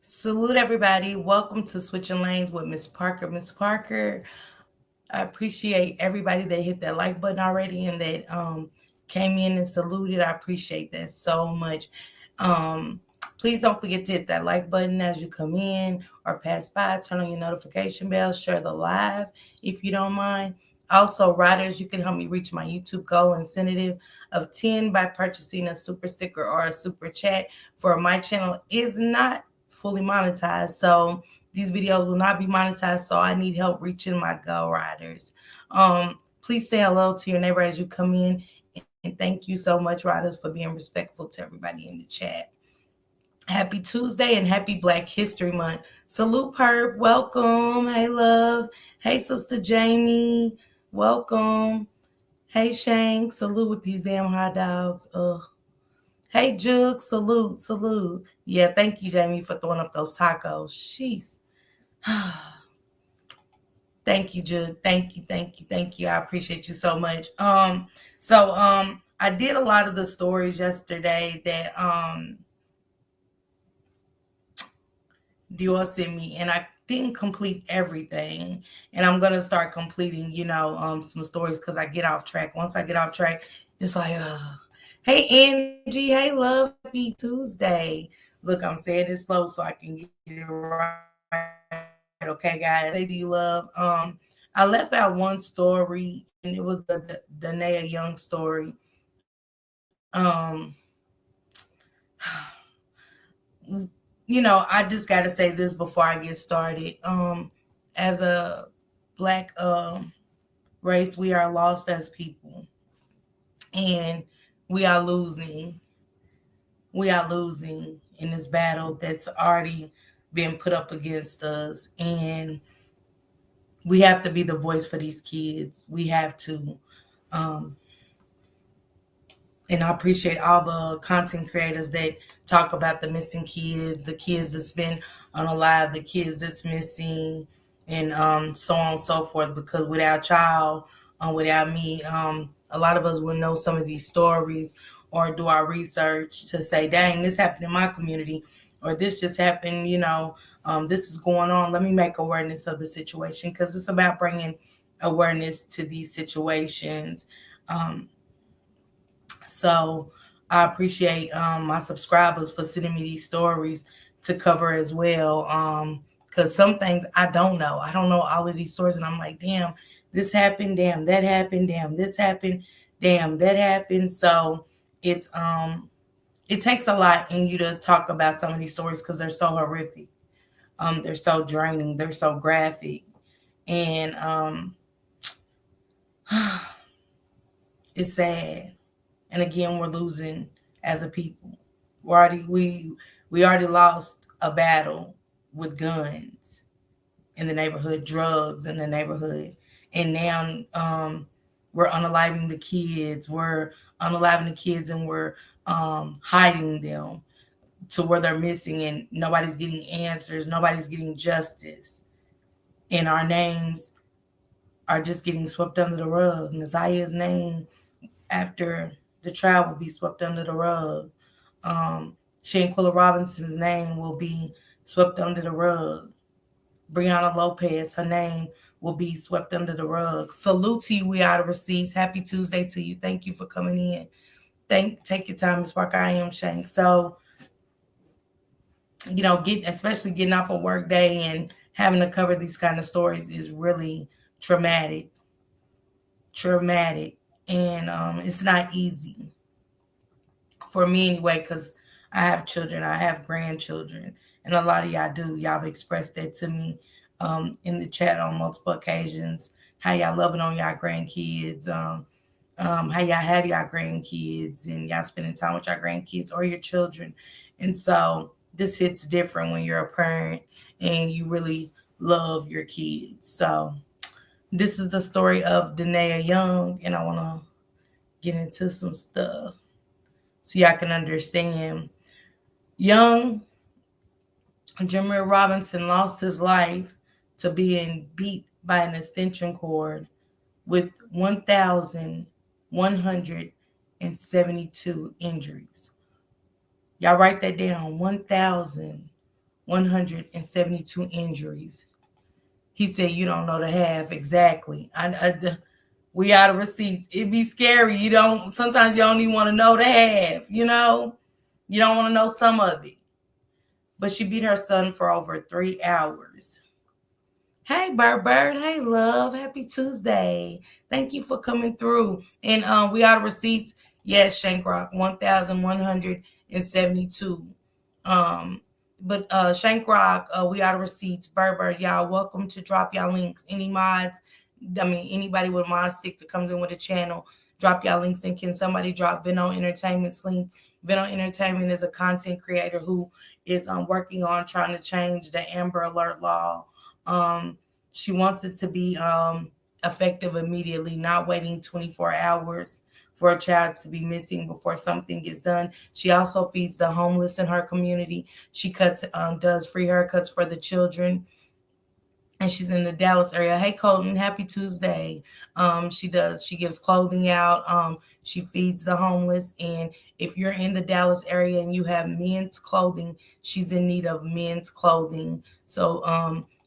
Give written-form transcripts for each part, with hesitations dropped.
Salute everybody. Welcome to Switching Lanes with Miss Parker. Miss Parker, I appreciate everybody that hit that like button already and that came in and saluted. I appreciate that so much. Um, Please don't forget to hit that like button as you come in or pass by. Turn on your notification bell. Share the live if you don't mind. Also, riders, you can help me reach my YouTube goal incentive of 10 by purchasing a super sticker or a super chat. For my channel is not fully monetized, so these videos will not be monetized, so I need help reaching my goal, riders. Please say hello to your neighbor as you come in, and thank you so much, riders, for being respectful to everybody in the chat. Happy Tuesday and happy Black History Month. Salute, Perp. Welcome. Hey, love. Hey, Sister Jamie. Welcome. Hey, Shank. Salute with these damn hot dogs. Ugh. Hey, Jug. Salute. Salute. Yeah, thank you, Jamie, for throwing up those tacos. Jeez. Thank you, Jug. Thank you, thank you, thank you. I appreciate you so much. I did a lot of the stories yesterday that Dior sent me, and I didn't complete everything. And I'm gonna start completing, some stories because I get off track. Once I get off track, it's like, hey Angie, hey love, happy Tuesday. Look, I'm saying it slow so I can get it right. Okay, guys. Say, do you love? I left out one story, and it was the Dena Young story. Um, I just got to say this before I get started. As a black race, we are lost as people, and we are losing. We are losing in this battle that's already been put up against us, and we have to be the voice for these kids. We have to. Um, and I appreciate all the content creators that talk about the missing kids, the kids that's been unalive, the kids that's missing, and so on and so forth. Because without y'all, without me, a lot of us will know some of these stories or do our research to say, dang, this happened in my community, or this just happened, this is going on. Let me make awareness of the situation because it's about bringing awareness to these situations. Um, so I appreciate my subscribers for sending me these stories to cover as well. Because some things I don't know. I don't know all of these stories, and I'm like, damn, this happened, damn, that happened, damn, this happened, damn, that happened. So it's it takes a lot in you to talk about some of these stories because they're so horrific. They're so draining, they're so graphic, and it's sad. And again, we're losing as a people. We already lost a battle with guns in the neighborhood, drugs in the neighborhood, and now we're unaliving the kids. We're unaliving the kids, and we're hiding them to where they're missing, and nobody's getting answers. Nobody's getting justice, and our names are just getting swept under the rug. Nazaya's name after the trial will be swept under the rug. Shanquilla Robinson's name will be swept under the rug. Breonna Lopez, her name will be swept under the rug. Salute to you, we out of receipts. Happy Tuesday to you. Thank you for coming in. Take your time, Ms. Parker. I am Shank. So, especially getting off a work day and having to cover these kind of stories is really traumatic. Traumatic. And it's not easy for me anyway, because I have children, I have grandchildren, and a lot of y'all do. Y'all have expressed that to me in the chat on multiple occasions. How y'all loving on y'all grandkids, how y'all have y'all grandkids, and y'all spending time with y'all grandkids or your children. And so this hits different when you're a parent and you really love your kids. So this is the story of Dena Young, and I want to get into some stuff so y'all can understand. Young Jemiere Robinson lost his life to being beat by an extension cord with 1,172 injuries. Y'all write that down, 172 injuries. He said, "You don't know the half exactly." We out of receipts. It'd be scary. You don't. Sometimes you don't even want to know the half. You don't want to know some of it. But she beat her son for over 3 hours. Hey, Bird. Hey, love. Happy Tuesday. Thank you for coming through. And we out of receipts. Yes, Shankrock, 1,172. Um, but Shankrock, we out of receipts. Bird, y'all welcome to drop y'all links. Any mods, anybody with a mod stick that comes in with a channel, drop y'all links. And can somebody drop Veno Entertainment's link? Veno Entertainment is a content creator who is working on trying to change the Amber Alert law. She wants it to be effective immediately, not waiting 24 hours for a child to be missing before something is done. She also feeds the homeless in her community. She does free haircuts for the children, and she's in the Dallas area. Hey, Colton, happy Tuesday. She gives clothing out. She feeds the homeless. And if you're in the Dallas area and you have men's clothing, she's in need of men's clothing. So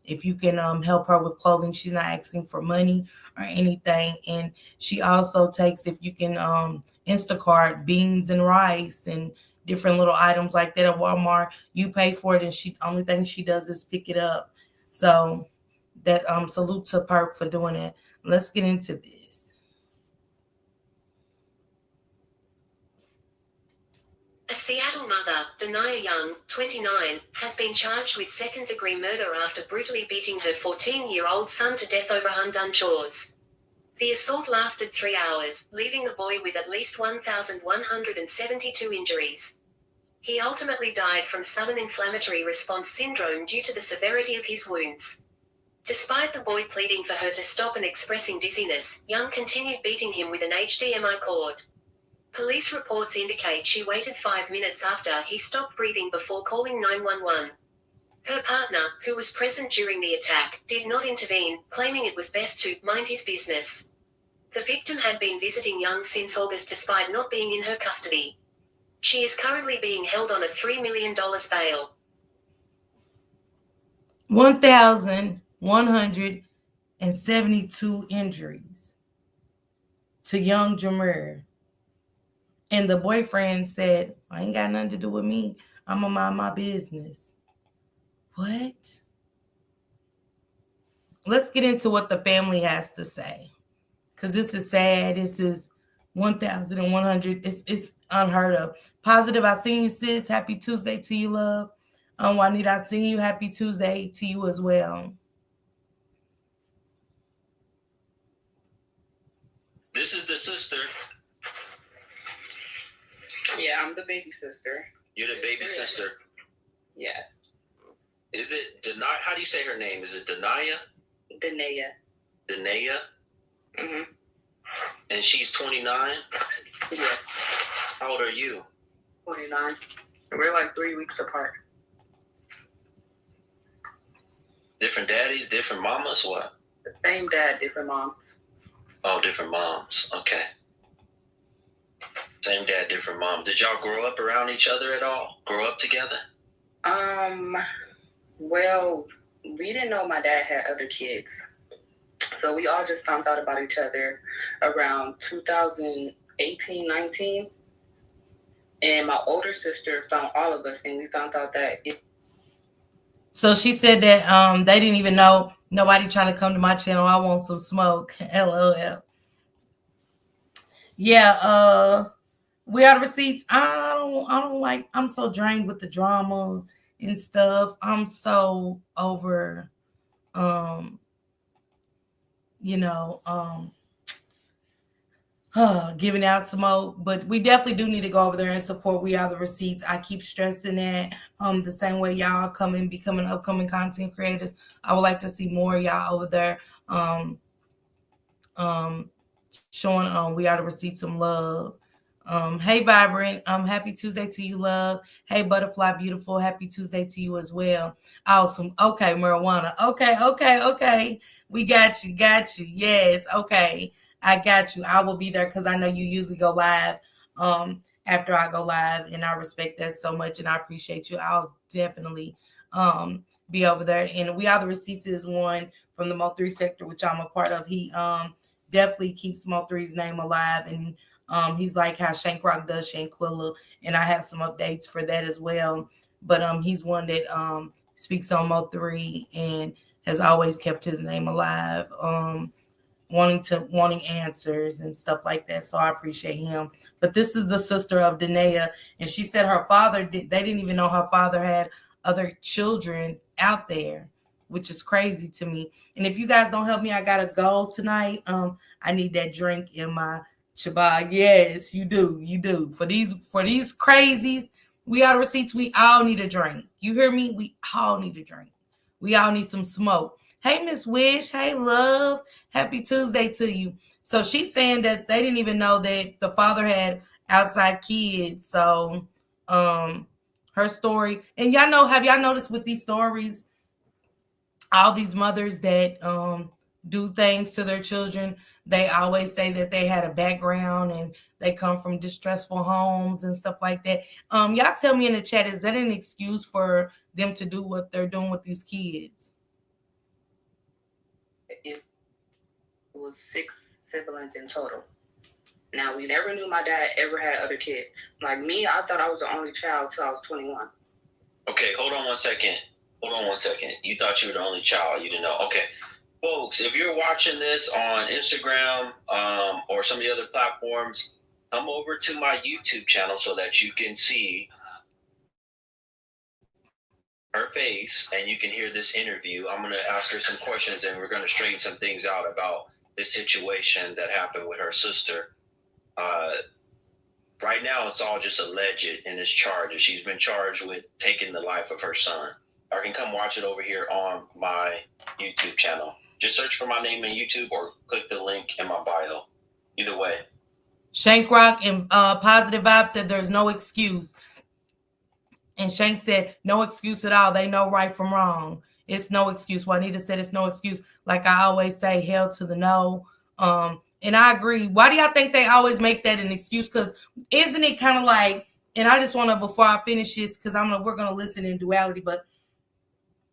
if you can help her with clothing, she's not asking for money or anything. And she also takes, if you can, Instacart beans and rice and different little items like that at Walmart. You pay for it, and she only thing she does is pick it up. So that salute to Perp for doing it. Let's get into this. A Seattle mother, Dena Young, 29, has been charged with second-degree murder after brutally beating her 14-year-old son to death over undone chores. The assault lasted 3 hours, leaving the boy with at least 1,172 injuries. He ultimately died from sudden inflammatory response syndrome due to the severity of his wounds. Despite the boy pleading for her to stop and expressing dizziness, Young continued beating him with an HDMI cord. Police reports indicate she waited 5 minutes after he stopped breathing before calling 911. Her partner, who was present during the attack, did not intervene, claiming it was best to mind his business. The victim had been visiting Young since August despite not being in her custody. She is currently being held on a $3 million bail. 1,172 injuries to young Jemiere. And the boyfriend said, "I ain't got nothing to do with me. I'm going to mind my business." What? Let's get into what the family has to say. Because this is sad. This is 1,100. It's unheard of. Positive, I seen you, sis. Happy Tuesday to you, love. Juanita, I seen you. Happy Tuesday to you as well. This is the sister. Yeah, I'm the baby sister. You're the baby sister. Yeah. Is it Denaya? How do you say her name? Is it Denaya? Denaya. Denaya? Mhm. And she's 29? Yes. How old are you? 49. We're like 3 weeks apart. Different daddies, different mamas, what? The same dad, different moms. Oh, different moms. Okay. Same dad, different moms. Did y'all grow up around each other at all? Grow up together? Well, we didn't know my dad had other kids. So we all just found out about each other around 2018, 19. And my older sister found all of us, and we found out that So she said that they didn't even know. Nobody trying to come to my channel. I want some smoke. LOL. Yeah, we out of receipts. I don't like, I'm so drained with the drama and stuff. I'm so over you know, giving out smoke, but we definitely do need to go over there and support We Are the Receipts. I keep stressing that. The same way y'all becoming upcoming content creators, I would like to see more of y'all over there. Showing We Are the Receipts some love. Hey Vibrant, happy Tuesday to you, love. Hey Butterfly Beautiful, happy Tuesday to you as well. Awesome. Okay, marijuana. Okay. We got you. Yes, okay. I got you. I will be there because I know you usually go live after I go live, and I respect that so much, and I appreciate you. I'll definitely be over there. And We Are the Receipts is one from the Mo3 sector, which I'm a part of. He definitely keeps Mo3's name alive, and he's like how Shank Rock does Shanquilla, and I have some updates for that as well. But he's one that speaks on Mo3 and has always kept his name alive. Wanting answers and stuff like that. So I appreciate him. But this is the sister of Denaya, and she said her father they didn't even know her father had other children out there, which is crazy to me. And if you guys don't help me, I gotta go tonight. I need that drink in my Shabbat. Yes, you do. You do. For these crazies, we are the receipts. We all need a drink. You hear me? We all need a drink. We all need some smoke. Hey, Miss Wish. Hey, love. Happy Tuesday to you. So she's saying that they didn't even know that the father had outside kids. So her story, and y'all know, have y'all noticed with these stories, all these mothers that do things to their children, they always say that they had a background and they come from distressful homes and stuff like that. Y'all tell me in the chat, is that an excuse for them to do what they're doing with these kids? It was 6 siblings in total. Now, we never knew my dad ever had other kids. Like me, I thought I was the only child till I was 21. Okay, hold on one second. You thought you were the only child. You didn't know. Okay. Folks, if you're watching this on Instagram or some of the other platforms, come over to my YouTube channel so that you can see her face and you can hear this interview. I'm going to ask her some questions and we're going to straighten some things out about this situation that happened with her sister. Right now, it's all just alleged in this charge. She's been charged with taking the life of her son. Or you can come watch it over here on my YouTube channel. Just search for my name in YouTube or click the link in my bio. Either way. Shank Rock and Positive Vibes said there's no excuse. And Shank said, no excuse at all. They know right from wrong. It's no excuse. Juanita said it's no excuse. Like I always say, hell to the no. And I agree. Why do y'all think they always make that an excuse? Because isn't it kind of like, and I just want to, before I finish this, because we're going to listen in duality, but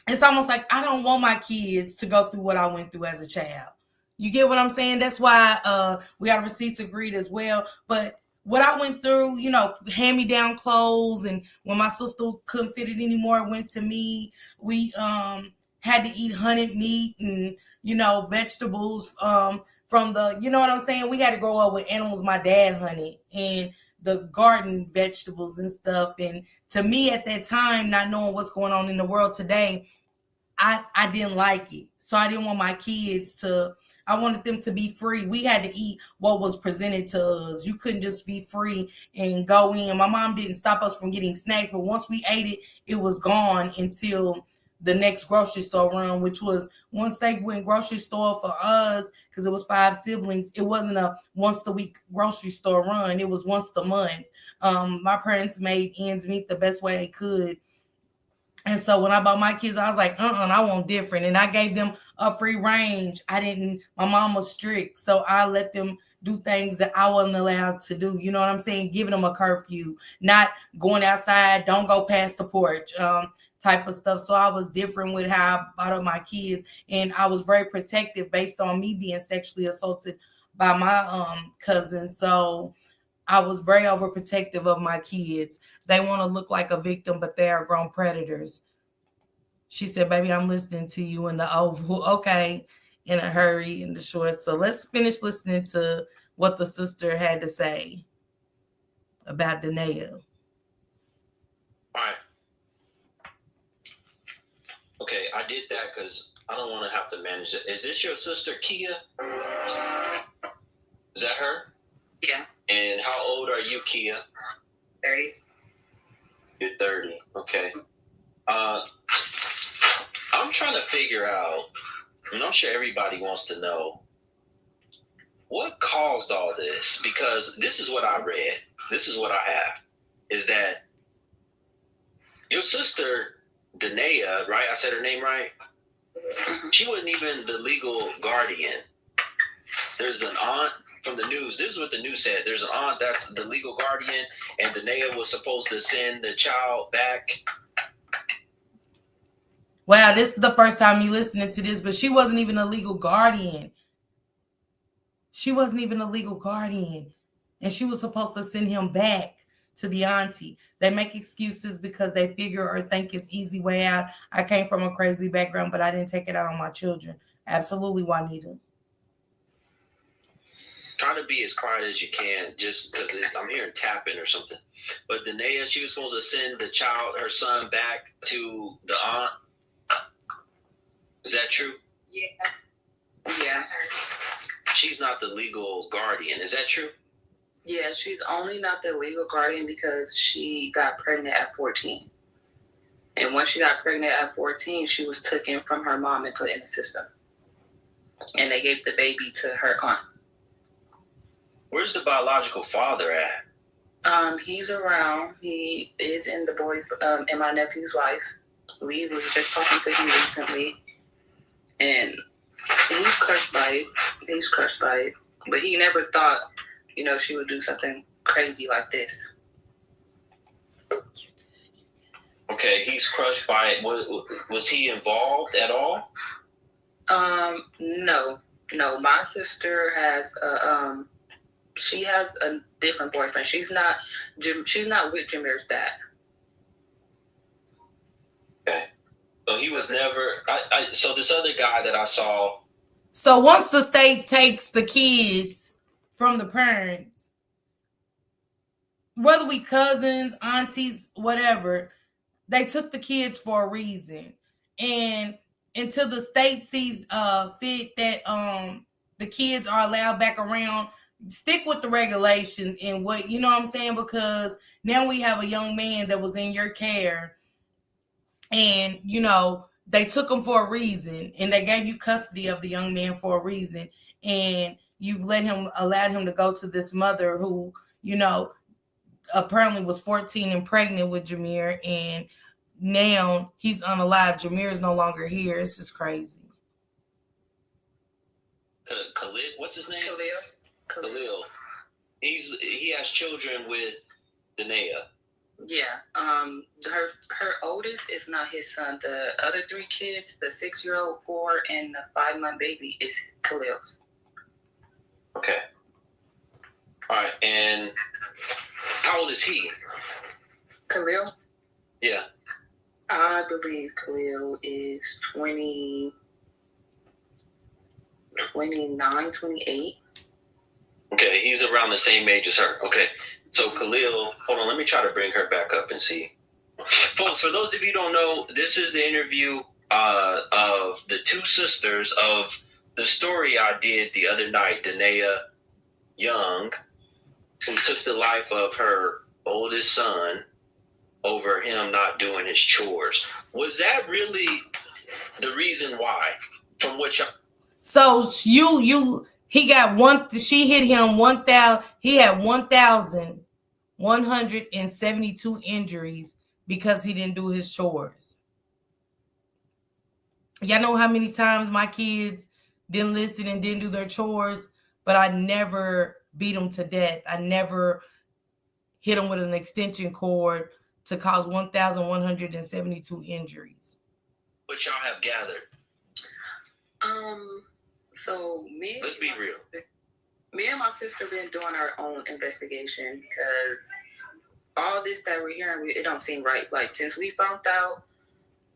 it's almost like I don't want my kids to go through what I went through as a child. You get what I'm saying? That's why we got receipts agreed as well. But what I went through, hand-me-down clothes, and when my sister couldn't fit it anymore, it went to me. We had to eat hunted meat and, vegetables from the, you know what I'm saying? We had to grow up with animals my dad hunted and the garden vegetables and stuff. And to me at that time, not knowing what's going on in the world today, I didn't like it. So I didn't want my kids to, I wanted them to be free. We had to eat what was presented to us. You couldn't just be free and go in. My mom didn't stop us from getting snacks, but once we ate it, it was gone until the next grocery store run, which was once they went grocery store for us, because it was 5 siblings. It wasn't a once a week grocery store run. It was once a month. My parents made ends meet the best way they could. And so when I bought my kids, I was like, I want different. And I gave them a free range. My mom was strict. So I let them do things that I wasn't allowed to do. You know what I'm saying? Giving them a curfew, not going outside, don't go past the porch, type of stuff. So I was different with how I brought up my kids. And I was very protective based on me being sexually assaulted by my cousin. So I was very overprotective of my kids. They want to look like a victim, but they are grown predators. She said, baby, I'm listening to you in the oval. Okay, in a hurry, in the short. So let's finish listening to what the sister had to say about Denaya. All right. Okay, I did that because I don't want to have to manage it. Is this your sister, Kia? Is that her? Yeah. And how old are you, Kia? 30. You're 30. Okay. I'm trying to figure out, and I'm sure everybody wants to know, what caused all this? Because this is what I read. This is what I have. Is that your sister, Denaya, right? I said her name right? She wasn't even the legal guardian. There's an aunt from the news. This is what the news said. There's an aunt that's the legal guardian, and Denaya was supposed to send the child back Wow, this is the first time you listening to this, but she wasn't even a legal guardian. She wasn't even a legal guardian. And she was supposed to send him back to the auntie. They make excuses because they figure or think it's easy way out. I came from a crazy background, but I didn't take it out on my children. Absolutely, Juanita. Try to be as quiet as you can, just because I'm hearing tapping or something. But Denaya, she was supposed to send the child, her son, back to the aunt. Is that true? Yeah. She's not the legal guardian. Is that true? Yeah, she's only not the legal guardian because she got pregnant at 14. And once she got pregnant at 14, she was taken from her mom and put in the system. And they gave the baby to her aunt. Where's the biological father at? He's around. He is in the boys, in my nephew's life. We were just talking to him recently. And he's crushed by it. But he never thought, she would do something crazy like this. Okay, he's crushed by it. Was he involved at all? No. My sister has she has a different boyfriend. She's not with Jemiere's dad. Okay, so he was never. So this other guy that I saw. So once the state takes the kids from the parents, whether we cousins, aunties, whatever, they took the kids for a reason. And until the state sees fit that the kids are allowed back around, stick with the regulations and what, you know what I'm saying? Because now we have a young man that was in your care and, they took him for a reason and they gave you custody of the young man for a reason. And you've allowed him to go to this mother who, apparently was 14 and pregnant with Jemiere, and now he's unalive. Jemiere is no longer here. This is crazy. Khalid, what's his name? Khalil. He has children with Denaya. Yeah. Her oldest is not his son. The other 3 kids, the 6-year-old, 4, and the 5-month baby, is Khalil's. Okay. All right. And how old is he? Khalil? Yeah. I believe Khalil is 29, 28. Okay, he's around the same age as her. Okay. So Khalil, hold on, let me try to bring her back up and see. Folks, for those of you who don't know, this is the interview of the 2 sisters of the story I did the other night, Dena Young, who took the life of her oldest son over him not doing his chores. Was that really the reason why? From which So he got she hit him 1,000. He had 1,172 injuries because he didn't do his chores. Y'all know how many times my kids didn't listen and didn't do their chores, but I never beat them to death. I never hit them with an extension cord to cause 1,172 injuries. what y'all have gathered? So Let's be real. Me and my sister been doing our own investigation because all this that we're hearing, it don't seem right. Like, since we found out,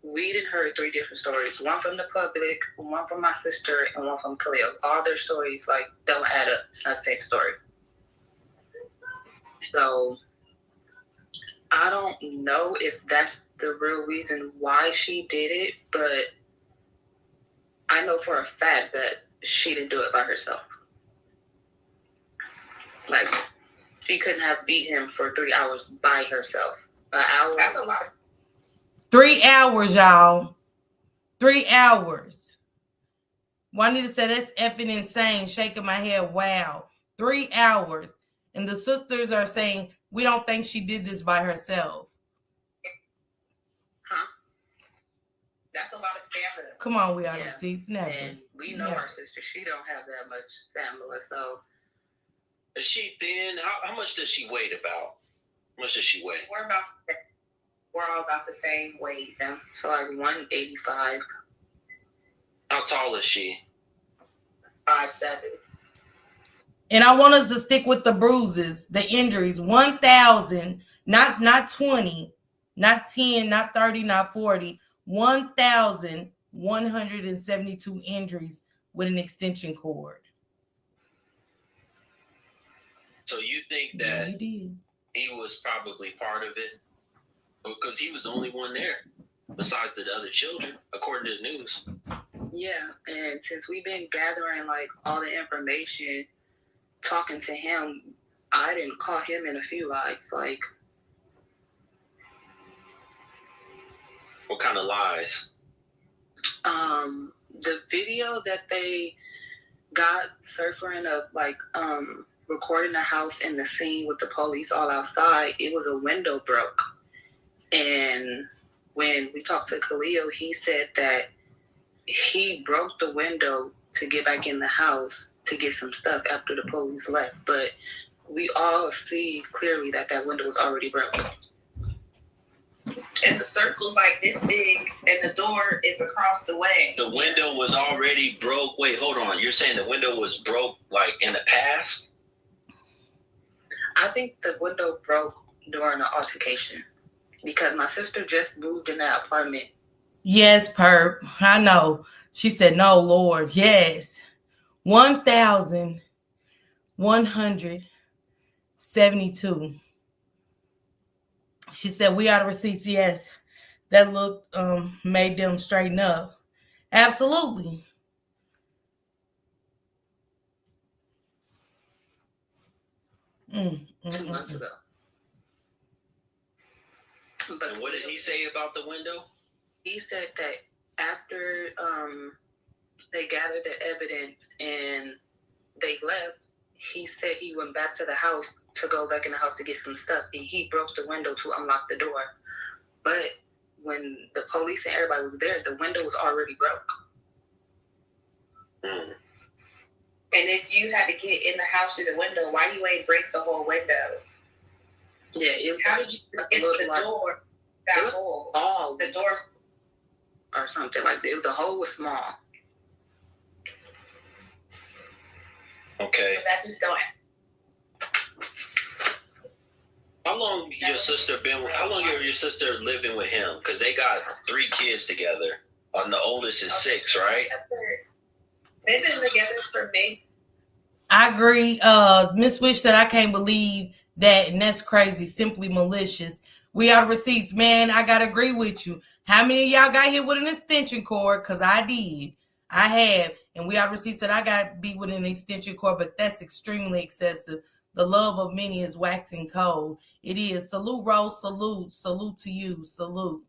we done heard 3 different stories. One from the public, one from my sister, and one from Khalil. All their stories, don't add up. It's not the same story. So, I don't know if that's the real reason why she did it, but I know for a fact that she didn't do it by herself. She couldn't have beat him for 3 hours by herself. An hour. That's a lot. 3 hours, y'all. 3 hours. Juanita said, that's effing insane. Shaking my head. Wow. 3 hours. And the sisters are saying, we don't think she did this by herself. Huh? That's a lot of stamina. Come on, we are receipts. Never. And we know our sister. She don't have that much stamina, so. Is she thin? How much does she weigh about? How much does she weigh? We're about We're all about the same weight. Yeah. So like 185. How tall is she? 5'7". And I want us to stick with the bruises, the injuries. 1,000, not 20, not 10, not 30, not 40. 1,172 injuries with an extension cord. So you think Yeah, that he did. he was probably part of it? Because he was the only one there, besides the other children, according to the news. Yeah, and since we've been gathering like all the information, talking to him, I didn't caught him in a few lies. Like, What kind of lies? the video that they got surfing of like recording the house in the scene with the police all outside, it was a window broke. And when we talked to Khalil, he said that he broke the window to get back in the house to get some stuff after the police left. But we all see clearly that that window was already broken. And the circle's like this big, and the door is across the way. The window was already broke. Wait, hold on. You're saying the window was broke like in the past? I think the window broke during the altercation because my sister just moved in that apartment. Yes, perp. I know. She said, no, Lord. Yes. 1,172. She said, we are the receipts. Yes. That look made them straighten up. Absolutely. 2 months ago. But what did he say about the window? He said that after they gathered the evidence and they left, he said he went back to the house to go back in the house to get some stuff, and he broke the window to unlock the door. But when the police and everybody was there, the window was already broke. And if you had to get in the house through the window, why you ain't break the whole window? Yeah, it was. How did you get to the door? That hole. Oh, The door. or something like that. The hole was small. Okay. That just don't. How long your sister been? How long have your sister living with him? Because they got 3 kids together. And the oldest is 6, right? They've been together for me. I agree. Miss Wish said, I can't believe that, and that's crazy. Simply malicious. We are receipts, man. I gotta agree with you. How many of y'all got hit with an extension cord? Because I did. I have. And we are receipts that I got beat with an extension cord, but that's extremely excessive. The love of many is waxing cold. It is. Salute, Rose. Salute. Salute to you. Salute.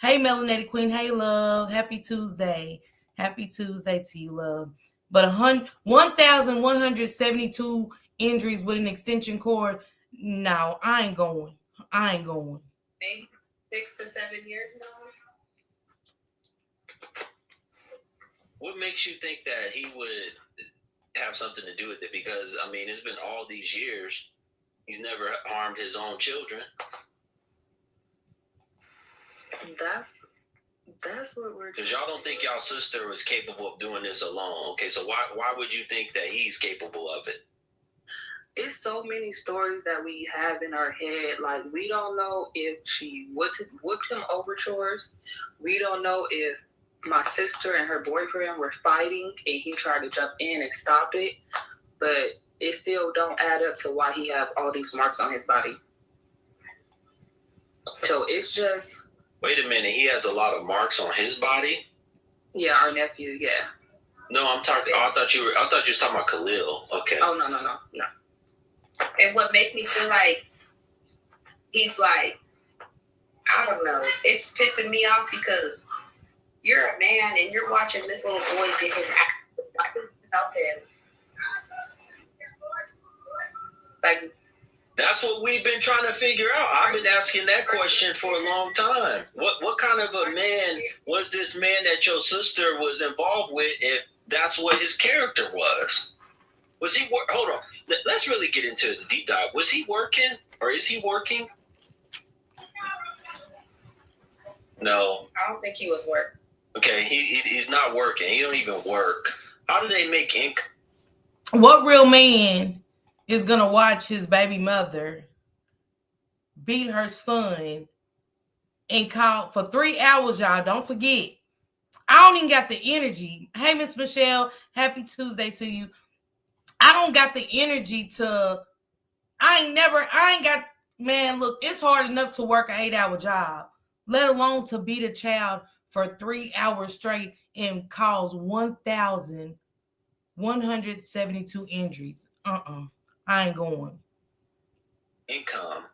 Hey, Melanated Queen. Hey, love. Happy Tuesday. Happy Tuesday to you, love. But 1,172 injuries with an extension cord. No, I ain't going. Maybe 6 to 7 years now. What makes you think that he would have something to do with it? Because, I mean, it's been all these years. He's never harmed his own children. That's what we're. Because y'all don't think y'all sister was capable of doing this alone. Okay, so why would you think that he's capable of it? It's so many stories that we have in our head. Like, we don't know if she whipped him over chores. We don't know if my sister and her boyfriend were fighting and he tried to jump in and stop it. But it still don't add up to why he have all these marks on his body. So it's just. Wait a minute, he has a lot of marks on his body? Yeah, our nephew, yeah. No, I'm talking. I thought you were talking about Khalil. Okay. Oh, no. And what makes me feel like he's like, I don't know, it's pissing me off because you're a man and you're watching this little boy get his act. Why didn't you help him? Like, That's what we've been trying to figure out. I've been asking that question for a long time. What kind of a man was this man that your sister was involved with if that's what his character was? Was he hold on. Let's really get into the deep dive. Was he working or is he working? No. I don't think he was working. Okay, he's not working. He don't even work. How do they make income? What real man is gonna watch his baby mother beat her son and call for 3 hours, y'all? Don't forget. I don't even got the energy. Hey, Miss Michelle, happy Tuesday to you. I don't got the energy to, man, look, it's hard enough to work an 8-hour job, let alone to beat a child for 3 hours straight and cause 1,172 injuries. I ain't going. Income.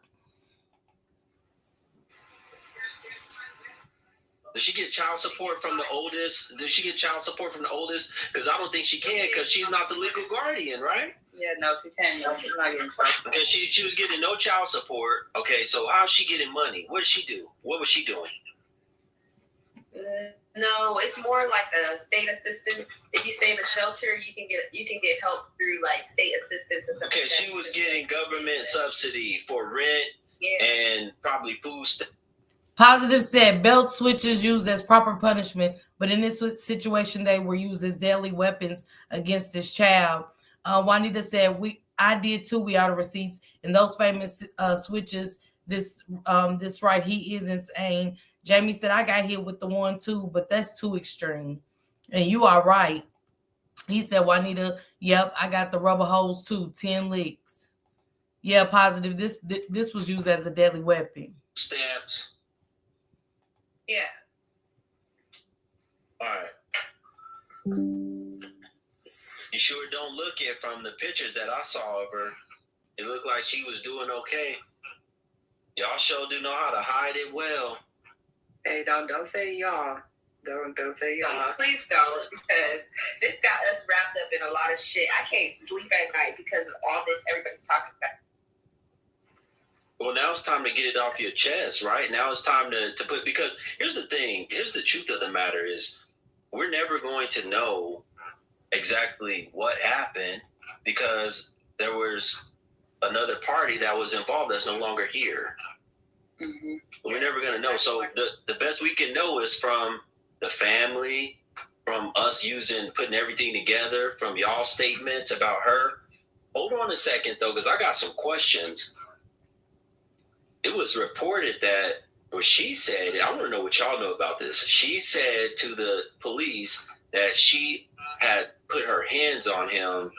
Does she get child support from the oldest? Does she get child support from the oldest? Because I don't think she can, because she's not the legal guardian, right? Yeah, no, she can't. No, she's not getting child support. Okay, she was getting no child support. Okay, so how's she getting money? What did she do? What was she doing? No, it's more like a state assistance. If you stay in a shelter, you can get help through like state assistance or something. Okay, she was getting government subsidy for rent and probably food stamps. Positive said belt switches used as proper punishment, but in this situation, they were used as deadly weapons against this child. Juanita said, I did too. We are the receipts. And those famous switches, this right, he is insane. Jamie said, I got hit with the one too, but that's too extreme. And you are right. He said, Juanita, yep, I got the rubber hose too, 10 licks. Yeah, positive. This was used as a deadly weapon. Stamps. Yeah. All right. You sure don't look it from the pictures that I saw of her. It looked like she was doing okay. Y'all sure do know how to hide it well. Hey, don't say y'all. Don't say y'all. Please don't, because this got us wrapped up in a lot of shit. I can't sleep at night because of all this everybody's talking about. Well, now it's time to get it off your chest, right? Now it's time to put, because here's the thing. Here's the truth of the matter is we're never going to know exactly what happened because there was another party that was involved that's no longer here. Mm-hmm. We're never going to know. So the best we can know is from the family, from us putting everything together, from y'all statements about her. Hold on a second, though, because I got some questions. It was reported that, or she said, I want to know what y'all know about this. She said to the police that she had put her hands on him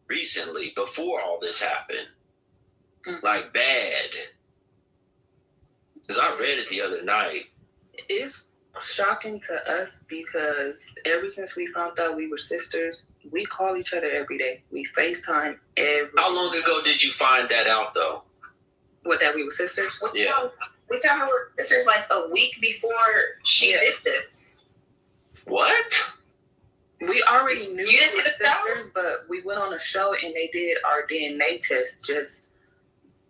recently, before all this happened. Like bad. Because I read it the other night. It's shocking to us because ever since we found out we were sisters, we call each other every day. We FaceTime every day. How long ago did you find that out, though? What, that we were sisters? Yeah. We found out we were sisters like a week before she did this. What? We already knew You didn't we were see the show? sisters, but we went on a show and they did our DNA test just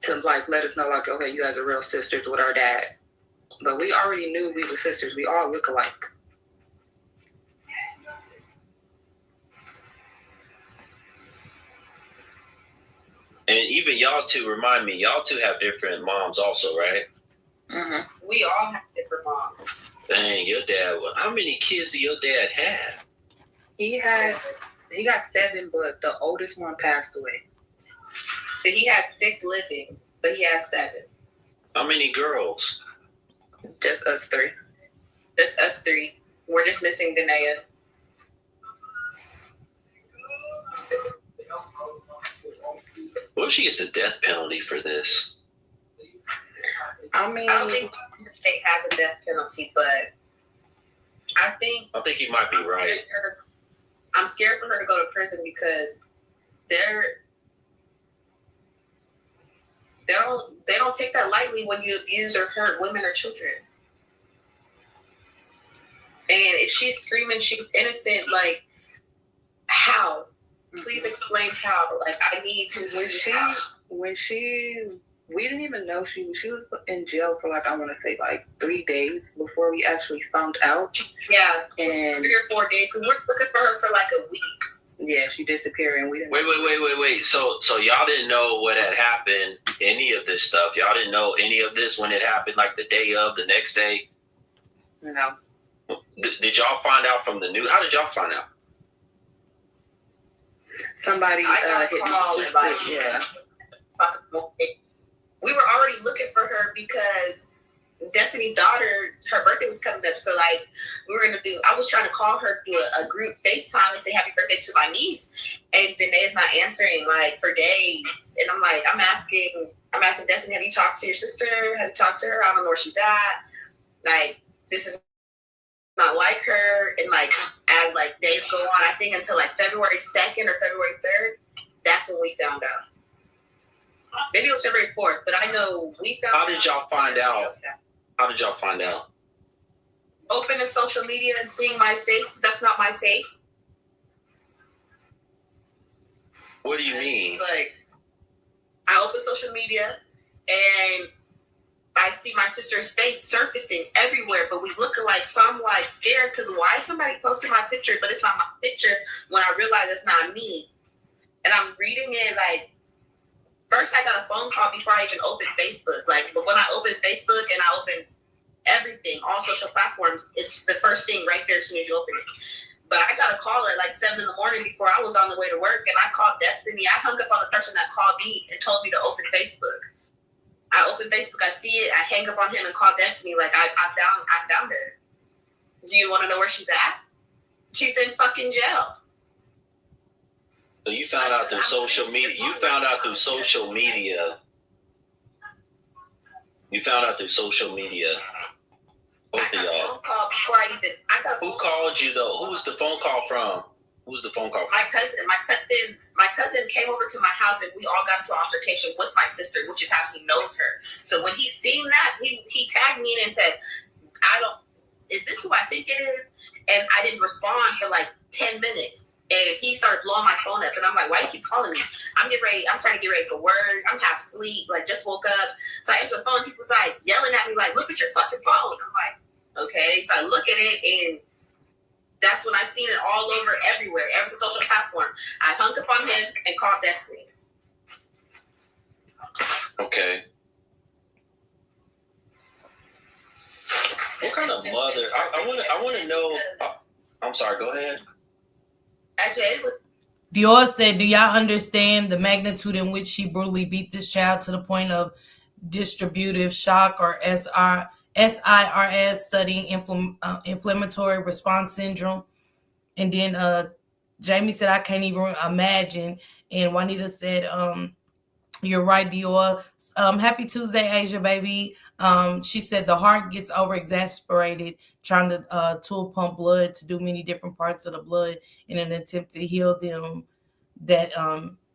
to like let us know, like, okay, you guys are real sisters with our dad. But we already knew we were sisters. We all look alike. And even y'all two, remind me, y'all two have different moms also, right? Mm-hmm. We all have different moms. Dang, your dad, how many kids do your dad have? He got 7, but the oldest one passed away. So he has 6 living, but he has 7. How many girls? Just us 3. Just us 3. We're just missing Denaya. What if she gets the death penalty for this? I mean, I don't think the state has a death penalty, but I think you might be right. I'm scared for her to go to prison because they don't take that lightly when you abuse or hurt women or children. And if she's screaming she's innocent, like, how? Please explain how. Like, I need to we didn't even know she was put in jail for like, I want to say like 3 days before we actually found out. Yeah, and 3 or 4 days. We were looking for her for like a week. Yeah, she disappeared and we didn't. Wait. So y'all didn't know what had happened, any of this stuff. Y'all didn't know any of this when it happened, like the day of, the next day. No. Did y'all find out from the news? How did y'all find out? Somebody I got a hit call my and sister. Yeah. We were already looking for her because Destiny's daughter, her birthday was coming up. So like we were gonna do, I was trying to call her through a group FaceTime and say happy birthday to my niece. And Denaya's not answering like for days. And I'm asking Destiny, have you talked to your sister? Have you talked to her? I don't know where she's at. Like this is not like her. And like as like days go on, I think until like February 2nd or February 3rd, that's when we found out. Maybe it was February 4th, but I know we found out. How did y'all find out? How did y'all find out? Opening social media and seeing my face, but that's not my face. What do you mean? It's like, I open social media and I see my sister's face surfacing everywhere, but we look alike. So I'm like scared because why is somebody posting my picture, but it's not my picture when I realize it's not me? And I'm reading it like, first I got a phone call before I even opened Facebook. Like, but when I opened Facebook and I opened everything, all social platforms, it's the first thing right there as soon as you open it. But I got a call at like 7 in the morning before I was on the way to work, and I called Destiny. I hung up on the person that called me and told me to open Facebook. I open Facebook, I see it, I hang up on him and call Destiny. Like I found her. Do you want to know where she's at? She's in fucking jail. So you found out through social media. You found out through social media. You found out through social media. Both of y'all. Who called you though? Who was the phone call from? Who was the phone call from? My cousin. My cousin came over to my house and we all got into an altercation with my sister, which is how he knows her. So when he seen that, he tagged me in and said, is this who I think it is? And I didn't respond for like 10 minutes. And he started blowing my phone up. And I'm like, why do you keep calling me? I'm trying to get ready for work. I'm half asleep. Like, just woke up. So I answer the phone. People's like yelling at me, like, look at your fucking phone. I'm like, okay. So I look at it and that's when I seen it all over everywhere, every social platform. I hung up on him and called Destiny. Okay. What kind of mother? I want to know. I'm sorry. Go ahead. Actually, Dior said, do y'all understand the magnitude in which she brutally beat this child to the point of distributive shock, or SIRS, studying inflammatory response syndrome? And then Jamie said, I can't even imagine. And Juanita said, you're right, Dior. Happy Tuesday, Asia, baby. She said the heart gets over exasperated trying to tool pump blood to do many different parts of the blood in an attempt to heal them that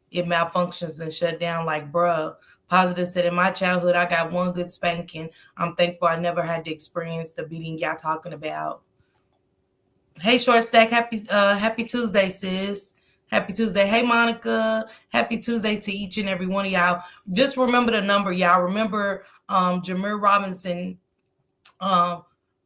it malfunctions and shut down. Like, bruh. Positive said, in my childhood, I got one good spanking. I'm thankful I never had to experience the beating y'all talking about. Hey, Short Stack, happy Tuesday, sis. Happy Tuesday. Hey, Monica. Happy Tuesday to each and every one of y'all. Just remember the number, y'all. Remember Jemiere Robinson,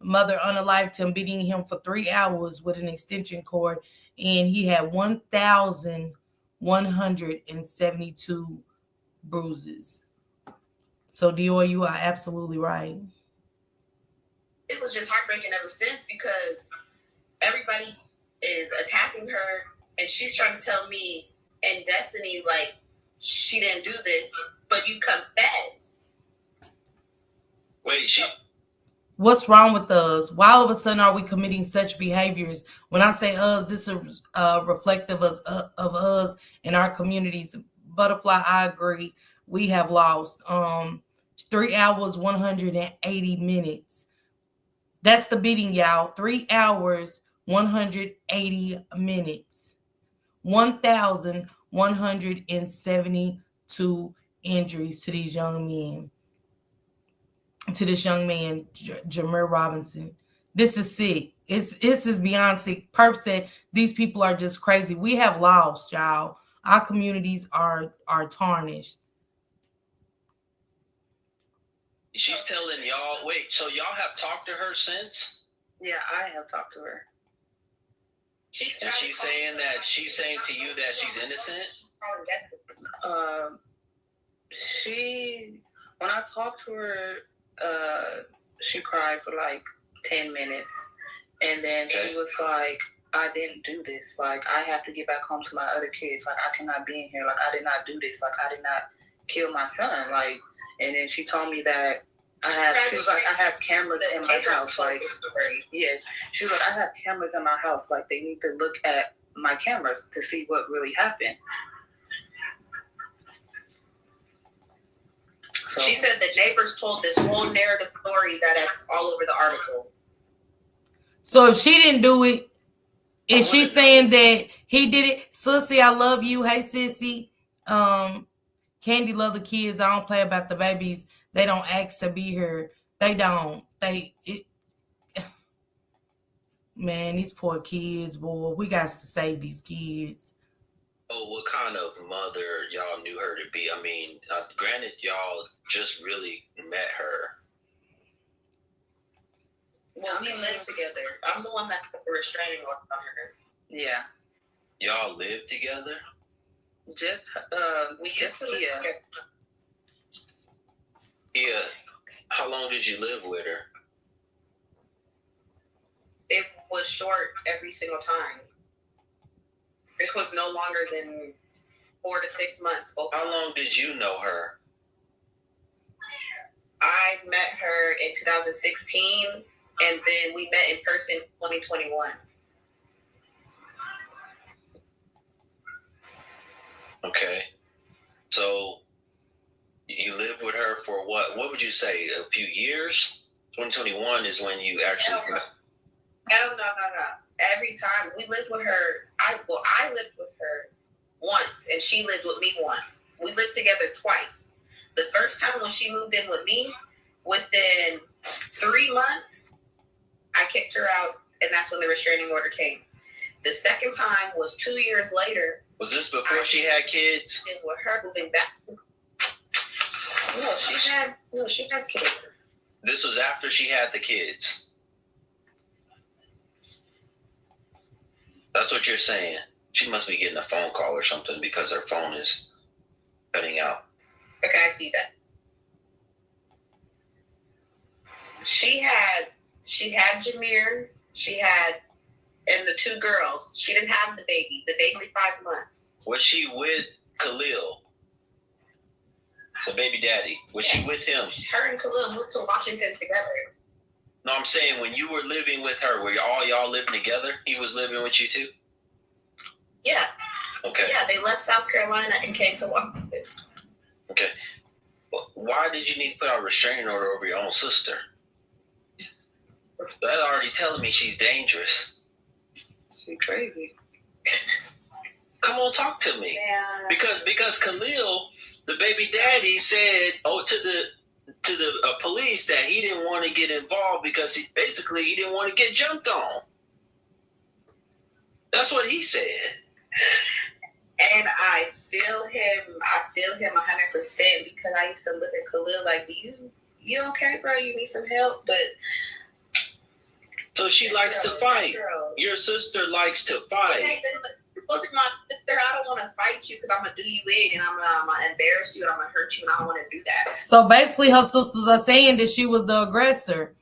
mother unalived him, beating him for 3 hours with an extension cord, and he had 1,172 bruises. So, Dior, you are absolutely right. It was just heartbreaking ever since because everybody is attacking her and she's trying to tell me and Destiny like she didn't do this, but you confess. Wait, What's wrong with us? Why all of a sudden are we committing such behaviors? When I say us, this is reflective of us in our communities. Butterfly, I agree. We have lost 3 hours, 180 minutes. That's the beating, y'all. 3 hours, 180 minutes. 1,172 injuries to these young men. To this young man, Jemiere Robinson. This is sick. This is beyond sick. Perp said these people are just crazy. We have lost, y'all. Our communities are tarnished. she's telling y'all. Wait, so y'all have talked to her since? Yeah, I have talked to her. And she's saying to you that she's innocent? When I talked to her, she cried for like 10 minutes. And then she was like, I didn't do this. Like, I have to get back home to my other kids. Like, I cannot be in here. Like, I did not do this. Like, I did not kill my son. Like, and then she told me that she was like, I have cameras in my house. Like, yeah. She was like, I have cameras in my house. Like, they need to look at my cameras to see what really happened. So she said the neighbors told this whole narrative story that's all over the article. So if she didn't do it, is she saying that he did it? Sissy, I love you. Hey, Sissy. Candy love the kids. I don't play about the babies. They don't ask to be here. They don't. Man, these poor kids, boy. We got to save these kids. Oh, what kind of mother y'all knew her to be? I mean, granted, y'all just really met her. Well, we lived together. I'm the one that put the restraining order on her. Yeah. Y'all lived together? Just, we used to live together. Yeah. How long did you live with her? It was short every single time. It was no longer than 4 to 6 months. How long did you know her? I met her in 2016, and then we met in person in 2021. Okay. So you lived with her for what? What would you say? A few years? 2021 is when you actually... No. Every time we lived with her, I lived with her once, and she lived with me once. We lived together twice. The first time when she moved in with me, within 3 months, I kicked her out, and that's when the restraining order came. The second time was 2 years later. Was this before she had kids? And with her moving back. No, she has kids. This was after she had the kids. That's what you're saying. She must be getting a phone call or something because her phone is cutting out. Okay, I see that. She had Jemiere. And the 2 girls. She didn't have the baby. The baby 5 months. Was she with Khalil? The baby daddy. Was she with him? Her and Khalil moved to Washington together. No, I'm saying when you were living with her, were all y'all living together? He was living with you too? Yeah. Okay. Yeah, they left South Carolina and came to Washington. Okay. Well, why did you need to put out a restraining order over your own sister? That's already telling me she's dangerous. She's crazy. Come on, talk to me. Yeah. Because Khalil, the baby daddy, said to the police that he didn't want to get involved because he didn't want to get jumped on. That's what he said. And I feel him 100% because I used to look at Khalil like, you okay, bro? You need some help? But so she likes to fight. Your sister likes to fight. And I said, you're supposed to be my sister. I don't want to fight you because I'm going to do you in and I'm going to embarrass you and I'm going to hurt you and I don't want to do that. So basically her sisters are saying that she was the aggressor.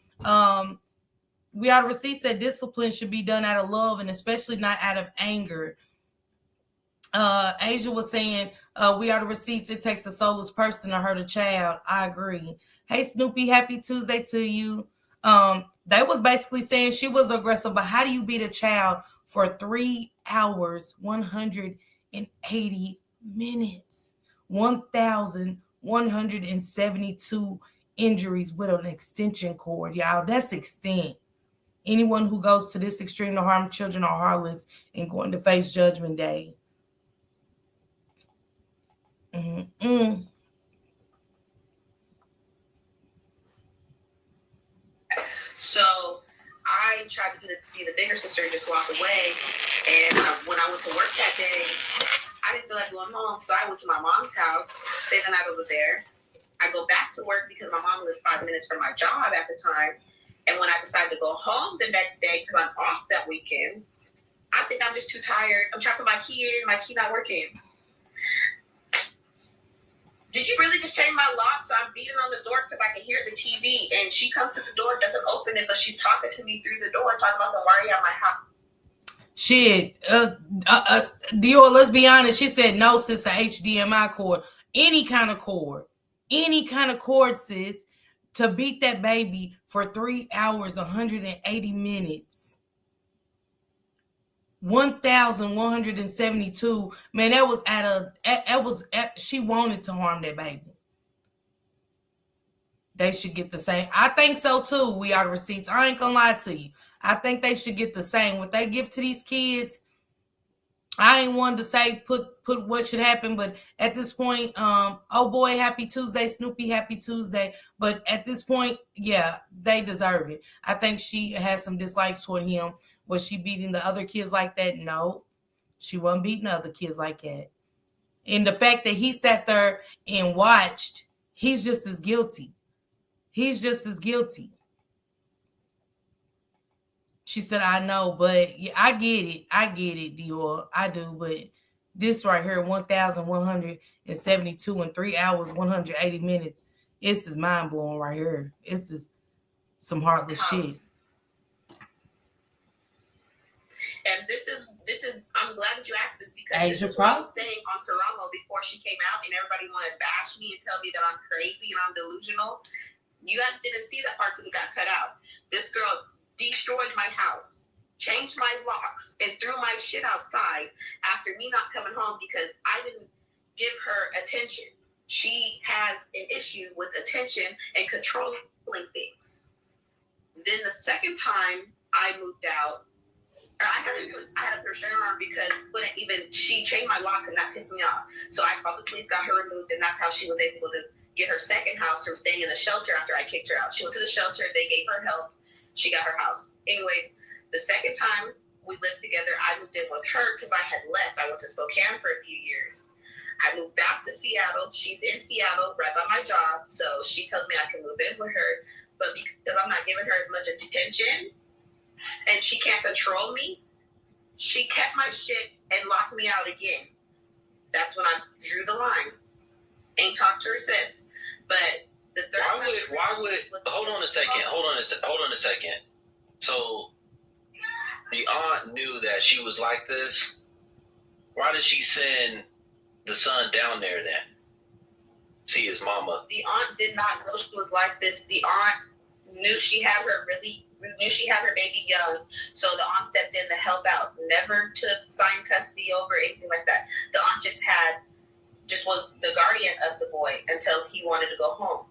We Oughta Receipt said discipline should be done out of love and especially not out of anger. Asia was saying, We Oughta Receipts, it takes a soulless person to hurt a child. I agree. Hey, Snoopy, happy Tuesday to you. They was basically saying she was the aggressor, but how do you beat a child for 3 hours, 180 minutes, 1,172 injuries with an extension cord, y'all? That's extent. Anyone who goes to this extreme to harm children are heartless and going to face judgment day. So I tried to be the bigger sister and just walk away. And when I went to work that day, I didn't feel like going home. So I went to my mom's house, stayed the night over there. I go back to work because my mom was 5 minutes from my job at the time. And when I decided to go home the next day, because I'm off that weekend, I think I'm just too tired. I'm trapping my key in, my key not working. did you really just change my lock? So I'm beating on the door because I can hear the TV. And she comes to the door, doesn't open it, but she's talking to me through the door, talking about, so why are you at my house? Shit. Dior, let's be honest. She said no, sis, a HDMI cord. Any kind of cord. Any kind of cord, sis. To beat that baby for 3 hours, 180 minutes. 1,172. Man, that was she wanted to harm that baby. They should get the same. I think so too. We are the receipts. I ain't gonna lie to you. I think they should get the same. What they give to these kids, I ain't one to say put what should happen, but at this point, oh boy, happy Tuesday, Snoopy, happy Tuesday. But at this point, yeah, they deserve it. I think she has some dislikes toward him. Was she beating the other kids like that? No, she wasn't beating other kids like that. And the fact that he sat there and watched, he's just as guilty. He's just as guilty. She said, I know, but yeah, I get it. I get it, Dior. I do, but this right here, 1,172 in 3 hours, 180 minutes. This is mind blowing right here. This is some heartless shit. And this is I'm glad that you asked this because Asia this is what I was saying on Karamo before she came out and everybody wanted to bash me and tell me that I'm crazy and I'm delusional. You guys didn't see that part because it got cut out. This girl destroyed my house, changed my locks, and threw my shit outside after me not coming home because I didn't give her attention. She has an issue with attention and controlling things. Then the second time I moved out, I had to put a restraining order because she changed my locks and that pissed me off. So I called the police, got her removed, and that's how she was able to get her second house from staying in the shelter after I kicked her out. She went to the shelter, they gave her help, she got her house. Anyways, the second time we lived together, I moved in with her because I had left. I went to Spokane for a few years. I moved back to Seattle. She's in Seattle, right by my job, so she tells me I can move in with her. But because I'm not giving her as much attention and she can't control me, she kept my shit and locked me out again. That's when I drew the line. Ain't talked to her since. But the third time... Hold on a second. So, the aunt knew that she was like this. Why did she send the son down there then? See his mama. The aunt did not know she was like this. The aunt knew she had her baby young, so the aunt stepped in to help out. Never to sign custody over anything like that. The aunt just was the guardian of the boy until he wanted to go home.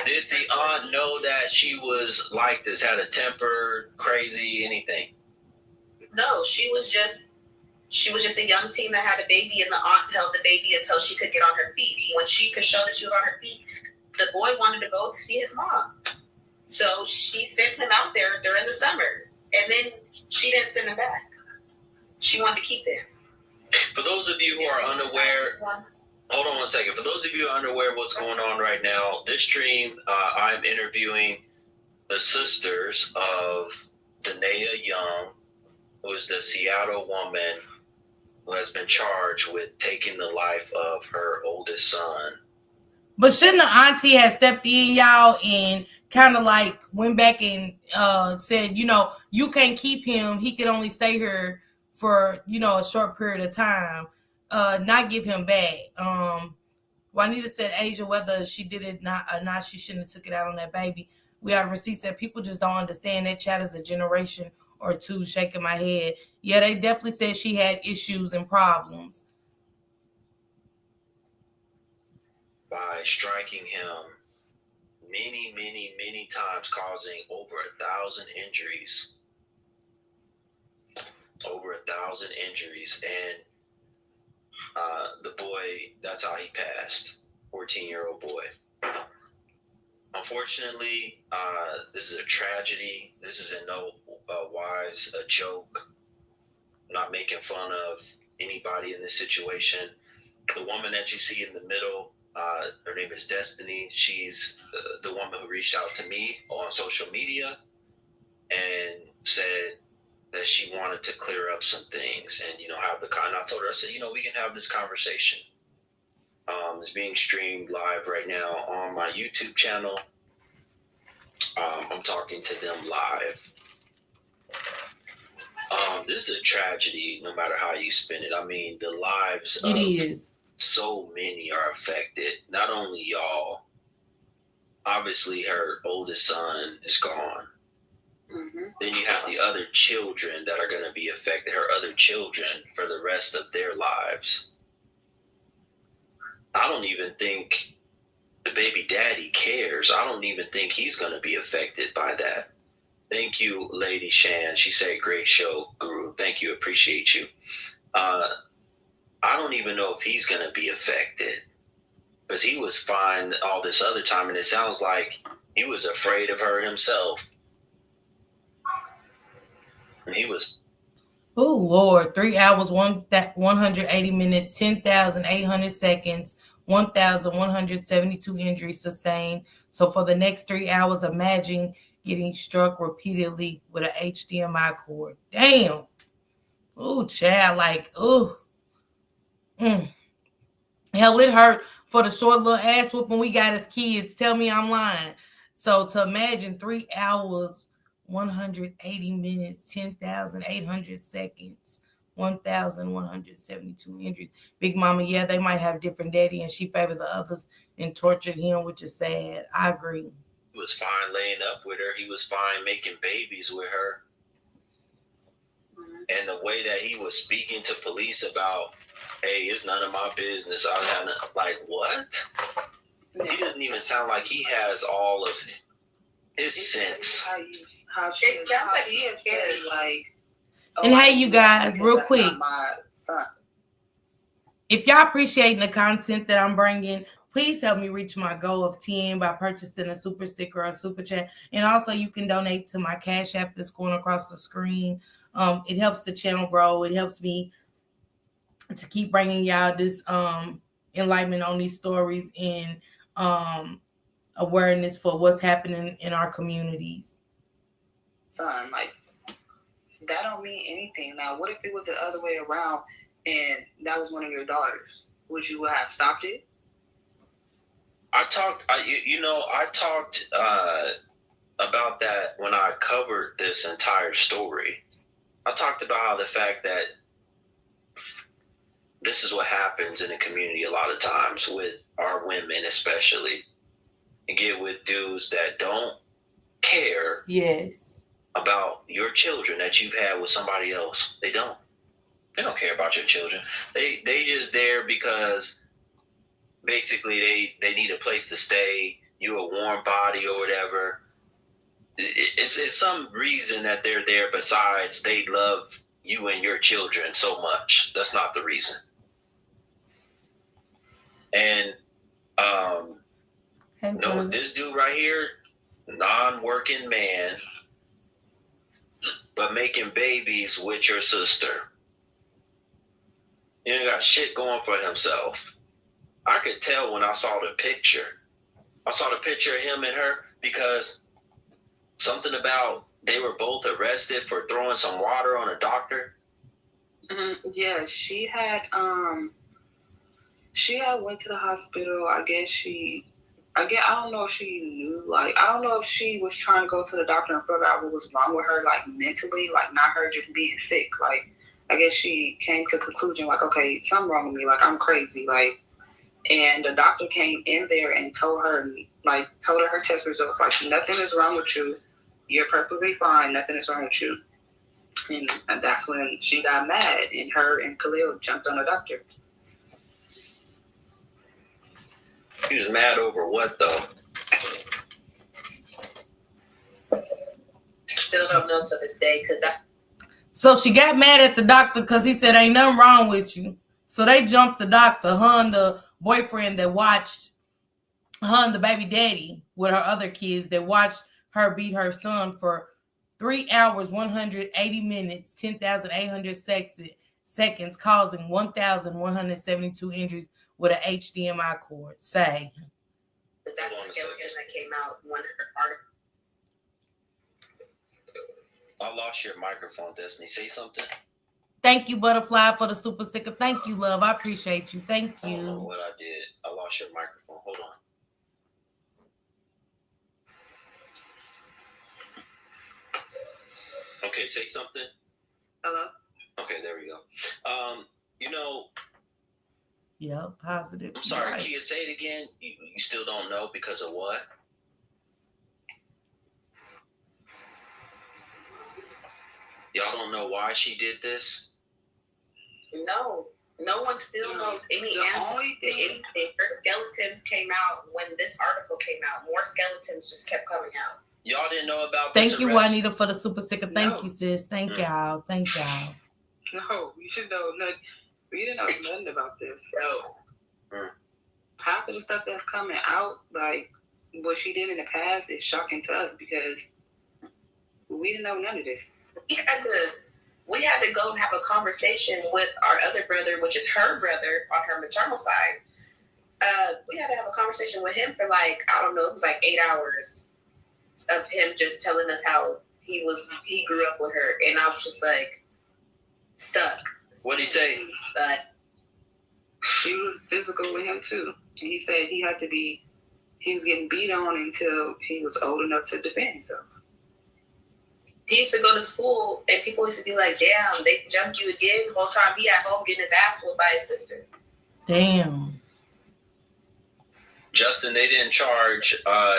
Did the aunt know that she was like this, had a temper, crazy, anything? No, she was just a young teen that had a baby, and the aunt held the baby until she could get on her feet. When she could show that she was on her feet, the boy wanted to go to see his mom. So she sent him out there during the summer, and then she didn't send him back. She wanted to keep him. For those of you who are unaware, hold on one second. For those of you who are unaware of what's going on right now, this stream, I'm interviewing the sisters of Dena Young, who is the Seattle woman who has been charged with taking the life of her oldest son. But shouldn't the auntie have stepped in, y'all, and kind of like went back and said, you can't keep him. He can only stay here for, a short period of time. Not give him back. Juanita said, Asia, whether she did it or not, she shouldn't have took it out on that baby. We are receipts that people just don't understand. That chat is a generation or two, shaking my head. Yeah, they definitely said she had issues and problems. By striking him many, many, many times, causing over 1,000 injuries. Over 1,000 injuries. And the boy, that's how he passed. 14-year-old boy. Unfortunately, this is a tragedy. This is in no wise a joke. I'm not making fun of anybody in this situation. The woman that you see in the middle, her name is Destiny. She's the woman who reached out to me on social media and said that she wanted to clear up some things and, have the kind. I told her, I said, we can have this conversation. It's being streamed live right now on my YouTube channel. I'm talking to them live. This is a tragedy, no matter how you spin it. I mean, the lives It of is. so many are affected. Not only y'all. Obviously, her oldest son is gone. Mm-hmm. Then you have the other children that are going to be affected. Her other children for the rest of their lives. I don't even think the baby daddy cares. I don't even think he's going to be affected by that. Thank you, Lady Shan. She said, great show, Guru. Thank you. Appreciate you. I don't even know if he's going to be affected because he was fine all this other time. And it sounds like he was afraid of her himself. And he was. Oh, Lord. 3 hours, 180 minutes, 10,800 seconds, 1,172 injuries sustained. So for the next 3 hours, imagine getting struck repeatedly with an HDMI cord. Damn. Oh, child, like, oh. Hell, it hurt for the short little ass whooping we got as kids. Tell me I'm lying. So to imagine 3 hours, 180 minutes, 10,800 seconds, 1,172 injuries. Big Mama, yeah, they might have different daddy, and she favored the others and tortured him, which is sad. I agree. He was fine laying up with her. He was fine making babies with her. And the way that he was speaking to police about, hey, it's none of my business. I had like, what? He doesn't even sound like he has all of his sense. How It sounds like he is scared. Like, and hey, you guys, real that's quick, not my son. If y'all appreciating the content that I'm bringing, please help me reach my goal of 10 by purchasing a super sticker or super chat. And also, you can donate to my Cash App that's going across the screen. It helps the channel grow. It helps me to keep bringing y'all this enlightenment on these stories and awareness for what's happening in our communities. Son, like, that don't mean anything. Now, what if it was the other way around and that was one of your daughters? Would you have stopped it? I talked about that when I covered this entire story. I talked about the fact that this is what happens in the community a lot of times with our women, especially. You get with dudes that don't care Yes. about your children that you've had with somebody else. They don't. They don't care about your children. They just there because basically they need a place to stay. You're a warm body or whatever. It's some reason that they're there besides they love you and your children so much. That's not the reason. And this dude right here, non-working man, but making babies with your sister. He ain't got shit going for himself. I could tell when I saw the picture. I saw the picture of him and her because something about they were both arrested for throwing some water on a doctor. Mm-hmm. Yeah, she had went to the hospital. I don't know if she knew, like, I don't know if she was trying to go to the doctor and figure out what was wrong with her, like, mentally, like, not her just being sick. Like, I guess she came to a conclusion, like, okay, something wrong with me, like, I'm crazy, like, and the doctor came in there and told her her test results, like, nothing is wrong with you, you're perfectly fine, nothing is wrong with you. And that's when she got mad, and her and Khalil jumped on the doctor. He was mad over what, though? Still don't know to this day because So she got mad at the doctor because he said ain't nothing wrong with you. So they jumped the doctor, her and the boyfriend that watched her and the baby daddy with her other kids that watched her beat her son for 3 hours, 180 minutes, 10,800 seconds, causing 1,172 injuries with an HDMI cord. Say. that's a skeleton that came out one article. I lost your microphone, Destiny. Say something. Thank you, Butterfly, for the super sticker. Thank you, love. I appreciate you. Thank I don't know you. what I did. I lost lost your microphone. Hold on. Okay, say something. Hello? Okay, there we go. You know, Yeah, positive. I'm sorry, Right. Kia, say it again. You still don't know because of what? Y'all don't know why she did this? No. No one still knows any answer to anything. Her skeletons came out when this article came out. More skeletons just kept coming out. Y'all didn't know about Thank this you, arrest? Juanita, for the super sticker. Thank No. you, sis. Thank y'all. Thank y'all. No, you should know. We didn't know nothing about this. No. Half of the stuff that's coming out, like what she did in the past, is shocking to us because we didn't know none of this. We had to go and have a conversation with our other brother, which is her brother on her maternal side. We had to have a conversation with him for like, I don't know, it was like 8 hours of him just telling us how he grew up with her. And I was just like, stuck. What'd he say? She was physical with him too. And he said he was getting beat on until he was old enough to defend himself. He used to go to school and people used to be like, damn, they jumped you again. The whole time he at home getting his ass whooped by his sister. Damn. Justin, they didn't charge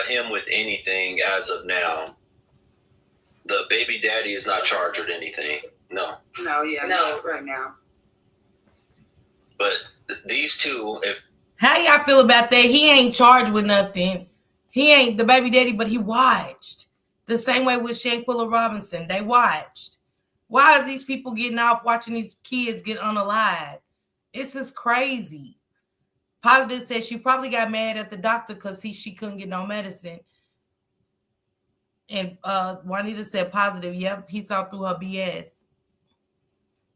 him with anything as of now. The baby daddy is not charged with anything. No. No, not right now. But these two, if How y'all feel about that? He ain't charged with nothing. He ain't the baby daddy, but he watched. The same way with Shanquilla Robinson. They watched. Why is these people getting off watching these kids get unalive? It's just crazy. Positive said she probably got mad at the doctor because she couldn't get no medicine. And Juanita said positive, yep, he saw through her BS.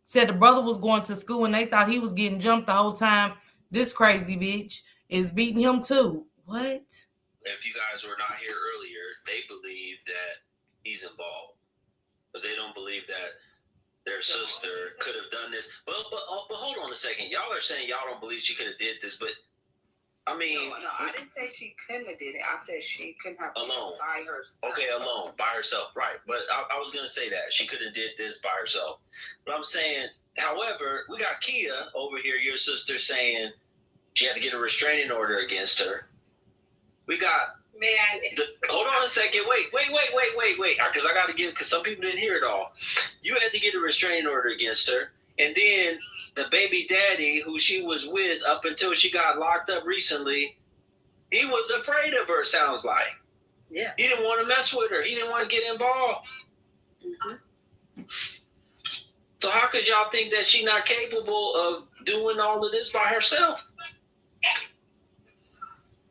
Said the brother was going to school and they thought he was getting jumped the whole time. This crazy bitch is beating him too. What? If you guys were not here earlier, they believe that he's involved. Because they don't believe that their sister could have done this. But hold on a second. Y'all are saying y'all don't believe she could have did this, but I mean... No, I didn't say she couldn't have did it. I said she couldn't have alone. By herself. Okay, alone, by herself, right. But I was going to say that. She could have did this by herself. But I'm saying, however, we got Kia over here, your sister, saying she had to get a restraining order against her. We got... Man, hold on a second. Wait. Because I got to give, because some people didn't hear it all. You had to get a restraining order against her. And then the baby daddy, who she was with up until she got locked up recently, he was afraid of her, sounds like. Yeah. He didn't want to mess with her. He didn't want to get involved. Mm-hmm. So how could y'all think that she's not capable of doing all of this by herself?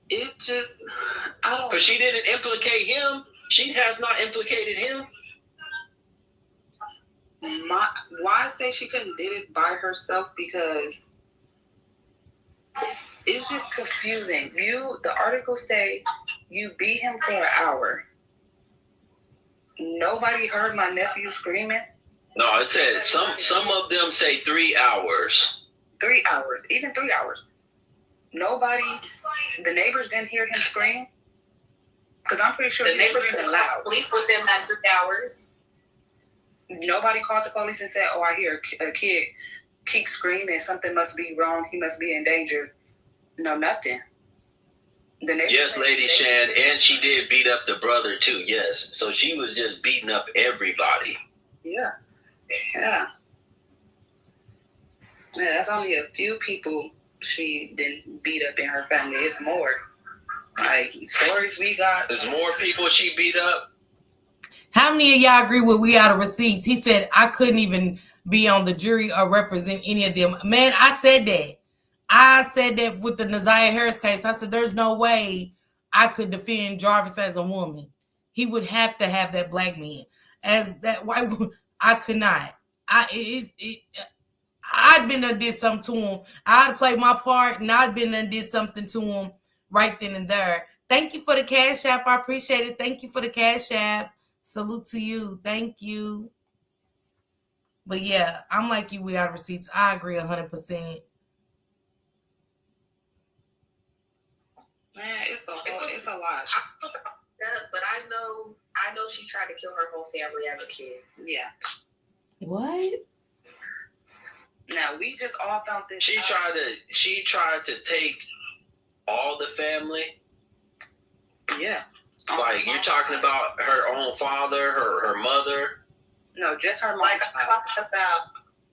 It's just, I don't... Because she didn't implicate him. She has not implicated him. Why I say she couldn't did it by herself? Because it's just confusing. The articles say you beat him for an hour. Nobody heard my nephew screaming. No, it said some of them say 3 hours. 3 hours, even 3 hours. The neighbors didn't hear him scream. Because I'm pretty sure the neighbors were could loud. Police with them that 3 hours. Nobody called the police and said, "Oh, I hear a kid keep screaming. Something must be wrong. He must be in danger." No, nothing. Yes, Lady Shan, and she did beat up the brother too. Yes, so she was just beating up everybody. Yeah. That's only a few people she didn't beat up in her family. It's more. Like stories we got. There's more people she beat up. How many of y'all agree with we out of receipts? He said, I couldn't even be on the jury or represent any of them. Man, I said that. I said that with the Naziah Harris case. I said, there's no way I could defend Jarvis as a woman. He would have to have that black man. As that white woman, I could not. I'd been there did something to him. I'd played my part and I'd been there and did something to him right then and there. Thank you for the Cash App. I appreciate it. Thank you for the Cash App. Salute to you. Thank you. But yeah, I'm like you. We out of receipts. I agree 100%. Man, it's a lot. But I know she tried to kill her whole family as a kid. Yeah. What? Now we just all found this. She tried to take all the family. Yeah. Like you're talking about her own father, her mother. No, just her mom. Like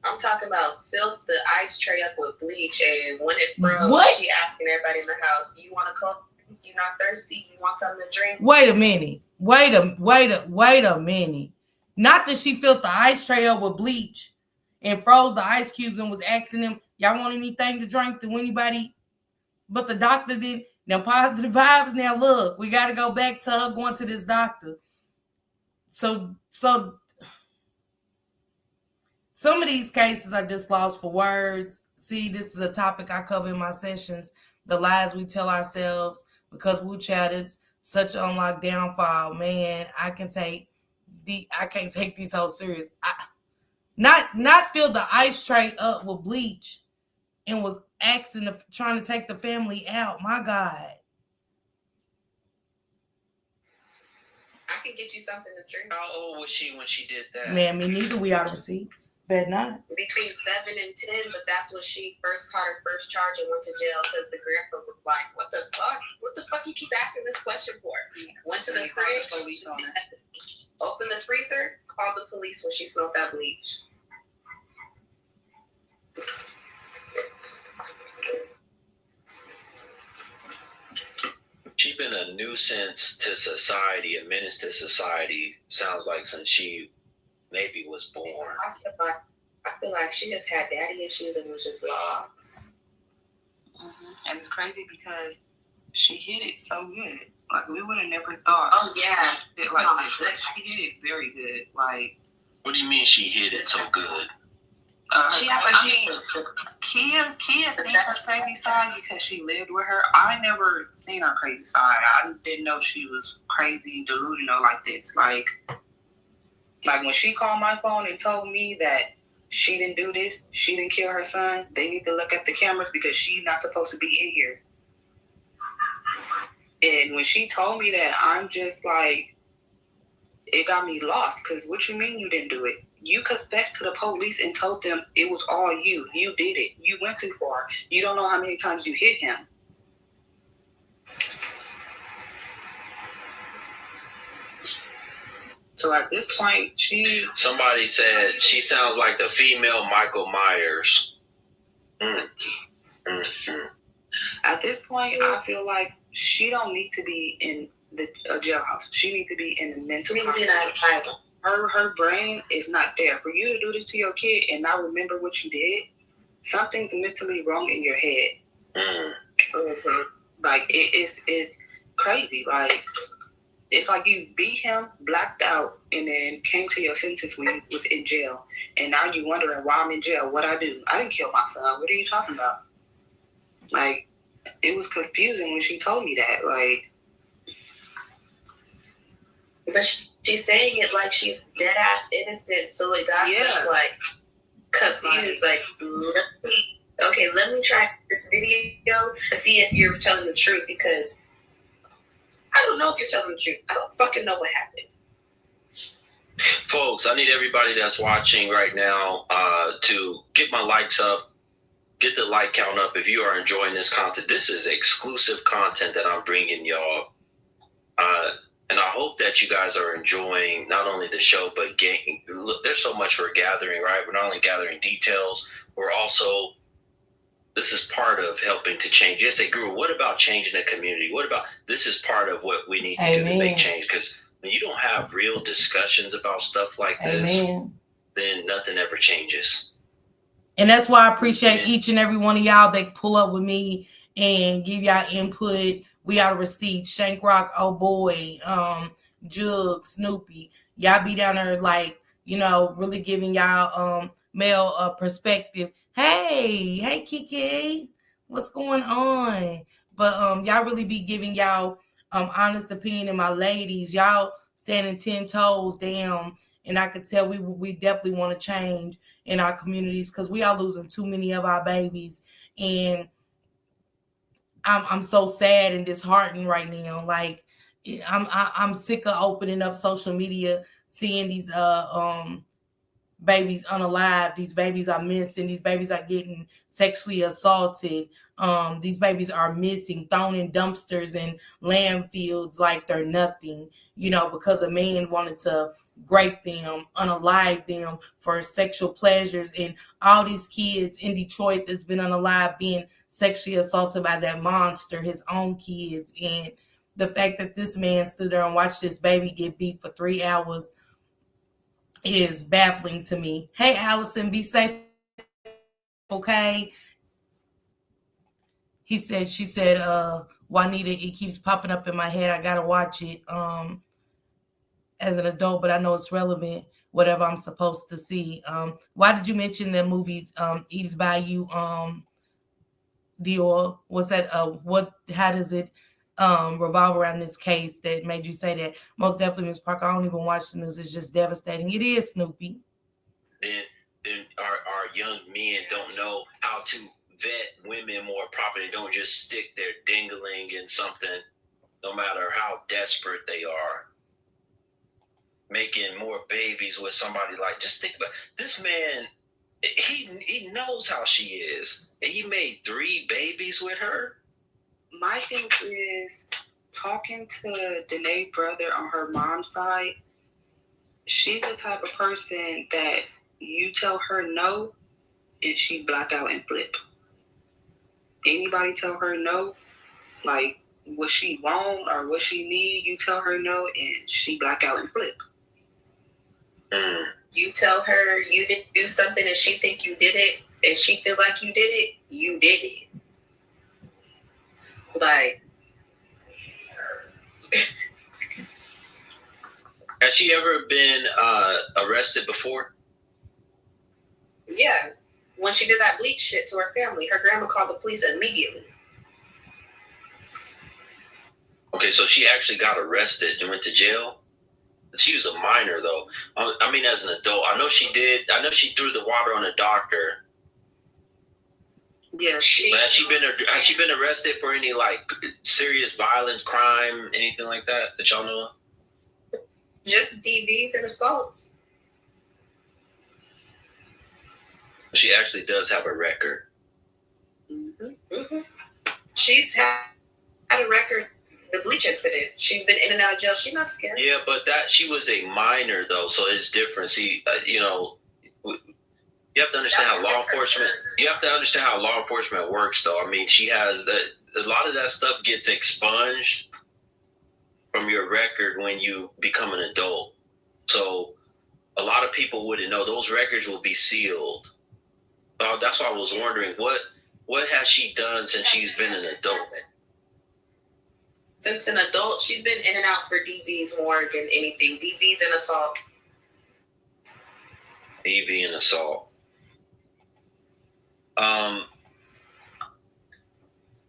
I'm talking about filled the ice tray up with bleach, and when it froze, she asking everybody in the house, "You want to cook? You not thirsty? You want something to drink?" Wait a minute. Wait a minute. Not that she filled the ice tray up with bleach and froze the ice cubes and was asking them, "Y'all want anything to drink?" To anybody, but the doctor did. Now positive vibes. Now look, we got to go back to her going to this doctor. So some of these cases are just lost for words. See, this is a topic I cover in my sessions. The lies we tell ourselves because Wu Child is such an unlocked downfall. Man, I can't take these hoes serious. Not fill the ice tray up with bleach and was trying to take the family out. My God. I can get you something to drink. How old was she when she did that? Man, me neither. We out of receipts. Bet not. Between 7 and 10, but that's when she first caught her first charge and went to jail because the grandpa was like, "What the fuck? What the fuck you keep asking this question for?" Went to the fridge, opened the freezer, called the police when she smelled that bleach. She's been a nuisance to society, a menace to society, sounds like since she maybe was born. I feel like she just had daddy issues and was just lost. Mm-hmm. And it's crazy because she hit it so good. Like, we would have never thought. Oh, yeah. It like this. She hit it very good. Like, what do you mean she hit it so good? Kia seen her crazy side because she lived with her. I never seen her crazy side. I didn't know she was crazy, delusional like this. Like when she called my phone and told me that she didn't do this, she didn't kill her son, they need to look at the cameras because she's not supposed to be in here. And when she told me that, I'm just like, it got me lost. Because what you mean you didn't do it? You confessed to the police and told them it was all you. You did it. You went too far. You don't know how many times you hit him. So at this point, somebody said she sounds like the female Michael Myers. At this point, I feel like she don't need to be in the jailhouse. She needs to be in the mental hospital. Her brain is not there. For you to do this to your kid and not remember what you did, something's mentally wrong in your head. Mm-hmm. Like, it's crazy. Like, it's like you beat him, blacked out, and then came to your senses when you was in jail. And now you wondering why I'm in jail. What I do? I didn't kill my son. What are you talking about? Like, it was confusing when she told me that. Like, but she's saying it like she's dead ass innocent, so it got us like confused. Like, let me try this video to see if you're telling the truth, because I don't know if you're telling the truth. I don't fucking know what happened. Folks, I need everybody that's watching right now to get my likes up, get the like count up if you are enjoying this content. This is exclusive content that I'm bringing y'all. And I hope that you guys are enjoying not only the show, but look, there's so much we're gathering, right? We're not only gathering details, we're also, this is part of helping to change. Yes, they grew. What about changing the community? What about, this is part of what we need to do to make change. Because when you don't have real discussions about stuff like this, then nothing ever changes. And that's why I appreciate each and every one of y'all that pull up with me and give y'all input. We out of receipts. Shank Rock, oh boy, Jug, Snoopy. Y'all be down there like, really giving y'all male perspective. Hey Kiki, what's going on? But y'all really be giving y'all honest opinion. And my ladies, y'all standing 10 toes down. And I could tell we definitely want to change in our communities because we are losing too many of our babies. And I'm so sad and disheartened right now. Like I'm sick of opening up social media, seeing these babies unalive. These babies are missing. These babies are getting sexually assaulted. These babies are missing, thrown in dumpsters and landfills like they're nothing, because a man wanted to grape them, unalive them for sexual pleasures. And all these kids in Detroit that's been unalive being sexually assaulted by that monster, his own kids. And the fact that this man stood there and watched this baby get beat for 3 hours is baffling to me. Hey, Allison, be safe, okay? She said, Juanita, it keeps popping up in my head. I gotta watch it as an adult, but I know it's relevant, whatever I'm supposed to see. Why did you mention the movies, Eve's Bayou, Dior? What's that? How does it revolve around this case that made you say that? Most definitely, Ms. Parker, I don't even watch the news. It's just devastating. It is, Snoopy. Then our young men don't know how to vet women more properly. Don't just stick their dingling in something, no matter how desperate they are. Making more babies with somebody like, just think about this man. He knows how she is, and he made 3 babies with her. My thing is, talking to Dena's brother on her mom's side, she's the type of person that you tell her no, and she black out and flip. Anybody tell her no, like what she want or what she need, you tell her no, and she black out and flip. You tell her you didn't do something and she think you did it, and she feel like you did it, you did it. Like, has she ever been arrested before? Yeah. When she did that bleach shit to her family, her grandma called the police immediately. Okay, so she actually got arrested and went to jail. She was a minor, though. I mean, as an adult, I know she did. I know she threw the water on a doctor. Yeah. Has she been arrested for any like serious violent crime, anything like that y'all know of? Just DVs and assaults. She actually does have a record. Mm-hmm. She's had a record. The bleach incident. She's been in and out of jail. She's not scared. Yeah, but she was a minor though, so it's different. See, you have to understand how law enforcement. You have to understand how law enforcement works, though. I mean, she has a lot of that stuff gets expunged from your record when you become an adult. So a lot of people wouldn't know. Those records will be sealed. That's why I was wondering what has she done since she's been an adult. Since an adult, she's been in and out for DVs more than anything. DVs and assault. DV and assault.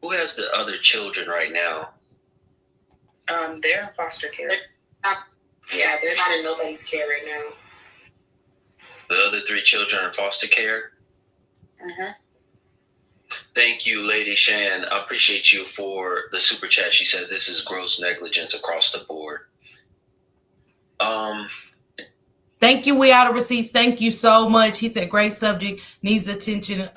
Who has the other children right now? They're in foster care. They're not in nobody's care right now. The other 3 children are in foster care? Mm-hmm. Thank you, Lady Shan. I appreciate you for the super chat. She said this is gross negligence across the board. Thank you. We out of receipts. Thank you so much. He said, great subject, needs attention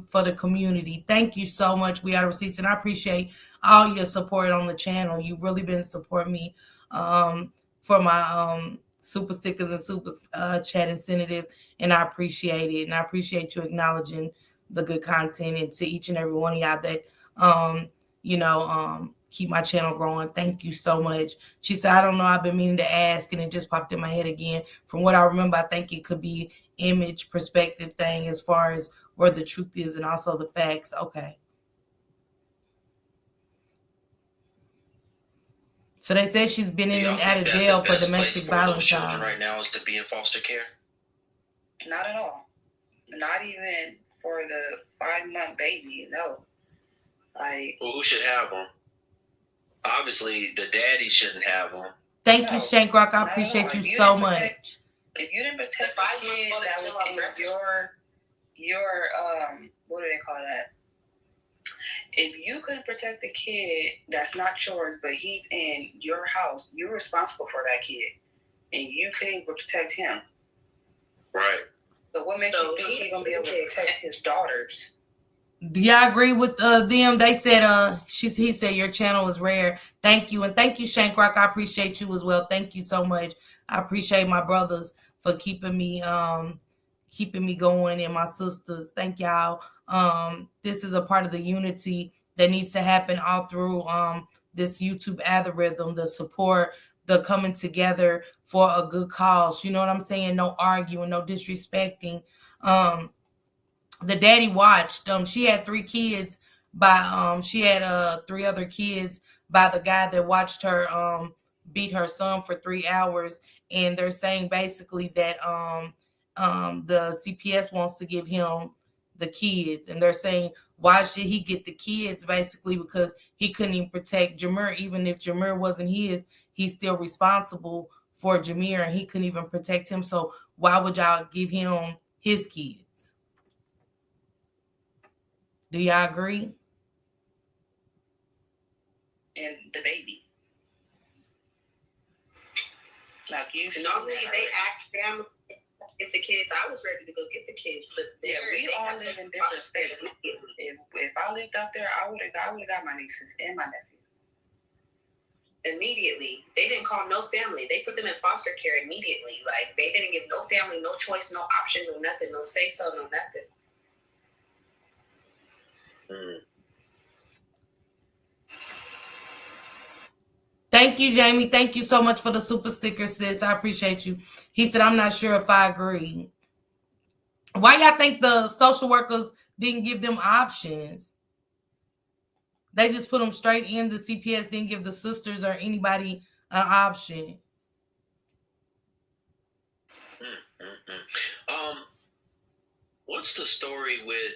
for the community. Thank you so much. We out of receipts. And I appreciate all your support on the channel. You've really been supporting me for my super stickers and super chat incentive. And I appreciate it. And I appreciate you acknowledging the good content, and to each and every one of y'all that, keep my channel growing. Thank you so much. She said, I don't know. I've been meaning to ask, and it just popped in my head again. From what I remember, I think it could be image perspective thing as far as where the truth is and also the facts. Okay. So they said she's been in and out of jail for domestic violence. Children right now is to be in foster care? Not at all. Not even for the 5-month baby. No. Like, well, who should have them? Obviously, the daddy shouldn't have them. Thank you, Shankrock. I appreciate you so much. If you didn't protect the kid that was in your what do they call that? If you couldn't protect the kid that's not yours, but he's in your house, you're responsible for that kid, and you couldn't even protect him. Right. So what makes you think he's gonna be able to protect his daughters? Do y'all agree with them? They said he said your channel is rare. Thank you. And thank you, Shankrock. I appreciate you as well. Thank you so much. I appreciate my brothers for keeping me going, and my sisters. Thank y'all. This is a part of the unity that needs to happen all through this YouTube algorithm, the support, the coming together for a good cause. You know what I'm saying? No arguing, no disrespecting. The daddy watched. She had 3 kids she had 3 other kids by the guy that watched her beat her son for 3 hours. And they're saying basically that the CPS wants to give him the kids, and they're saying, why should he get the kids, basically because he couldn't even protect Jemiere. Even if Jemiere wasn't his, he's still responsible for Jemiere, and he couldn't even protect him. So why would y'all give him his kids? Do y'all agree? And the baby. Like you normally they act down if the kids. I was ready to go get the kids, but yeah, we all live in different states. If I lived out there, I would have got my nieces and my nephew. Immediately. They didn't call no family. They put them in foster care immediately. Like, they didn't give no family, no choice, no option, no nothing, no say so, no nothing. Thank you, Jamie. Thank you so much for the super sticker, sis. I appreciate you. He said, I'm not sure if I agree. Why y'all think the social workers didn't give them options? They just put them straight in. The CPS didn't give the sisters or anybody an option. What's the story with,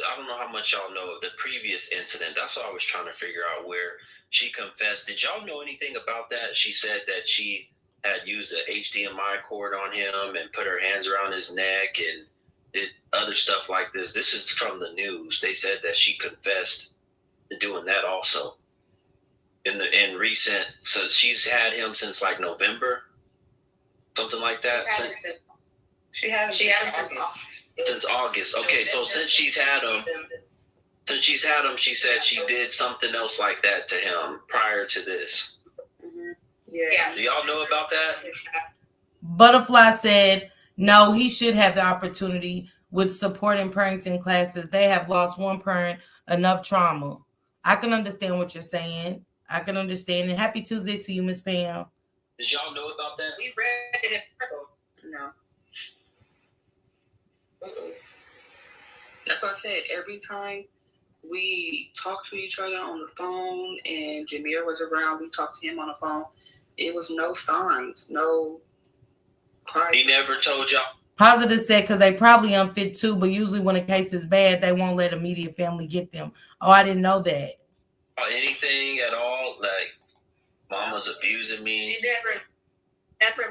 I don't know how much y'all know of the previous incident. That's what I was trying to figure out, where she confessed. Did y'all know anything about that? She said that she had used an HDMI cord on him and put her hands around his neck and did other stuff like this. This is from the news. They said that she confessed to doing that also. In recent, so she's had him since like November, something like that. She had him since August. Okay, so since she's had him, she said she did something else like that to him prior to this. Mm-hmm. Yeah. Do y'all know about that? Butterfly said, no, he should have the opportunity with support in parenting classes. They have lost one parent, enough trauma. I can understand what you're saying. I can understand. And happy Tuesday to you, Miss Pam. Did y'all know about that? We read it in No. That's what I said. Every time we talked to each other on the phone and Jemiere was around, we talked to him on the phone. It was no signs, no cry. He never told y'all? Positive said because they probably unfit too, but usually when a case is bad, they won't let immediate family get them. Oh, I didn't know that. Anything at all? Like, mama's abusing me? She never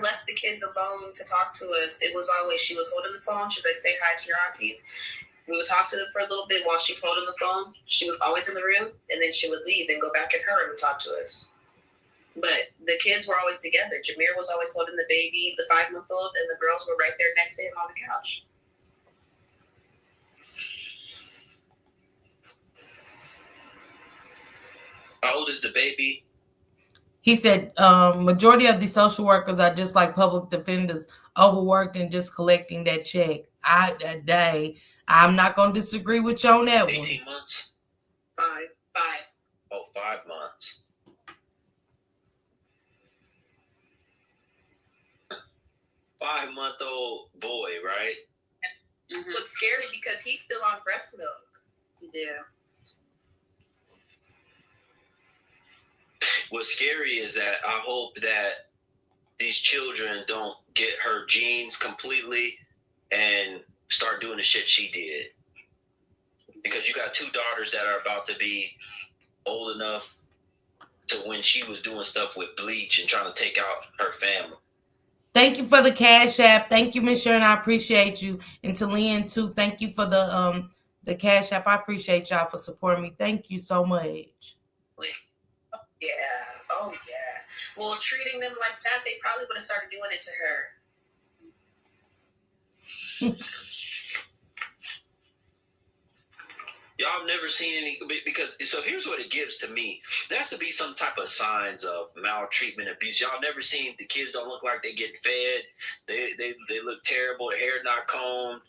left the kids alone to talk to us. It was always, she was holding the phone. She was like, say hi to your aunties. We would talk to them for a little bit while she was holding the phone. She was always in the room, and then she would leave and go back in her room and talk to us. But the kids were always together. Jemiere was always holding the baby, the 5-month-old, and the girls were right there next to him on the couch. How old is the baby? He said majority of the social workers are just like public defenders, overworked and just collecting that check. I'm not going to disagree with you on that 18 one. months? 5. Oh, 5 months. 5-month-old boy, right? Mm-hmm. It was scary because he's still on breast milk. Yeah. What's scary is that I hope that these children don't get her genes completely and start doing the shit she did. Because you got 2 daughters that are about to be old enough to when she was doing stuff with bleach and trying to take out her family. Thank you for the Cash App. Thank you, Miss Sharon. I appreciate you. And to Lynn too. Thank you for the the Cash App. I appreciate y'all for supporting me. Thank you so much. Yeah. Oh yeah. Well, treating them like that, they probably would have started doing it to her. Y'all have never seen any, because so here's what it gives to me. There has to be some type of signs of maltreatment, abuse. Y'all never seen the kids don't look like they getting fed. They look terrible. Their hair not combed.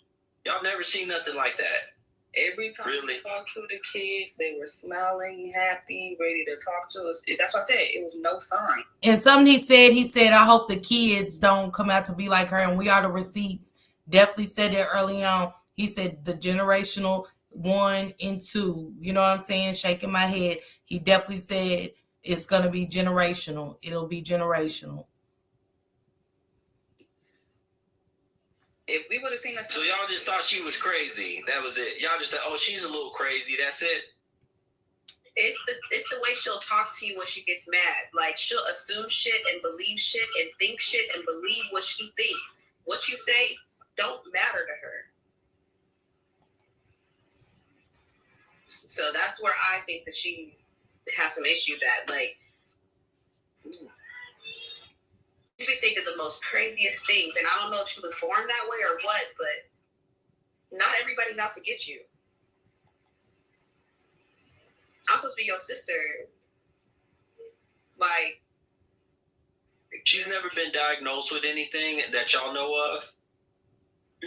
Y'all never seen nothing like that. Every time we talked to the kids, they were smiling, happy, ready to talk to us. That's what I said. It was no sign. And something he said, I hope the kids don't come out to be like her. And we are the receipts. Definitely said that early on. He said the generational 1 and 2. You know what I'm saying? Shaking my head. He definitely said it's going to be generational. It'll be generational. If we would have seen her. So y'all just thought she was crazy. That was it. Y'all just said, oh, she's a little crazy. That's it. It's the way she'll talk to you when she gets mad. Like, she'll assume shit and believe shit and think shit and believe what she thinks. What you say don't matter to her. So that's where I think that she has some issues at. Like, she be thinking the most craziest things, and I don't know if she was born that way or what, but not everybody's out to get you. I'm supposed to be your sister. Like, she's never been diagnosed with anything that y'all know of?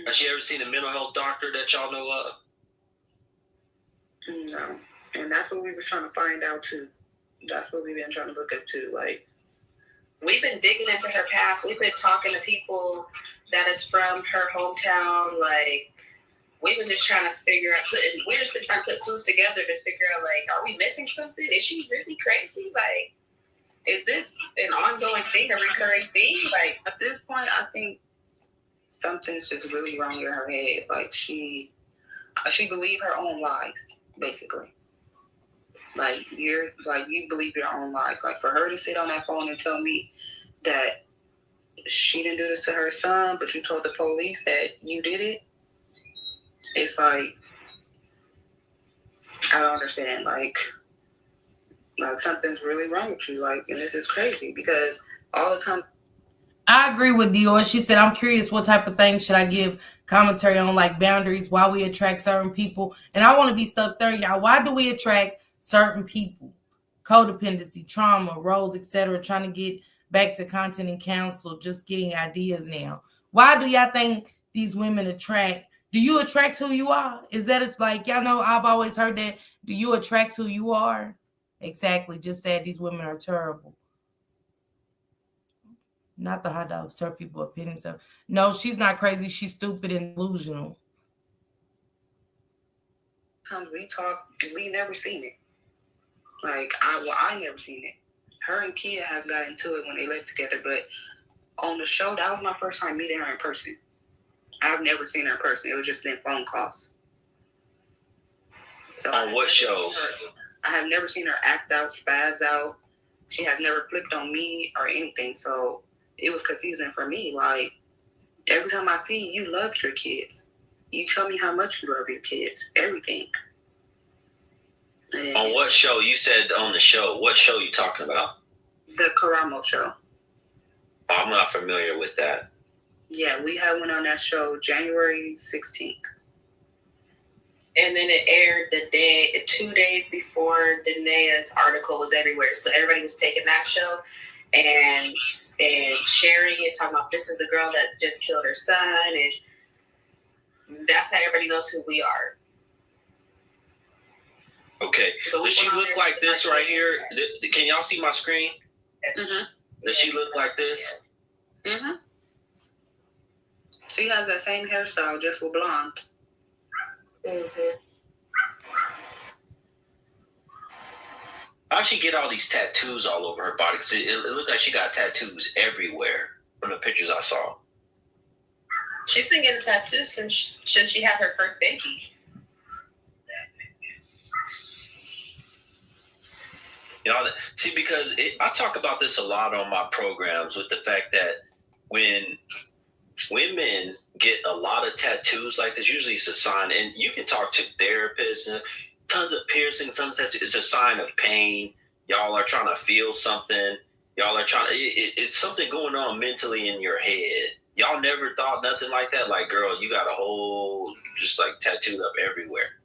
Has she ever seen a mental health doctor that y'all know of? No. And that's what we were trying to find out too. That's what we've been trying to look up too. Like, we've been digging into her past. We've been talking to people that is from her hometown. Like, we've been just trying to figure out, we've just been trying to put clues together to figure out, like, are we missing something? Is she really crazy? Like, is this an ongoing thing, a recurring thing? Like, at this point, I think something's just really wrong in her head. Like, she believed her own lies, basically. Like, you believe your own lies. Like, for her to sit on that phone and tell me that she didn't do this to her son, but you told the police that you did it, it's like, I don't understand. Like something's really wrong with you. Like, and this is crazy because all the time. I agree with Dior. She said, I'm curious what type of things should I give commentary on, like boundaries, why we attract certain people. And I want to be stuck there, y'all. Why do we attract certain people? Codependency, trauma, roles, etc. Trying to get back to content and counsel, just getting ideas now. Why do y'all think these women attract? Do you attract who you are? Is that like, y'all know, I've always heard that. Do you attract who you are? Exactly. Just said these women are terrible. Not the hot dogs, tell people opinions of. No, she's not crazy. She's stupid and delusional. We talk, we never seen it. Like, I never seen it. Her and Kia has got into it when they lived together, but on the show, that was my first time meeting her in person. I've never seen her in person. It was just been phone calls. So on what show? I have never seen her act out, spaz out. She has never flipped on me or anything. So it was confusing for me. Like, every time I see you, love your kids. You tell me how much you love your kids. Everything. And on what show? You said on the show. What show you talking about? The Karamo show. I'm not familiar with that. Yeah, we had one on that show January 16th. And then it aired 2 days before Denaya's article was everywhere. So everybody was taking that show and sharing it, talking about this is the girl that just killed her son. And that's how everybody knows who we are. Okay. Does she look like this right here? Can y'all see my screen? Mm-hmm. Does she look like this? Mm-hmm. She has that same hairstyle, just with blonde. Mm-hmm. How'd she get all these tattoos all over her body? Because it looked like she got tattoos everywhere from the pictures I saw. She's been getting tattoos since she had her first baby. You know, see, because I talk about this a lot on my programs with the fact that when women get a lot of tattoos like this, usually it's a sign, and you can talk to therapists and tons of piercings, tons of tattoos. It's a sign of pain. Y'all are trying to feel something. Y'all are trying to. It's something going on mentally in your head. Y'all never thought nothing like that. Like, girl, you got a whole just like tattooed up everywhere.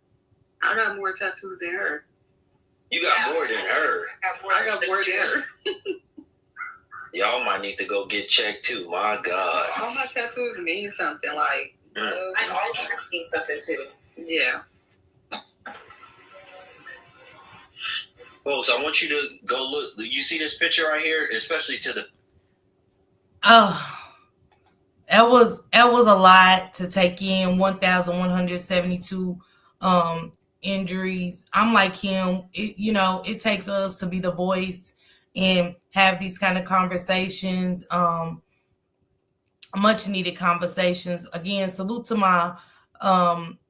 I got more tattoos than her. You got more than her. I got more than her. Y'all might need to go get checked too. My God. All my tattoos mean something. Like, I all mean something too. Yeah. Folks, I want you to go look. You see this picture right here, especially to the. Oh, that was a lot to take in. 1,172 injuries. I'm like him. It takes us to be the voice and have these kind of conversations. Much needed conversations. Again, salute to my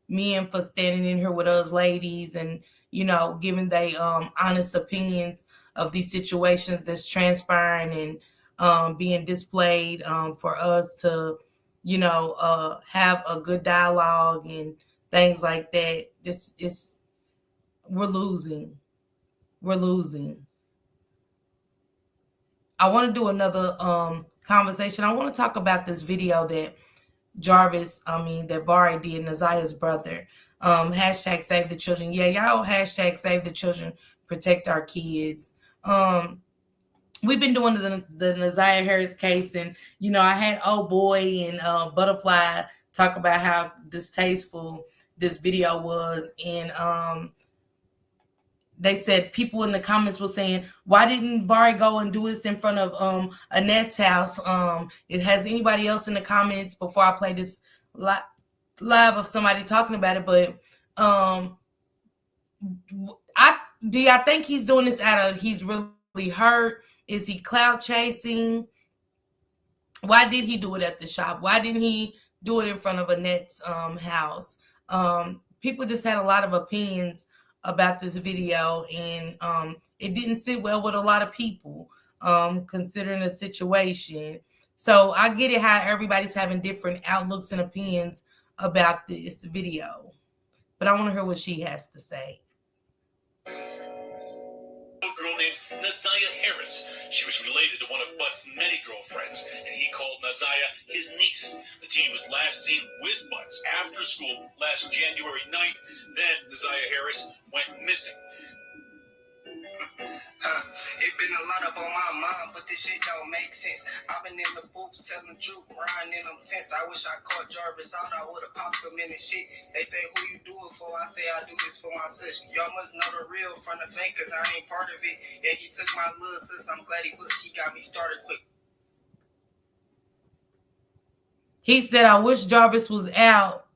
men for standing in here with us ladies and giving they honest opinions of these situations that's transpiring and being displayed for us to have a good dialogue and things like that. This is we're losing. We're losing. I want to do another conversation. I want to talk about this video that that Vari did, Nazaya's brother. Hashtag save the children. Yeah, y'all hashtag save the children, protect our kids. We've been doing the Nazaya Harris case, and I had old boy and Butterfly talk about how distasteful this video was, and they said people in the comments were saying, why didn't Vari go and do this in front of Annette's house? It has anybody else in the comments before I play this live of somebody talking about it, but I think he's doing this out of he's really hurt? Is he clout chasing? Why did he do it at the shop? Why didn't he do it in front of Annette's house? People just had a lot of opinions about this video, and it didn't sit well with a lot of people considering the situation. So I get it how everybody's having different outlooks and opinions about this video, but I want to hear what she has to say. A girl named Nazaya Harris. She was related to one of Butt's many girlfriends, and he called Nazaya his niece. The teen was last seen with Butts after school last January 9th. Then Nazaya Harris went missing. It been a lot up on my mind, but this shit don't make sense. I've been in the booth telling the truth, crying in them tents. I wish I caught Jarvis out, I would've popped him in his shit. They say, who you do it for? I say, I do this for my sis. Y'all must know the real from the fake, cause I ain't part of it. Yeah, he took my little sis, I'm glad he got me started quick. He said, I wish Jarvis was out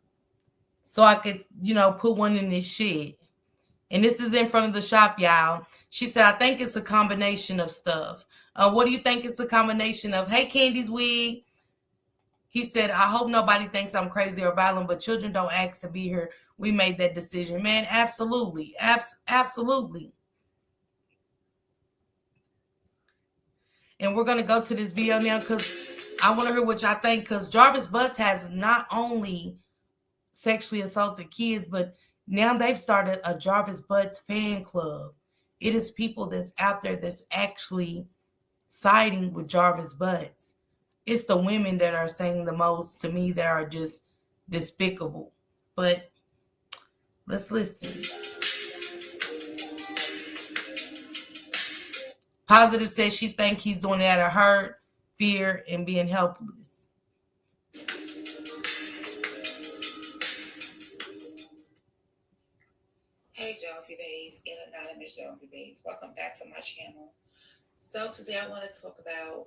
so I could, put one in his shit. And this is in front of the shop, y'all. She said, I think it's a combination of stuff. What do you think it's a combination of? Hey, Candy's wig. He said, I hope nobody thinks I'm crazy or violent, but children don't ask to be here. We made that decision. Man, absolutely. Absolutely. And we're going to go to this video now because I want to hear what y'all think, because Jarvis Butts has not only sexually assaulted kids, but now they've started a Jarvis Butts fan club. It is people that's out there that's actually siding with Jarvis Butts. It's the women that are saying the most to me that are just despicable. But let's listen. Positive says she thinks he's doing it out of hurt, fear, and being helpless. Hey Jonesy Babes and Anonymous Jonesy Babes, welcome back to my channel. So today I want to talk about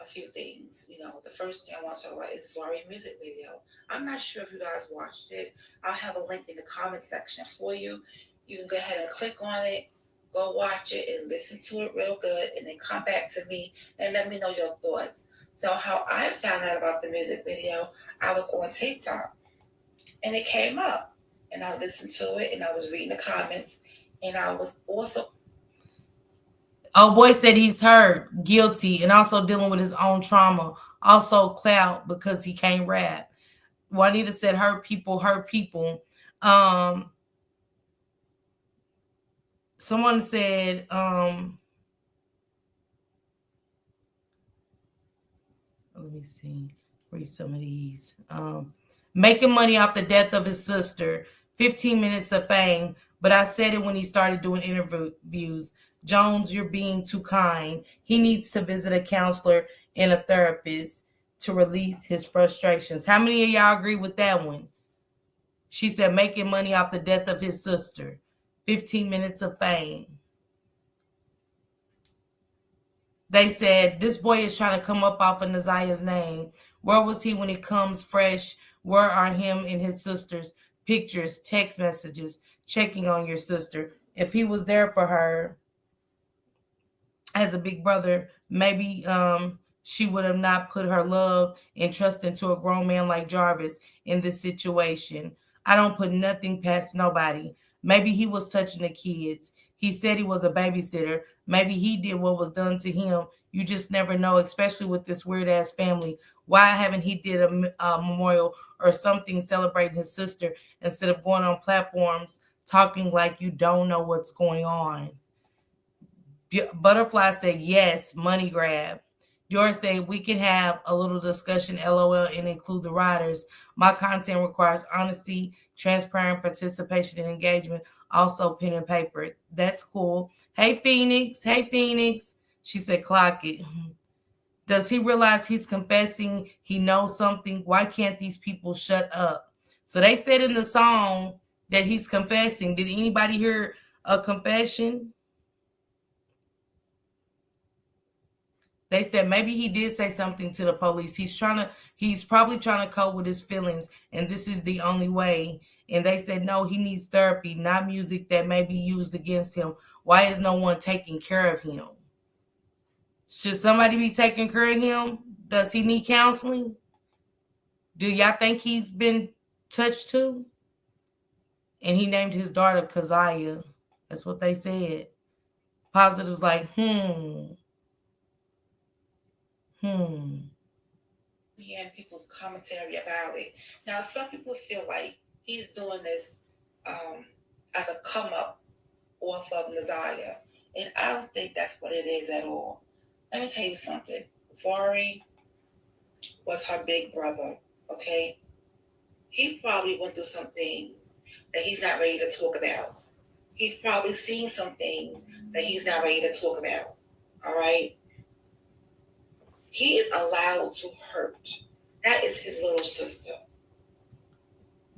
a few things. The first thing I want to talk about is Vari music video. I'm not sure if you guys watched it. I'll have a link in the comment section for you. You can go ahead and click on it, go watch it and listen to it real good, and then come back to me and let me know your thoughts. So how I found out about the music video, I was on TikTok and it came up. And I listened to it, and I was reading the comments, and I was also... Oh, boy said he's hurt, guilty, and also dealing with his own trauma. Also clout because he can't rap. Juanita said hurt people hurt people. Um, Someone said, let me see, read some of these. Making money off the death of his sister, 15 minutes of fame. But I said it when he started doing interviews. Jones, you're being too kind. He needs to visit a counselor and a therapist to release his frustrations. How many of y'all agree with that one? She said making money off the death of his sister, 15 minutes of fame. They said this boy is trying to come up off of Nazia's name. Where was he when it comes fresh? Where are him and his sisters? Pictures, text messages, checking on your sister. If he was there for her as a big brother, maybe she would have not put her love and trust into a grown man like Jarvis in this situation. I don't put nothing past nobody. Maybe he was touching the kids. He said he was a babysitter. Maybe he did what was done to him. You just never know, especially with this weird ass family. Why haven't he did a memorial or something celebrating his sister instead of going on platforms talking like you don't know what's going on? Butterfly said yes, money grab. Dior said we can have a little discussion, LOL, and include the riders. My content requires honesty, transparent participation, and engagement. Also, pen and paper. That's cool. Hey, Phoenix. Hey, Phoenix. She said, clock it. Does he realize he's confessing? He knows something. Why can't these people shut up? So they said in the song that he's confessing. Did anybody hear a confession? They said maybe he did say something to the police. He's probably trying to cope with his feelings, and this is the only way. And they said no, he needs therapy, not music that may be used against him. Why is no one taking care of him? Should somebody be taking care of him? Does he need counseling? Do y'all think he's been touched too? And he named his daughter Keziah. That's what they said. Positive's like, Hearing people's commentary about it. Now, some people feel like he's doing this as a come up off of Naziah, and I don't think that's what it is at all. Let me tell you something. Vari was her big brother, okay? He probably went through some things that he's not ready to talk about. He's probably seen some things that he's not ready to talk about, all right? He is allowed to hurt. That is his little sister.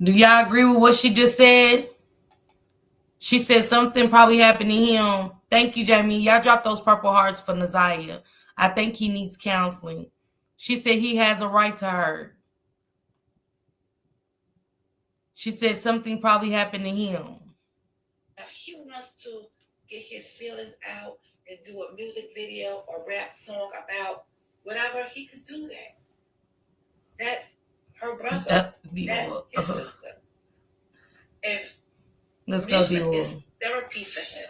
do y'all agree with what she just said? She said something probably happened to him. Thank you, Jamie. Y'all dropped those purple hearts for Naziah. I think he needs counseling. She said he has a right to her. She said something probably happened to him. If he wants to get his feelings out and do a music video or rap song about whatever, he could do that. That's her brother. That's his sister. If Let's go, music Dior. is therapy for him,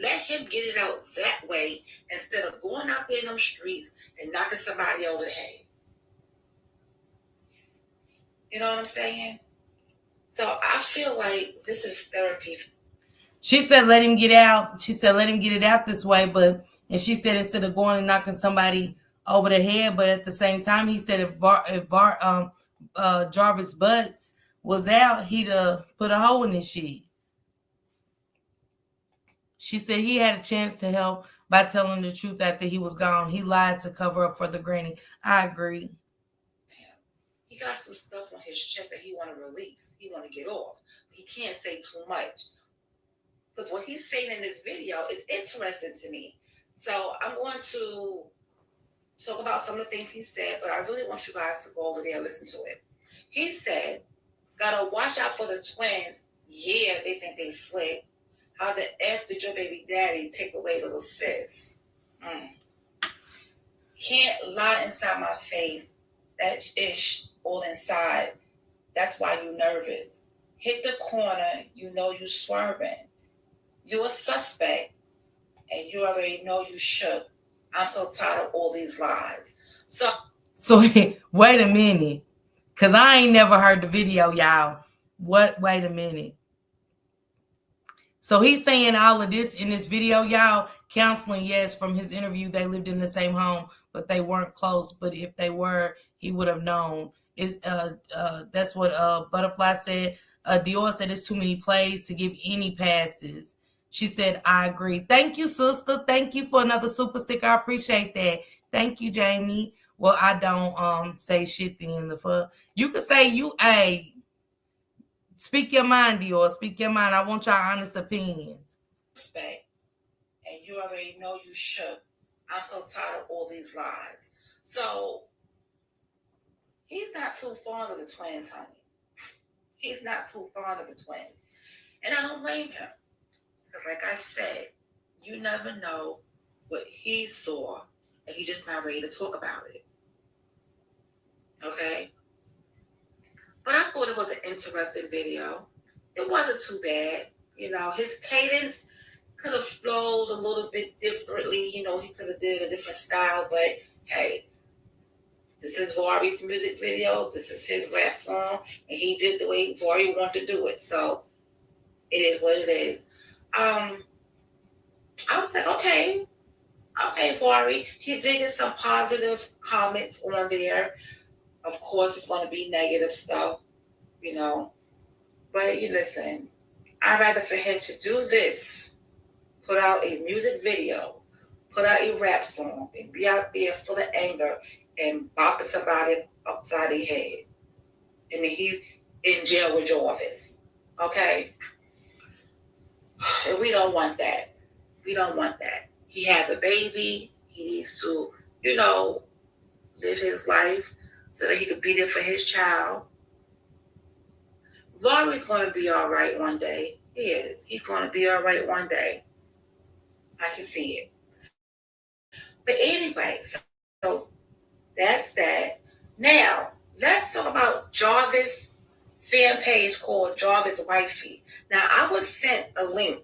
let him get it out that way instead of going out there in them streets and knocking somebody over the head. You know what I'm saying? So I feel like this is therapy. She said let him get out. She said let him get it out this way, and she said instead of going and knocking somebody over the head, but at the same time he said if Jarvis Butts was out, he'd put a hole in his shit. She said he had a chance to help by telling the truth after he was gone. He lied to cover up for the granny. I agree. He got some stuff on his chest that he want to release. He want to get off. He can't say too much. Because what he's saying in this video is interesting to me. So I'm going to talk about some of the things he said, but I really want you guys to go over there and listen to it. He said, gotta watch out for the twins. Yeah, they think they slick. How the F did your baby daddy take away little sis? Can't lie inside my face. That ish all inside. That's why you nervous. Hit the corner, you know you swerving. You a suspect, and you already know you shook. I'm so tired of all these lies. So wait a minute. Cause I ain't never heard the video, y'all. What? Wait a minute. So he's saying all of this in this video, y'all. Counseling, yes, from his interview, they lived in the same home, but they weren't close. But if they were, he would have known. Is that's what Butterfly said. Dior said it's too many plays to give any passes. She said, I agree. Thank you, sister. Thank you for another super stick. I appreciate that. Thank you, Jamie. Well, I don't say shit then. The fuck. You could say you a speak your mind, Dior. Speak your mind. I want your honest opinions. Respect. And you already know you should. I'm so tired of all these lies. So he's not too fond of the twins, honey. He's not too fond of the twins. And I don't blame him. Because like I said, you never know what he saw, and he's just not ready to talk about it. Okay? But I thought it was an interesting video. It wasn't too bad. You know, his cadence could have flowed a little bit differently. You know, he could have did a different style. But hey, this is Vari's music video. This is his rap song. And he did the way Vari wanted to do it. So it is what it is. I was like, okay, Vari. He did get some positive comments on there. Of course, it's going to be negative stuff, you know. But you listen, I'd rather for him to do this, put out a music video, put out a rap song, and be out there full of anger and bopping somebody upside their head. And then he in jail with Jarvis. Okay? And we don't want that. We don't want that. He has a baby. He needs to, you know, live his life so that he could be there for his child. Vari's going to be all right one day. He is. He's going to be all right one day. I can see it. But anyway, so that's that. Now, let's talk about Jarvis' fan page called Jarvis Wifey. Now, I was sent a link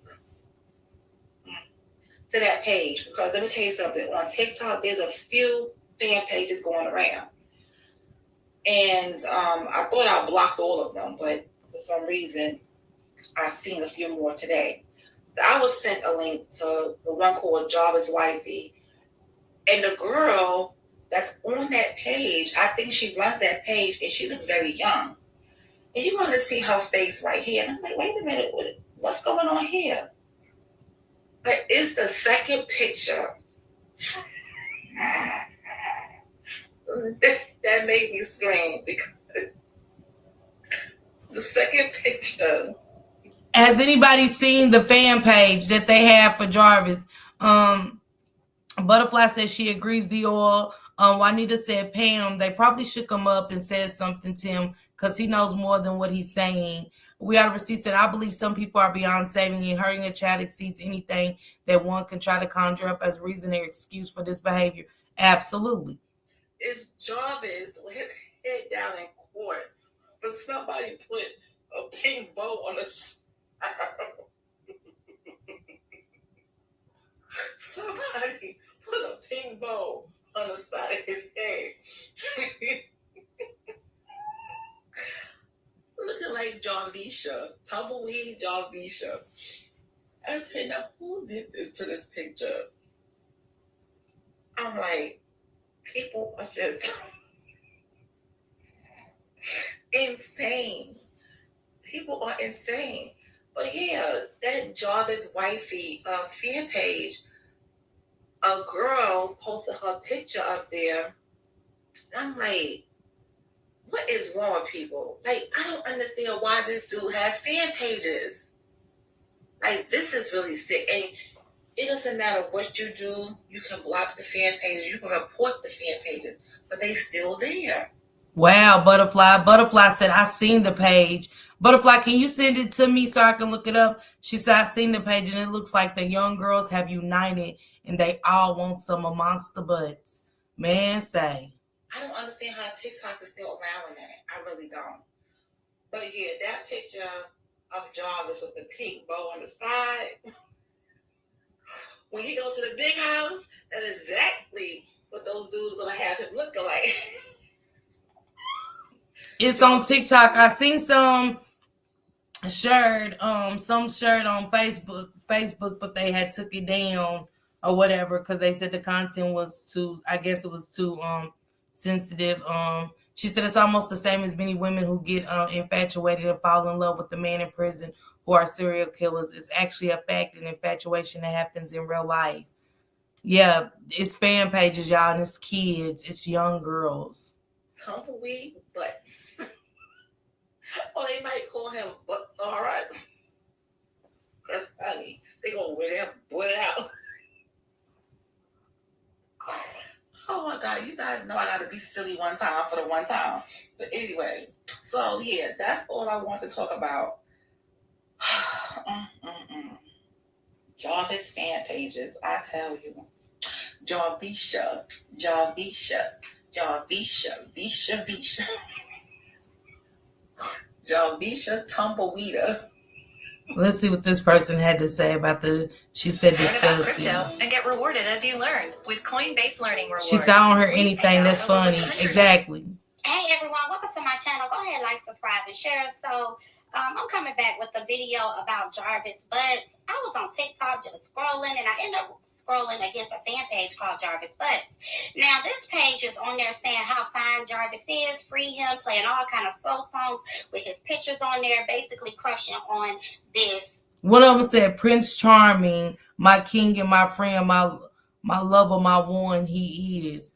to that page because let me tell you something. On TikTok, there's a few fan pages going around. And I thought I blocked all of them, but for some reason, I've seen a few more today. So I was sent a link to the one called Jarvis Wifey. And the girl that's on that page, I think she runs that page, and she looks very young. And you're going to see her face right here. And I'm like, wait a minute, what's going on here? But it's the second picture that made me scream because the second picture. Has anybody seen the fan page that they have for Jarvis? Butterfly says she agrees, Dior. Juanita said, Pam, they probably shook him up and said something to him because he knows more than what he's saying. We ought to receive said, I believe some people are beyond saving and hurting a child exceeds anything that one can try to conjure up as reason or excuse for this behavior. Absolutely. It's Jarvis with his head down in court, but somebody put a pink bow on his somebody put a pink bow on the side of his head. Looking like Jarvisha, tumbleweed Jarvisha. I said, now who did this to this picture? I'm like, people are just insane. People are insane. But yeah, that Jarvis Wifey fan page, a girl posted her picture up there. I'm like, what is wrong with people? Like, I don't understand why this dude have fan pages. Like, this is really sick. And it doesn't matter what you do. You can block the fan pages. You can report the fan pages. But they still there. Wow, Butterfly. Butterfly said, I seen the page. Butterfly, can you send it to me so I can look it up? She said, I seen the page, and it looks like the young girls have united, and they all want some of monster butts. Man, say. I don't understand how TikTok is still allowing that. I really don't. But yeah, that picture of Jarvis with the pink bow on the side. When he goes to the big house, that's exactly what those dudes gonna have him looking like. It's on TikTok. I seen some shared on Facebook, but they had took it down or whatever because they said the content was too, I guess it was too sensitive. She said it's almost the same as many women who get infatuated and fall in love with the man in prison who are serial killers. It's actually a fact and infatuation that happens in real life. Yeah, it's fan pages, y'all, and it's kids, it's young girls. Tumbleweed butts. Or they might call him butt alright. That's funny. They gonna wear their butt out. Oh my god, you guys know I gotta be silly one time for the one time. But anyway, so yeah, that's all I want to talk about. Jarvis fan pages, I tell you. Jarvisha, Jarvisha, Jarvisha Tumbleweeder. Let's see what this person had to say about the. She said Learn about disgusting. crypto and get rewarded as you learn with Coinbase Learning Rewards. She said I don't hear anything. That's funny. Exactly. Hey everyone, welcome to my channel. Go ahead, like, subscribe, and share. So I'm coming back with a video about Jarvis Butts. I was on TikTok just scrolling, and I ended up scrolling against a fan page called Jarvis Butts. Now this page is on there saying how fine Jarvis is, free him, playing all kind of slow songs with his pictures on there, basically crushing on this. One of them said, Prince Charming, my king and my friend, my lover, my one, he is.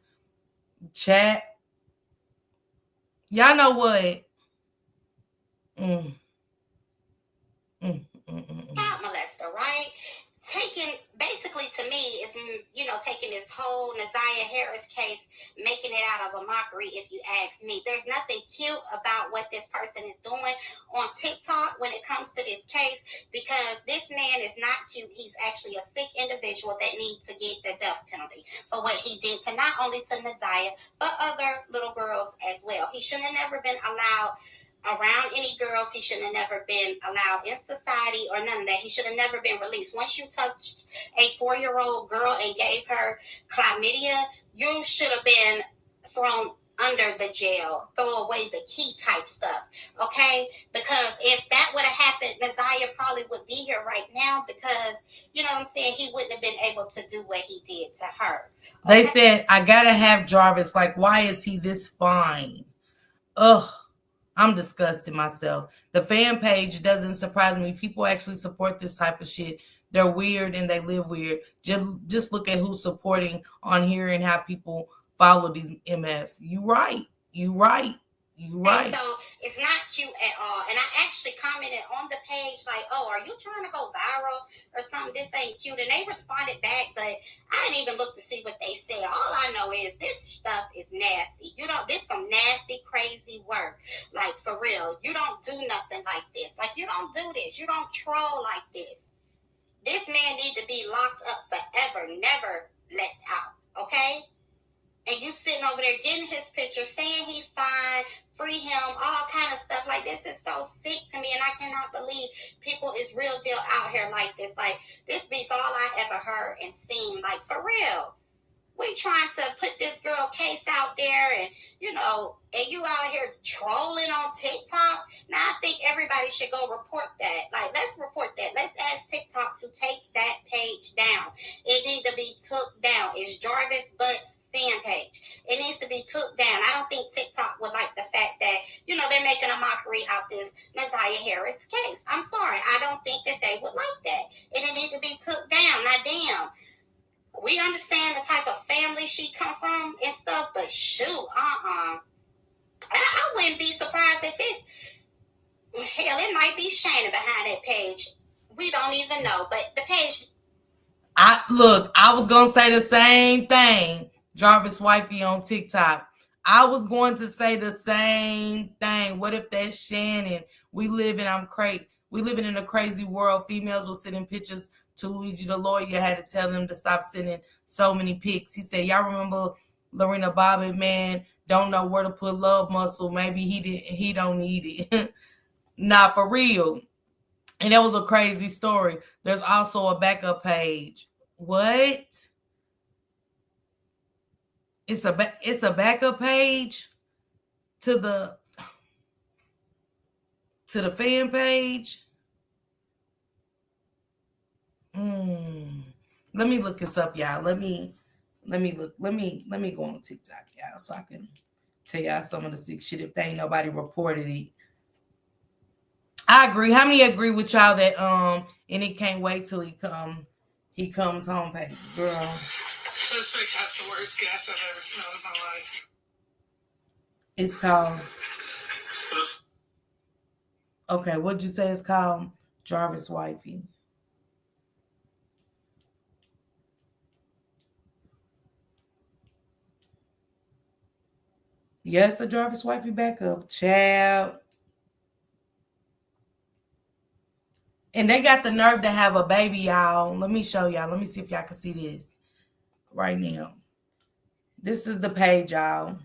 Chat. Y'all know what? Child molester, right? Basically to me, is, taking this whole Nazaya Harris case, making it out of a mockery, if you ask me. There's nothing cute about what this person is doing on TikTok when it comes to this case, because this man is not cute. He's actually a sick individual that needs to get the death penalty for what he did to not only to Nazaya, but other little girls as well. He shouldn't have never been allowed around any girls. He should have never been allowed in society or none of that. He should have never been released. Once you touched a 4-year-old girl and gave her chlamydia, you should have been thrown under the jail, throw away the key type stuff, okay? Because if that would have happened, Nazaya probably would be here right now, because, you know what I'm saying, he wouldn't have been able to do what he did to her. Okay? They said, I gotta have Jarvis. Like, why is he this fine? Ugh. I'm disgusted myself. The fan page doesn't surprise me. People actually support this type of shit. They're weird and they live weird. Just look at who's supporting on here and how people follow these MFs. You right. And so it's not cute at all. And I actually commented on the page like, oh, are you trying to go viral or something? This ain't cute. And they responded back, but I didn't even look to see what they said. All I know is this stuff is nasty. This some nasty, crazy work. Like, for real. You don't do nothing like this. Like, you don't do this. You don't troll like this. This man need to be locked up forever, never let out, okay? And you sitting over there getting his picture, saying he's fine, free him, all kind of stuff. Like, this is so sick to me, and I cannot believe people is real deal out here like this. Like, this beats all I ever heard and seen. Like, for real. We trying to put this girl case out there, and and you out here trolling on TikTok. Now I think everybody should go report that. Like, let's report that. Let's ask TikTok to take that page down. It needs to be took down. It's Jarvis Butts fan page. It needs to be took down. I don't think TikTok would like the fact that, they're making a mockery out this Nazaya Harris case. I'm sorry. I don't think that they would like that. And it needs to be took down. Now, damn. We understand the type of family she come from and stuff, but shoot, I wouldn't be surprised if it might be Shayna behind that page. We don't even know, but the page. I was gonna say the same thing. Jarvis wifey on TikTok. I was going to say the same thing. What if that's Shannon? We live in a crazy world. Females will send in pictures to Luigi the lawyer, had to tell them to stop sending so many pics. He said, y'all remember Lorena Bobbitt, man, don't know where to put love muscle. Maybe he don't need it. Nah, for real. And that was a crazy story. There's also a backup page. What? It's a backup page to the. to the fan page. Let me look this up, y'all. Let me look. Let me go on TikTok, y'all, so I can tell y'all some of the sick shit if they ain't nobody reported it. I agree. How many agree with y'all that and he can't wait till he comes home, baby girl? Suspect has the worst gas I've ever smelled in my life. It's called. Okay, what'd you say it's called? Jarvis Wifey. Yes, a Jarvis Wifey backup. Child. And they got the nerve to have a baby, y'all. Let me show y'all. Let me see if y'all can see this right now. This is the page, y'all.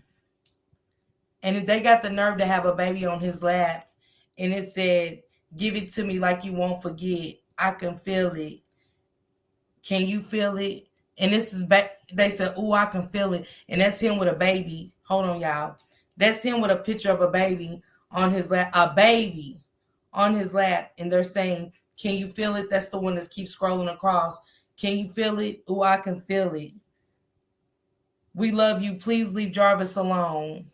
And they got the nerve to have a baby on his lap. And it said, give it to me like you won't forget. I can feel it. Can you feel it? And this is back. They said, ooh, I can feel it. And that's him with a baby. Hold on, y'all. That's him with a picture of a baby on his lap. A baby on his lap. And they're saying, can you feel it? That's the one that keeps scrolling across. Can you feel it? Ooh, I can feel it. We love you. Please leave Jarvis alone.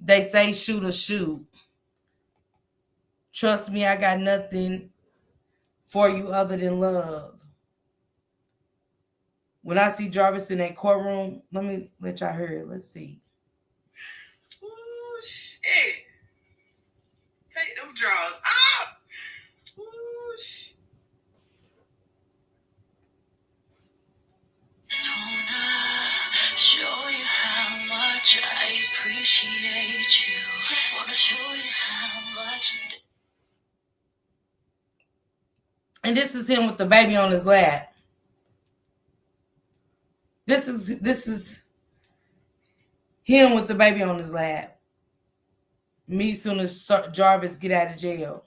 They say shoot or shoot. Trust me, I got nothing for you other than love. When I see Jarvis in that courtroom, let me let y'all hear it. Let's see. Ooh, shit. Take them drawers out. Ooh, shit. Show you how much I appreciate you. Wanna show you how much. And this is him with the baby on his lap. This is him with the baby on his lap. Me soon as Jarvis get out of jail.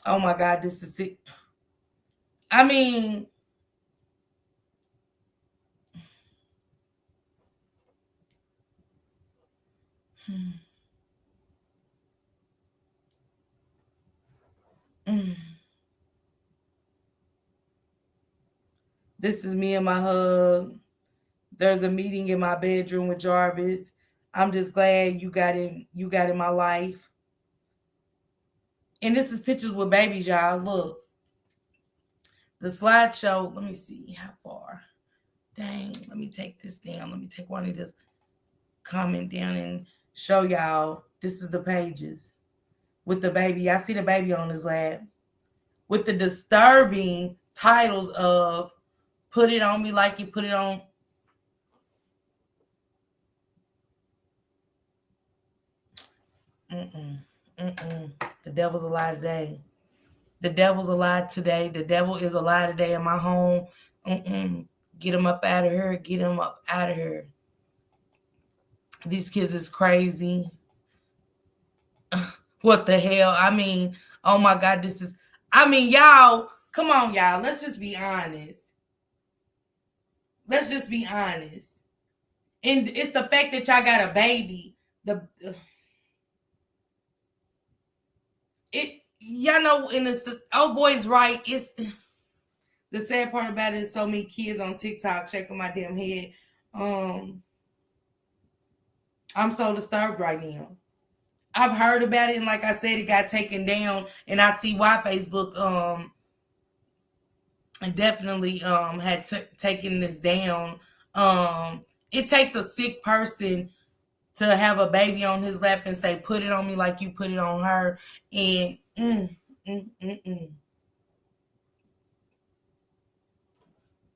Oh my God, this is it. I mean, this is me and my hug. There's a meeting in my bedroom with Jarvis. I'm just glad you got in my life. And this is pictures with babies, y'all. Look. The slideshow, let me see how far. Dang, let me take this down. Let me take one of this comment down and show y'all. This is the pages with the baby. I see the baby on his lap with the disturbing titles of Put It On Me Like You Put It On. The devil's a lie today. The devil's a lie today. The devil is a lie today in my home. Get him up out of here. Get him up out of here. These kids is crazy. What the hell? I mean, oh my God, this is, I mean, y'all, come on, y'all. Let's just be honest. Let's just be honest. And it's the fact that y'all got a baby. Y'all know, and it's the old boy's right. It's the sad part about it is so many kids on TikTok shaking my damn head. I'm so disturbed right now. I've heard about it, and like I said, it got taken down, and I see why Facebook definitely had taken this down. It takes a sick person to have a baby on his lap and say, "Put it on me like you put it on her," and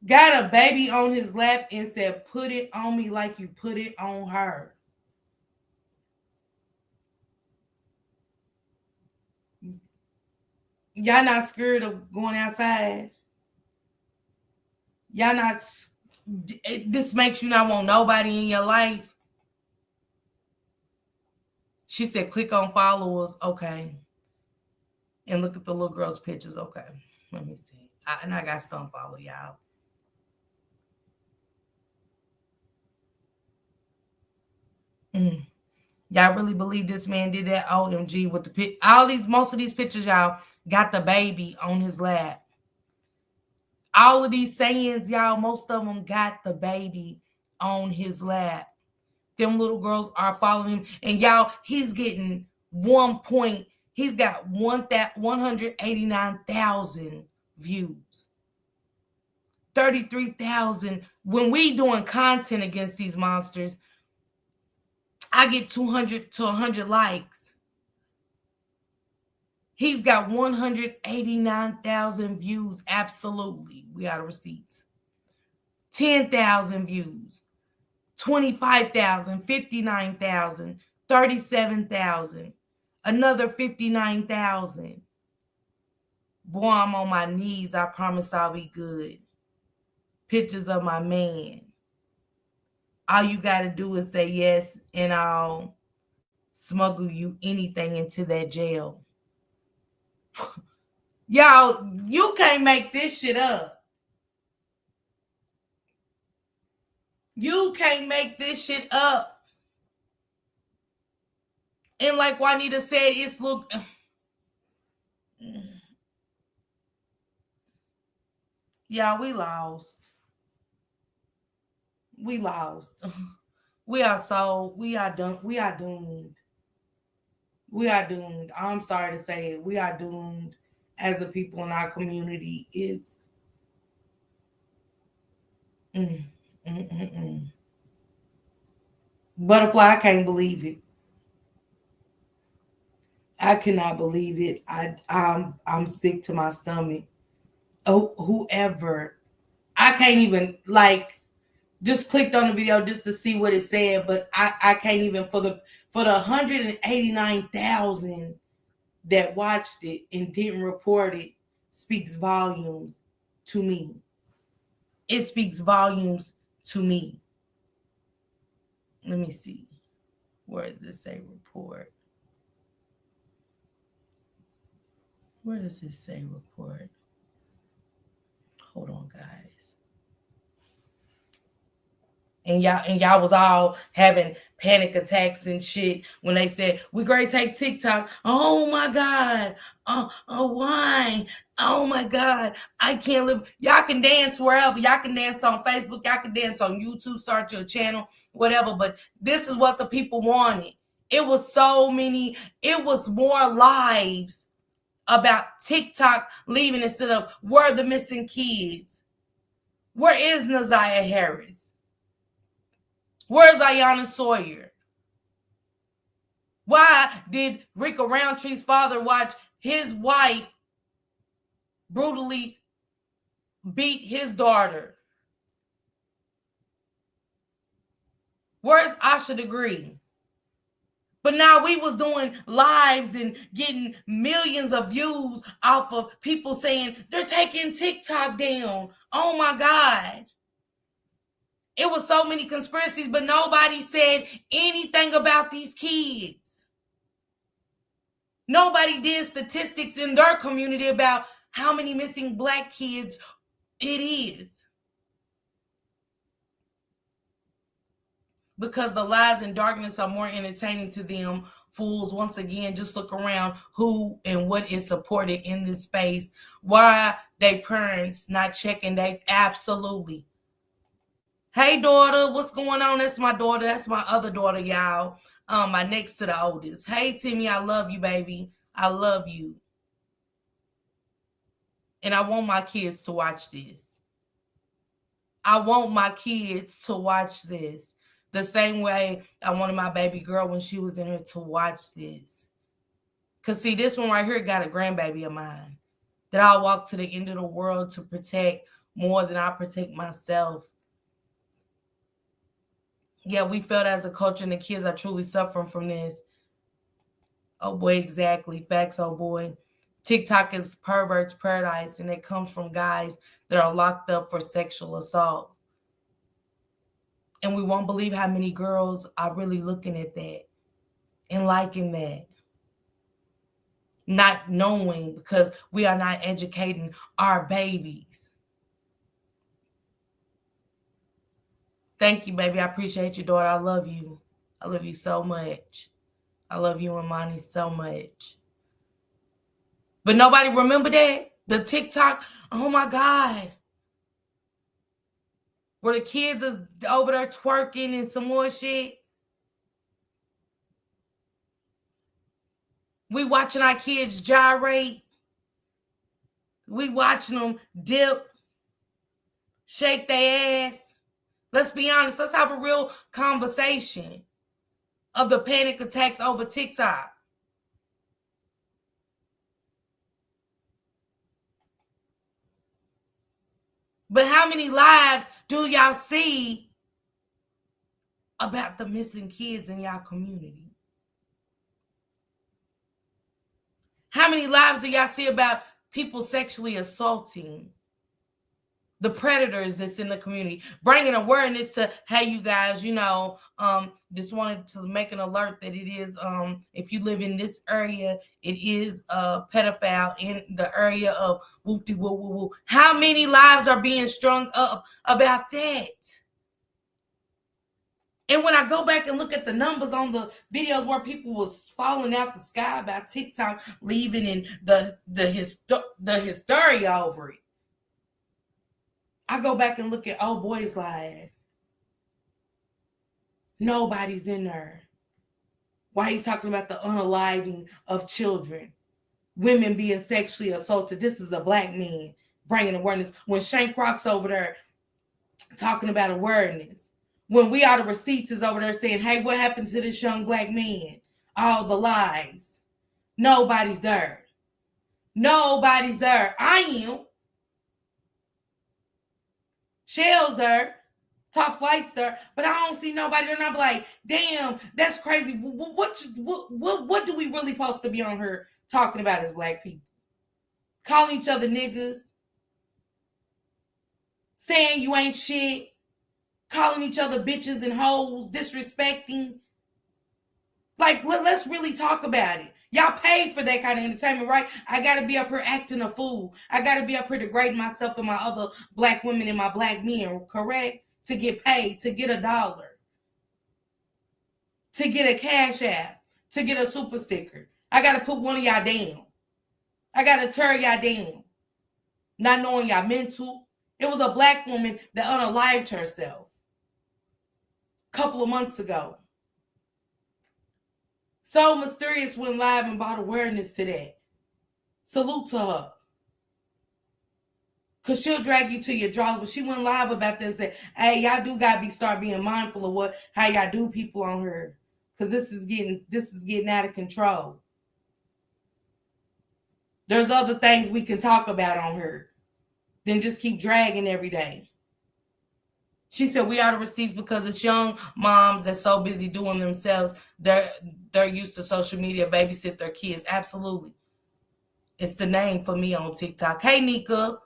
got a baby on his lap and said, "Put it on me like you put it on her." Y'all not scared of going outside? Y'all not? This makes you not want nobody in your life. She said, "Click on followers." Okay. And look at the little girl's pictures. Okay. Let me see. And I got some follow y'all. Mm. Y'all really believe this man did that? OMG with the all these, most of these pictures, y'all got the baby on his lap. All of these sayings, y'all, most of them got the baby on his lap. Them little girls are following him, and y'all, he's getting he's got 189,000 views. 33,000. When we doing content against these monsters, I get 200 to 100 likes. He's got 189,000 views. Absolutely. We got receipts. 10,000 views. 25,000, 59,000, 37,000, another 59,000. Boy, I'm on my knees. I promise I'll be good. Pictures of my man. All you got to do is say yes, and I'll smuggle you anything into that jail. Y'all, you can't make this shit up. You can't make this shit up. And like Juanita said, it's look. Y'all, we lost. We lost. We are done. We are doomed. We are doomed. I'm sorry to say it. We are doomed as a people in our community. It's mm, mm, mm, mm. Butterfly, I can't believe it. I cannot believe it. I'm sick to my stomach. Oh, whoever. I can't even just clicked on the video just to see what it said, but I can't even for the 189,000 that watched it and didn't report it speaks volumes to me. It speaks volumes to me. Let me see. Where does this say report? Where does this say report? Hold on, guys. And y'all was all having panic attacks and shit when they said we great take TikTok. Oh my god. Why? Oh my god. I can't live. Y'all can dance wherever. Y'all can dance on Facebook. Y'all can dance on YouTube. Start your channel, whatever. But this is what the people wanted. It was so many. It was more lives about TikTok leaving instead of where are the missing kids. Where is Naziah Harris? Where's Ayanna Sawyer? Why did Rika Roundtree's father watch his wife brutally beat his daughter? Where's Asha Degree? But now we was doing lives and getting millions of views off of people saying they're taking TikTok down. Oh my God. It was so many conspiracies, but nobody said anything about these kids. Nobody did statistics in their community about how many missing Black kids it is. Because the lies and darkness are more entertaining to them. Fools, once again, just look around who and what is supported in this space. Why they parents not checking? They absolutely. Hey, daughter, what's going on? That's my daughter. That's my other daughter, y'all. My next to the oldest. Hey, Timmy, I love you, baby. I love you. And I want my kids to watch this. I want my kids to watch this. The same way I wanted my baby girl when she was in here to watch this. Because, see, this one right here got a grandbaby of mine that I'll walk to the end of the world to protect more than I protect myself. Yeah, we felt as a culture and the kids are truly suffering from this. Oh, boy, exactly. Facts, oh, boy. TikTok is pervert's paradise, and it comes from guys that are locked up for sexual assault. And we won't believe how many girls are really looking at that and liking that. not knowing because we are not educating our babies. Thank you, baby. I appreciate you, daughter. I love you. I love you so much. I love you and Monty so much. But nobody remember that? The TikTok, oh my God. Where the kids is over there twerking and some more shit. We watching our kids gyrate. We watching them dip, shake their ass. Let's be honest. Let's have a real conversation of the panic attacks over TikTok. But how many lives do y'all see about the missing kids in y'all community? How many lives do y'all see about people sexually assaulting? The predators that's in the community, bringing awareness to, hey, you guys, just wanted to make an alert that it is, if you live in this area, it is a pedophile in the area of whoop woo woo woo. How many lives are being strung up about that? And when I go back and look at the numbers on the videos where people was falling out the sky about TikTok leaving and the hysteria over it, I go back and look at old boys' lives. Nobody's in there. Why he's talking about the unaliving of children, women being sexually assaulted. This is a black man bringing awareness. When Shane Croc's over there talking about awareness, when We Are the Receipts is over there saying, hey, what happened to this young black man? All the lies. Nobody's there. Nobody's there. I am. Shell's there. Top Flight's there, but I don't see nobody there. And I'm like, damn, that's crazy. What do we really supposed to be on here talking about as black people? Calling each other niggas, saying you ain't shit, calling each other bitches and hoes, disrespecting. Like, let's really talk about it. Y'all paid for that kind of entertainment, right? I gotta be up here acting a fool. I gotta be up here degrading myself and my other black women and my black men, correct? To get paid, to get $1, to get a cash app, to get a super sticker. I gotta put one of y'all down. I gotta tear y'all down. Not knowing y'all mental. It was a black woman that unalived herself a couple of months ago. So Mysterious went live and brought awareness to that. Salute to her. Because she'll drag you to your draws. But she went live about that and said, hey, y'all do got to start being mindful of how y'all do people on her. Because this is getting out of control. There's other things we can talk about on her than just keep dragging every day. She said we are the receipts because it's young moms that's so busy doing themselves. They're used to social media, babysit their kids. Absolutely. It's the name for me on TikTok. Hey, Nika.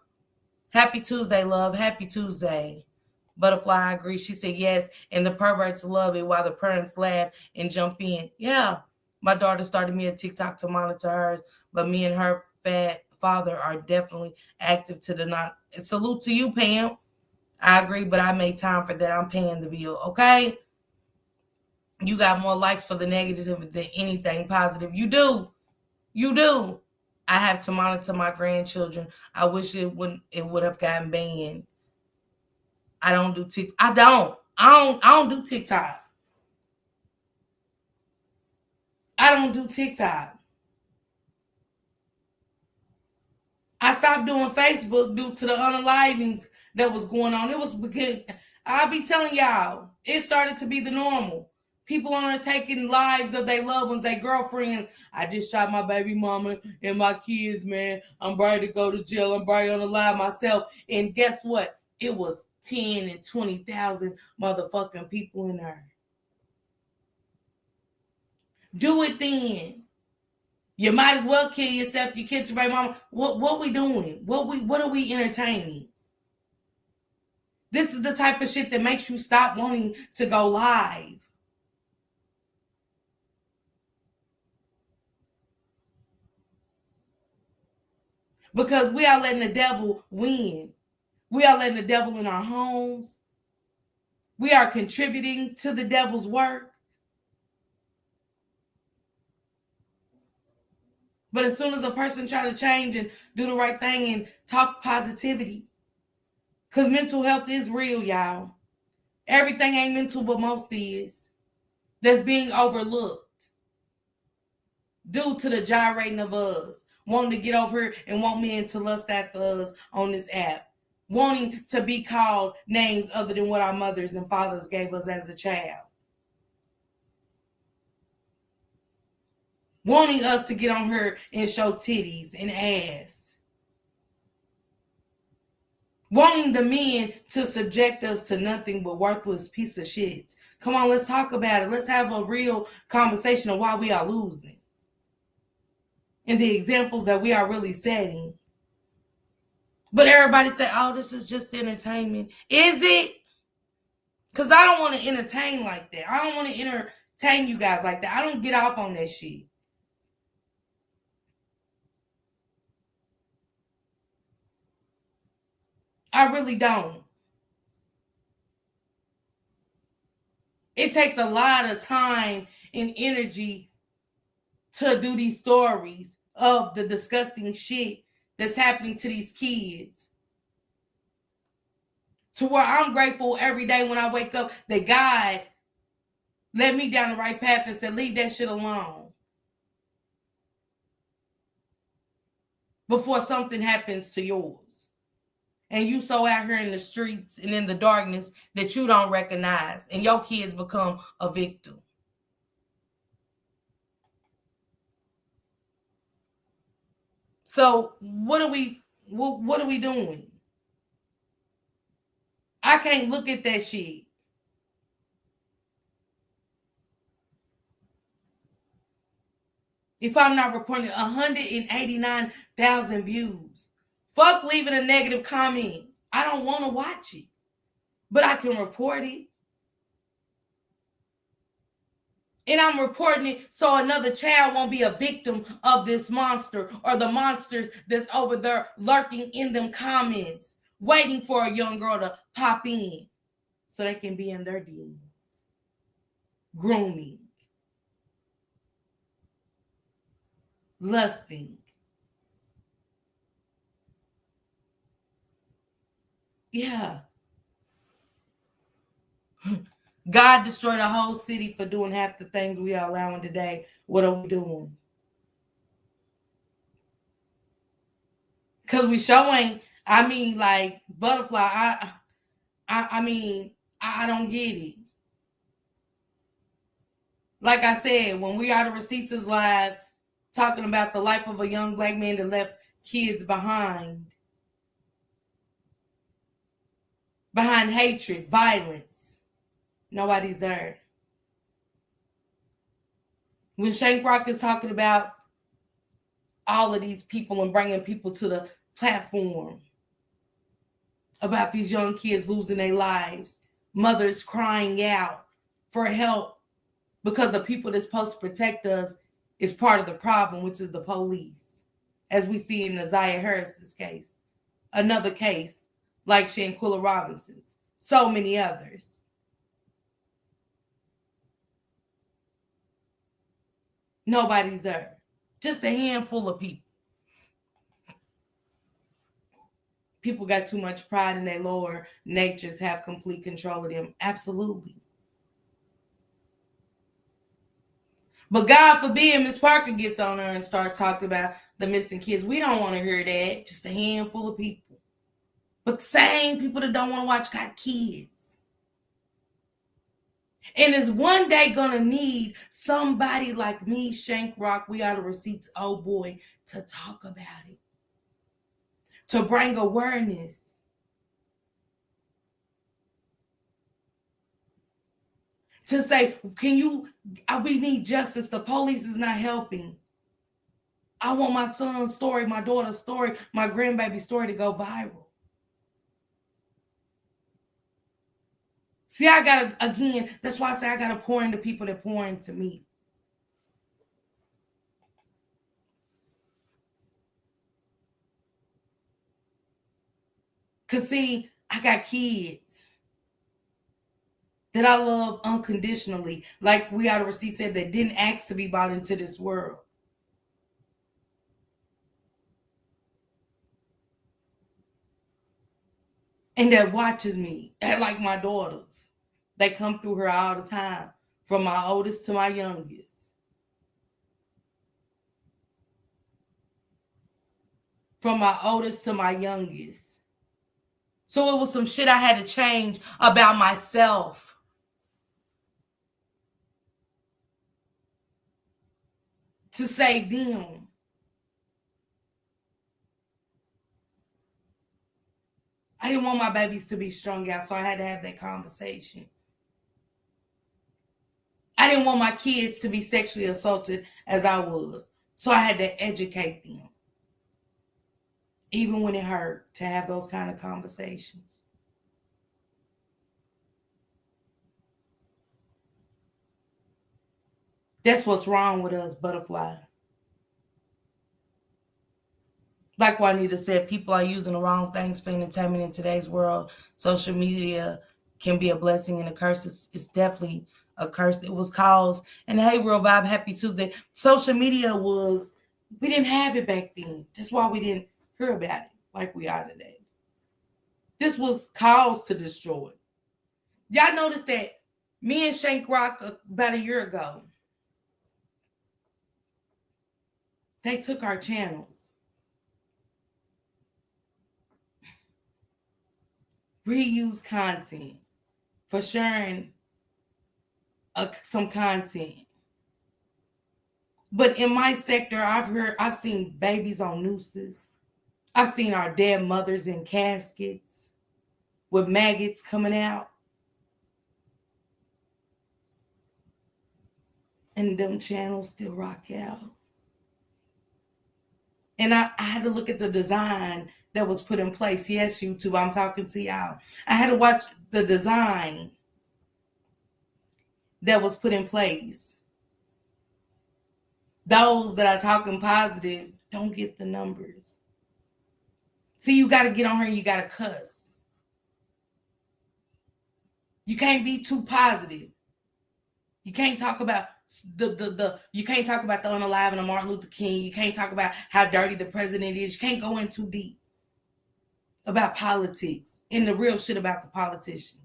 Happy Tuesday, love. Happy Tuesday. Butterfly, I agree. She said yes, and the perverts love it while the parents laugh and jump in. Yeah. My daughter started me a TikTok to monitor hers, but me and her fat father are definitely active to the not. Salute to you, Pam. I agree, but I made time for that. I'm paying the bill, okay? You got more likes for the negatives than anything positive. You do. You do. I have to monitor my grandchildren. I wish it would have gotten banned. I don't do TikTok. I don't do TikTok. I don't do TikTok. I stopped doing Facebook due to the unalivings that was going on. It was because I'll be telling y'all, it started to be the normal. People on there taking lives of their loved ones, their girlfriends. I just shot my baby mama and my kids, man. I'm ready to go to jail. I'm ready on the line myself. And guess what? It was 10 and 20,000 motherfucking people in there. Do it then. You might as well kill yourself. You kill your baby mama. What we doing? What are we entertaining? This is the type of shit that makes you stop wanting to go live. because we are letting the devil win. We are letting the devil in our homes. We are contributing to the devil's work. But as soon as a person try to change and do the right thing and talk positivity, because mental health is real, y'all. Everything ain't mental, but most is. That's being overlooked due to the gyrating of us. Wanting to get over here and want men to lust after us on this app. Wanting to be called names other than what our mothers and fathers gave us as a child. Wanting us to get on her and show titties and ass. Wanting the men to subject us to nothing but worthless piece of shit. Come on, let's talk about it. Let's have a real conversation of why we are losing. And the examples that we are really setting. But everybody say, oh, this is just entertainment. Is it? Because I don't want to entertain like that. I don't want to entertain you guys like that. I don't get off on that shit. I really don't. It takes a lot of time and energy to do these stories of the disgusting shit that's happening to these kids. To where I'm grateful every day when I wake up that God led me down the right path and said, leave that shit alone. Before something happens to yours. And you so out here in the streets and in the darkness that you don't recognize. And your kids become a victim. So what are we doing? I can't look at that shit. If I'm not reporting 189,000 views. Fuck leaving a negative comment. I don't want to watch it. But I can report it. And I'm reporting it so another child won't be a victim of this monster or the monsters that's over there lurking in them comments, waiting for a young girl to pop in so they can be in their DMs. Grooming. Lusting. Yeah. God destroyed a whole city for doing half the things we are allowing today. What are we doing? Because we showing, I mean, like, butterfly, I don't get it. Like I said, when We Are the Receipts is live, talking about the life of a young black man that left kids behind hatred, violence. Nobody's there. When Shank Rock is talking about all of these people and bringing people to the platform about these young kids losing their lives, mothers crying out for help because the people that's supposed to protect us is part of the problem, which is the police, as we see in Isaiah Harris's case. Another case like Shanquilla Robinson's, so many others. Nobody's there. Just a handful of people. People got too much pride in their lower natures, have complete control of them. Absolutely. But God forbid Miss Parker gets on her and starts talking about the missing kids. We don't want to hear that. Just a handful of people. But the same people that don't want to watch got kids. And is one day gonna need somebody like me, Shank Rock, We Are the Receipts, oh boy, to talk about it. To bring awareness. To say, we need justice. The police is not helping. I want my son's story, my daughter's story, my grandbaby's story to go viral. See, that's why I say I gotta pour into people that pour into me. Cause see, I got kids that I love unconditionally. Like we out of receipt said, that didn't ask to be brought into this world. And that watches me. Like my daughters. They come through her all the time. From my oldest to my youngest. From my oldest to my youngest. So it was some shit I had to change about myself. To save them. I didn't want my babies to be strung out, so I had to have that conversation. I didn't want my kids to be sexually assaulted as I was, so I had to educate them. Even when it hurt, to have those kind of conversations. That's what's wrong with us, butterfly. Like Juanita said, people are using the wrong things for entertainment in today's world. Social media can be a blessing and a curse. It's definitely a curse. It was caused, and hey, Real Vibe, happy Tuesday. Social media was, we didn't have it back then. That's why we didn't hear about it like we are today. This was caused to destroy. Y'all noticed that me and Shank Rock about a year ago, they took our channels. Reuse content for sharing some content. But in my sector, I've seen babies on nooses. I've seen our dead mothers in caskets with maggots coming out. And them channels still rock out. And I had to look at the design that was put in place. Yes, YouTube, I'm talking to y'all. I had to watch the design that was put in place. Those that are talking positive don't get the numbers. See, you got to get on here and you got to cuss. You can't be too positive. You can't talk about you can't talk about the unaliving of Martin Luther King. You can't talk about how dirty the president is. You can't go in too deep about politics and the real shit about the politicians.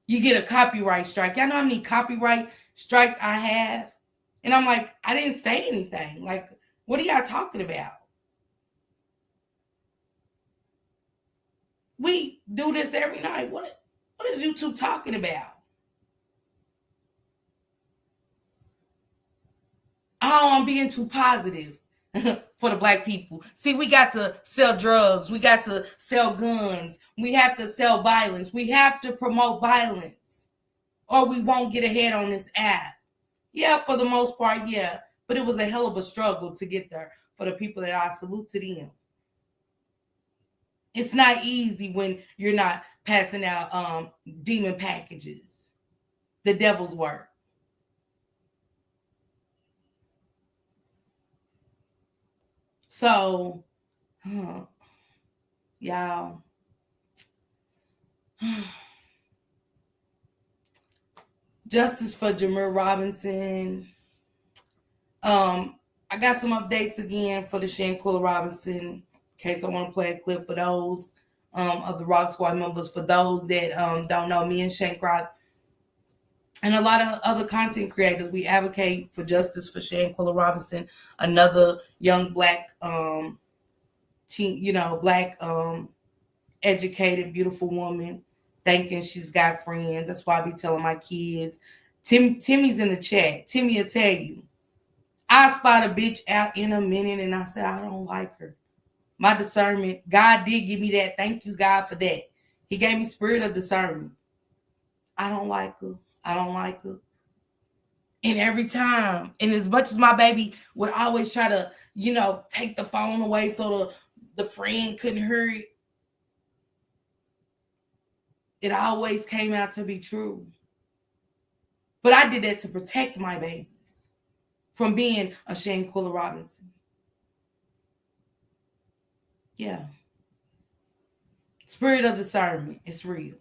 You get a copyright strike. Y'all know how many copyright strikes I have? And I'm like, I didn't say anything. Like, what are y'all talking about? We do this every night. What is YouTube talking about? Oh, I'm being too positive for the black people. See, we got to sell drugs. We got to sell guns. We have to sell violence. We have to promote violence, or we won't get ahead on this app. Yeah, for the most part, yeah. But it was a hell of a struggle to get there for the people that I salute to them. It's not easy when you're not passing out demon packages. The devil's work. So, y'all, justice for Jemiere Robinson. I got some updates again for the Shanquilla Robinson, in case I want to play a clip for those of the Rock Squad members. For those that don't know, me and Shank Rock and a lot of other content creators, we advocate for justice for Shanquilla Robinson, another young black black educated, beautiful woman, thinking she's got friends. That's why I be telling my kids. Timmy's in the chat. Timmy will tell you. I spot a bitch out in a minute and I said, I don't like her. My discernment, God did give me that. Thank you, God, for that. He gave me spirit of discernment. I don't like her. I don't like her. And every time, and as much as my baby would always try to, take the phone away so the friend couldn't hear it, it always came out to be true. But I did that to protect my babies from being a Shanquilla Robinson. Yeah. Spirit of discernment, it's real.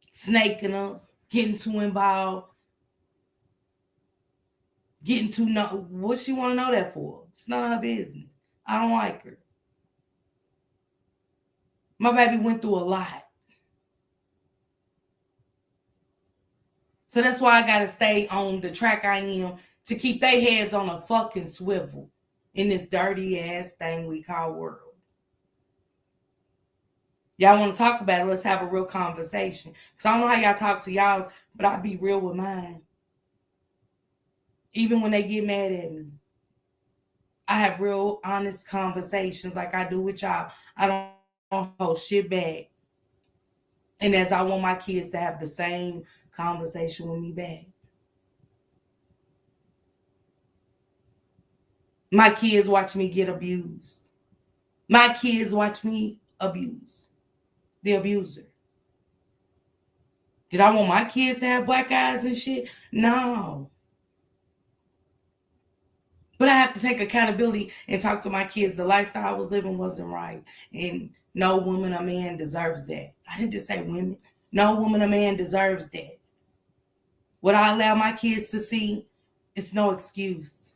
Snaking up, getting too involved, getting too know. What she want to know that for? It's none of her business. I don't like her. My baby went through a lot. So that's why I gotta stay on the track I am to keep their heads on a fucking swivel in this dirty ass thing we call world. Y'all want to talk about it? Let's have a real conversation. Because I don't know how y'all talk to y'all's, but I be real with mine. Even when they get mad at me, I have real honest conversations like I do with y'all. I don't hold shit back. And as I want my kids to have the same conversation with me back. My kids watch me get abused. My kids watch me abuse the abuser. Did I want my kids to have black eyes and shit? No. But I have to take accountability and talk to my kids. The lifestyle I was living wasn't right. And no woman or man deserves that. I didn't just say women. No woman or man deserves that. What I allow my kids to see, it's no excuse.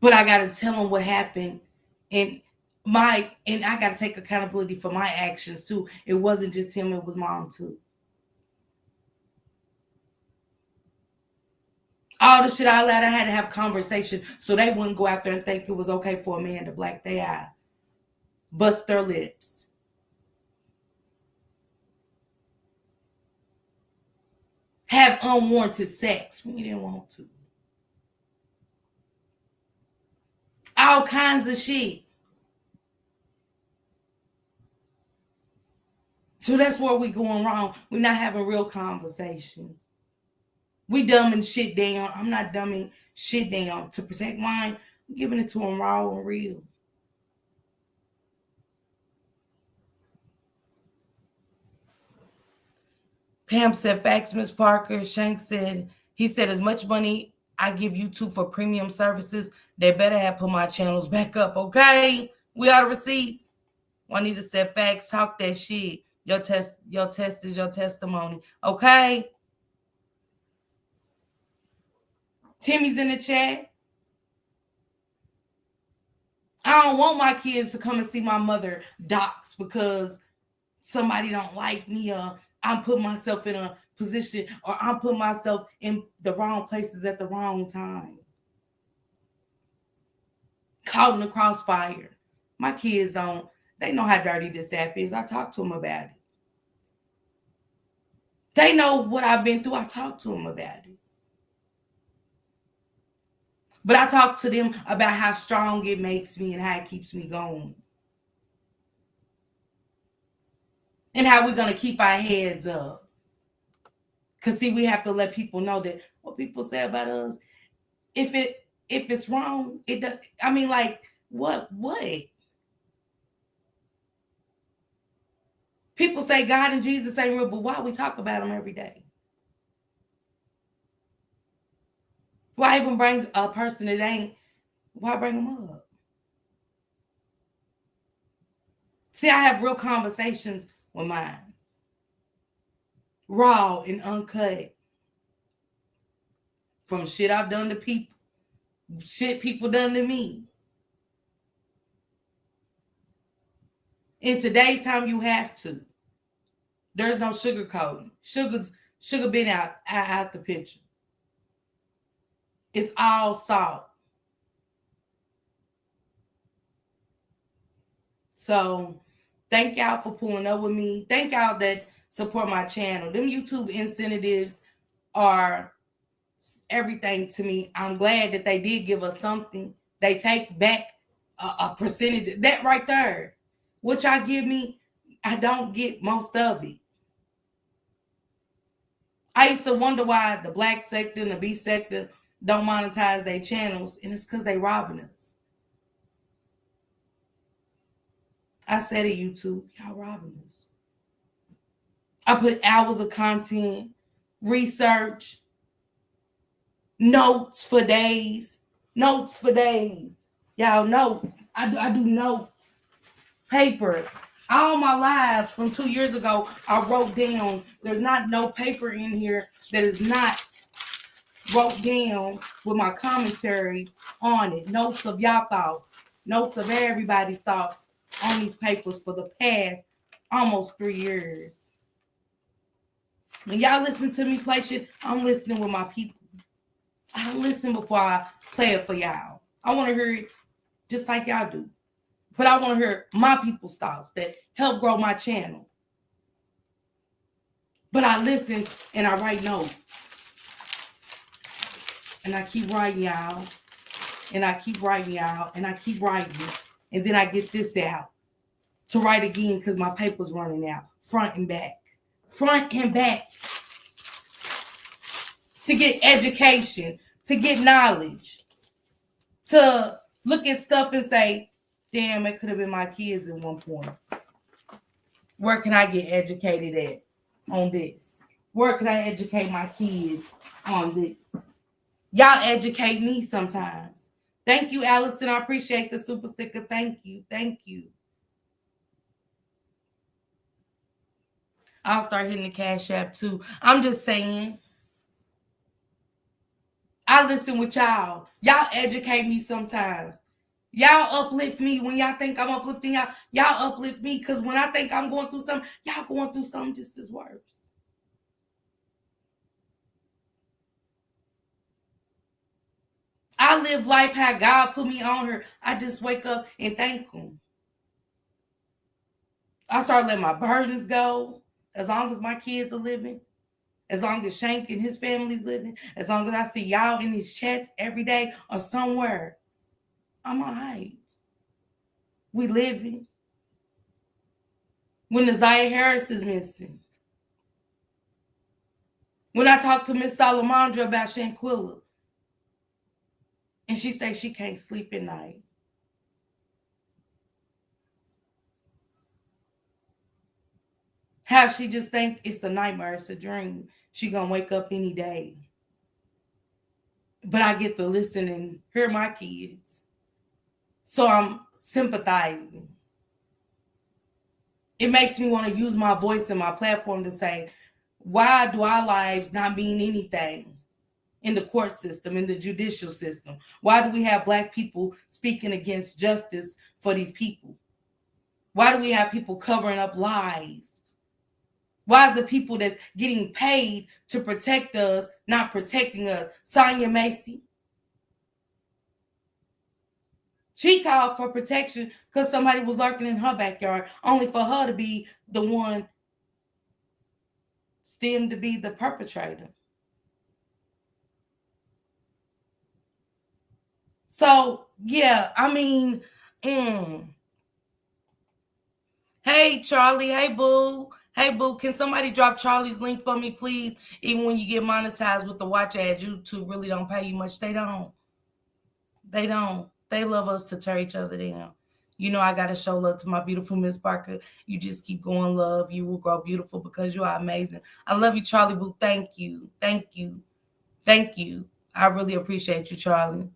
But I got to tell them what happened. And I got to take accountability for my actions too. It wasn't just him, it was mom too. All the shit I allowed, I had to have conversation so they wouldn't go out there and think it was okay for a man to black their eye, bust their lips, have unwarranted sex when we didn't want to. All kinds of shit. So that's where we going wrong. We're not having real conversations. We dumbing shit down. I'm not dumbing shit down to protect mine. I'm giving it to them raw and real. Pam said, facts, Miss Parker. Shank said, he said, as much money I give YouTube for premium services, they better have put my channels back up, okay? We are the receipts. Juanita said, facts, talk that shit. Your test is your testimony, okay? Timmy's in the chat. I don't want my kids to come and see my mother docs because somebody don't like me or I'm putting myself in a position or I'm putting myself in the wrong places at the wrong time. Caught in the crossfire. My kids don't, they know how dirty this app is. I talk to them about it. They know what I've been through. I talk to them about it. But I talk to them about how strong it makes me and how it keeps me going. And how we're going to keep our heads up. Because, see, we have to let people know that what people say about us, if it's wrong, it does. I mean, like, what? People say God and Jesus ain't real, but why we talk about them every day? Why even bring a person that ain't? Why bring them up? See, I have real conversations with mine. Raw and uncut. From shit I've done to people. Shit people done to me. In today's time, you have to. There's no sugarcoating. Sugar been out the picture. It's all salt. So thank y'all for pulling up with me. Thank y'all that support my channel. Them YouTube incentives are everything to me. I'm glad that they did give us something. They take back a percentage. That right there. What y'all give me, I don't get most of it. I used to wonder why the black sector and the beef sector don't monetize their channels, and it's because they robbing us. I said it, YouTube, y'all robbing us. I put hours of content, research, notes for days. Y'all notes. I do notes. Paper. All my lives from 2 years ago, I wrote down. There's not no paper in here that is not wrote down with my commentary on it. Notes of y'all thoughts. Notes of everybody's thoughts on these papers for the past almost 3 years. When y'all listen to me play shit, I'm listening with my people. I don't listen before I play it for y'all. I want to hear it just like y'all do. But I want to hear my people's thoughts that help grow my channel. But I listen and I write notes. And I keep writing y'all. And I keep writing y'all. And I keep writing. And then I get this out to write again because my paper's running out. Front and back. Front and back. To get education. To get knowledge. To look at stuff and say, damn, it could have been my kids at one point. Where can I get educated at on this? Where can I educate my kids on this? Y'all educate me sometimes. Thank you, Allison. I appreciate the super sticker. Thank you. Thank you. I'll start hitting the Cash App too. I'm just saying. I listen with y'all. Y'all educate me sometimes. Y'all uplift me when y'all think I'm uplifting y'all. Y'all uplift me because when I think I'm going through something, y'all going through something just as worse. I live life how God put me on her. I just wake up and thank him. I start letting my burdens go as long as my kids are living. As long as Shank and his family's living. As long as I see y'all in these chats every day or somewhere. I'm all right. We living. When Isaiah Harris is missing. When I talk to Miss Salamandra about Shanquilla. And she says she can't sleep at night. How she just think it's a nightmare, it's a dream. She gonna wake up any day. But I get to listen and hear my kids. So I'm sympathizing. It makes me want to use my voice and my platform to say, why do our lives not mean anything in the court system, in the judicial system? Why do we have Black people speaking against justice for these people? Why do we have people covering up lies? Why is the people that's getting paid to protect us not protecting us? Sonia Macy. She called for protection because somebody was lurking in her backyard, only for her to be the one to be the perpetrator. So, yeah, I mean, Hey, Charlie. Hey, Boo. Hey, Boo. Can somebody drop Charlie's link for me, please? Even when you get monetized with the watch ads, YouTube really don't pay you much. They don't. They don't. They love us to tear each other down. You know, I got to show love to my beautiful Miss Parker. You just keep going, love. You will grow beautiful because you are amazing. I love you, Charlie Boo. Thank you. Thank you. Thank you. I really appreciate you, Charlie.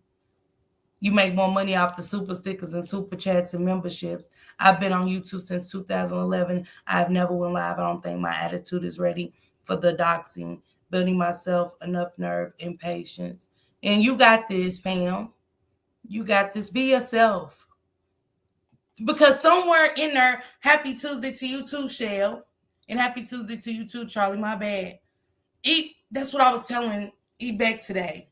You make more money off the super stickers and super chats and memberships. I've been on YouTube since 2011. I've never went live. I don't think my attitude is ready for the doxing. Building myself enough nerve and patience. And you got this, Pam. You got this. Be yourself. Because somewhere in there, happy Tuesday to you too, Shell. And happy Tuesday to you too, Charlie. My bad. That's what I was telling Beck today.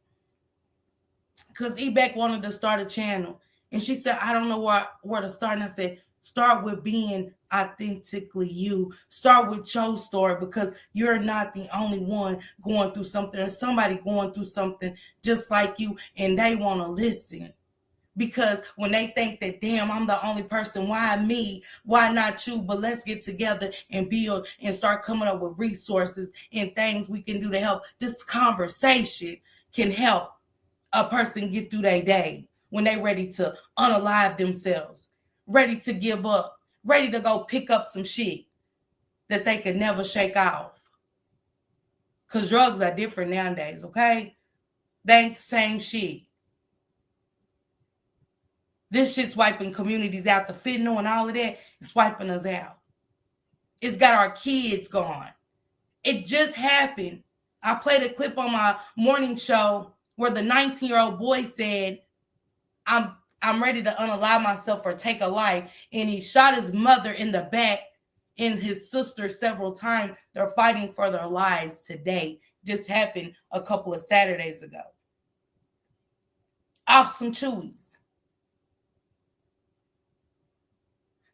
Because Beck wanted to start a channel. And she said, I don't know where to start. And I said, start with being authentically you. Start with your story because you're not the only one going through something. There's somebody going through something just like you and they want to listen. Because when they think that, damn, I'm the only person, why me? Why not you? But let's get together and build and start coming up with resources and things we can do to help. This conversation can help a person get through their day when they're ready to unalive themselves, ready to give up, ready to go pick up some shit that they could never shake off. Because drugs are different nowadays, okay? They ain't the same shit. This shit's wiping communities out. The fentanyl and all of that, it's wiping us out. It's got our kids gone. It just happened. I played a clip on my morning show where the 19-year-old boy said, I'm ready to unalive myself or take a life. And he shot his mother in the back and his sister several times. They're fighting for their lives today. Just happened a couple of Saturdays ago. Off some chewies.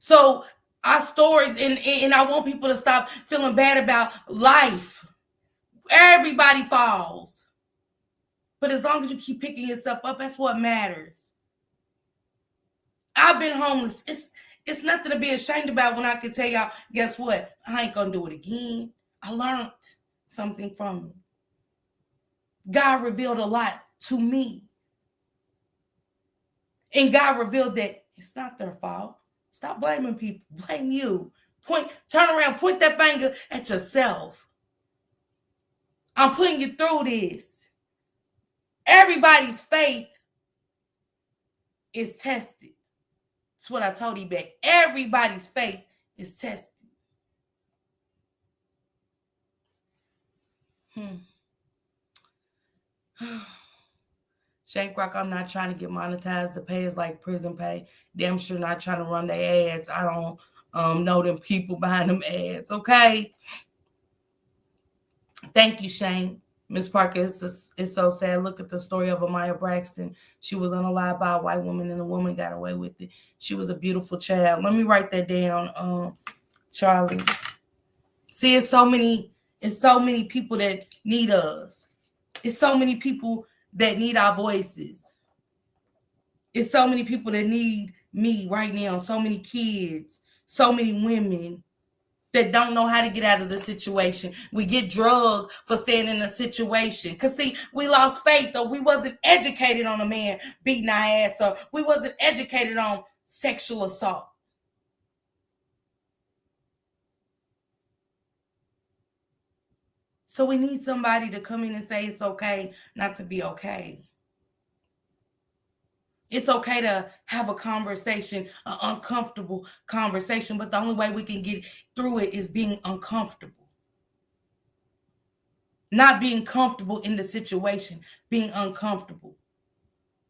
So our stories, and I want people to stop feeling bad about life. Everybody falls. But as long as you keep picking yourself up, that's what matters. I've been homeless. It's nothing to be ashamed about when I can tell y'all, guess what? I ain't gonna do it again. I learned something from it. God revealed a lot to me. And God revealed that it's not their fault. Stop blaming people. Blame you. Turn around, point that finger at yourself. I'm putting you through this. Everybody's faith is tested. That's what I told you back. Everybody's faith is tested. Shank Rock, I'm not trying to get monetized. The pay is like prison pay. Damn sure not trying to run their ads. I don't know them people behind them ads, okay? Thank you, Shane. Miss Parker, it's so sad. Look at the story of Amaya Braxton. She was unalived by a white woman and the woman got away with it. She was a beautiful child. Let me write that down, Charlie. See, it's so many people that need us. It's so many people that need our voices. It's so many people that need me right now. So many kids, so many women that don't know how to get out of the situation. We get drugged for staying in a situation. Because, see, we lost faith, or we wasn't educated on a man beating our ass, or we wasn't educated on sexual assault. So we need somebody to come in and say it's okay not to be okay. It's okay to have a conversation, an uncomfortable conversation, but the only way we can get through it is being uncomfortable. Not being comfortable in the situation, being uncomfortable.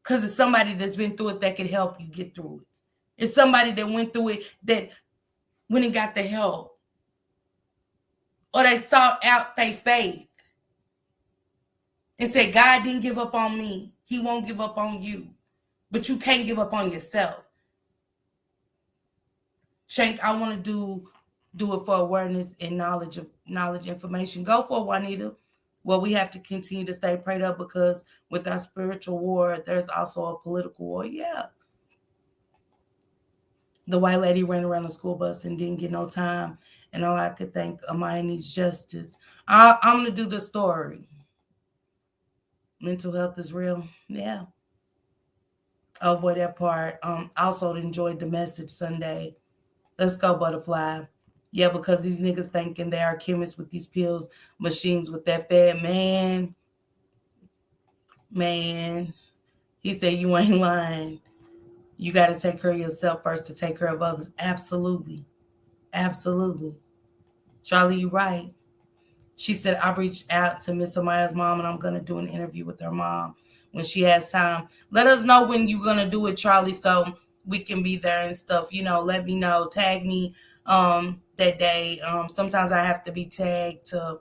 Because it's somebody that's been through it that can help you get through it. It's somebody that went through it that went and got the help. Or they sought out their faith and said, God didn't give up on me. He won't give up on you. But you can't give up on yourself. Shank, I want to do it for awareness and knowledge information. Go for it, Juanita. Well, we have to continue to stay prayed up because with our spiritual war, there's also a political war. Yeah. The white lady ran around the school bus and didn't get no time. And all I could think Amaya needs justice. I'm going to do the story. Mental health is real. Yeah. Oh, boy, that part. Also enjoyed the message Sunday. Let's go, Butterfly. Yeah, because these niggas thinking they are chemists with these pills, machines with that fat man. Man, he said you ain't lying. You got to take care of yourself first to take care of others. Absolutely. Absolutely. Charlie, you right. She said, I reached out to Miss Amaya's mom and I'm going to do an interview with her mom when she has time. Let us know when you're going to do it, Charlie, so we can be there and stuff. You know, let me know. Tag me that day. Sometimes I have to be tagged to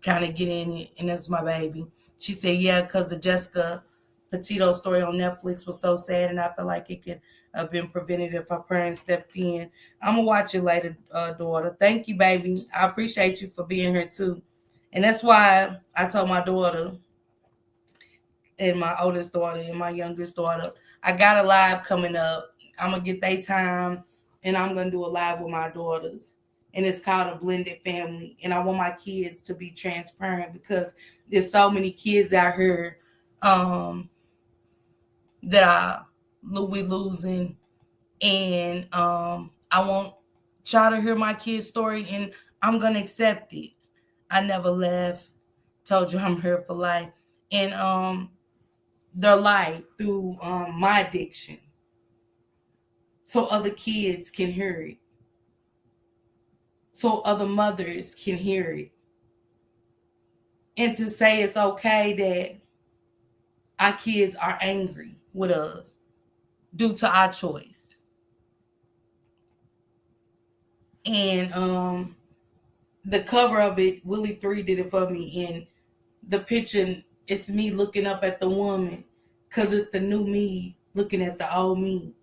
kind of get in it, and that's my baby. She said, yeah, because the Jessica Petito story on Netflix was so sad, and I feel like it could have been prevented if our parents stepped in. I'm going to watch it later, daughter. Thank you, baby. I appreciate you for being here, too. And that's why I told my daughter and my oldest daughter and my youngest daughter, I got a live coming up. I'm going to get their time, and I'm going to do a live with my daughters. And it's called A Blended Family. And I want my kids to be transparent because there's so many kids out here that we losing. And I want y'all to hear my kid's story, and I'm going to accept it. I never left. Told you I'm here for life. And their life through my addiction. so other kids can hear it, so other mothers can hear it, and to say it's okay that our kids are angry with us due to our choice. And the cover of it, Willie 3 did it for me. And the picture, it's me looking up at the woman because it's the new me looking at the old me.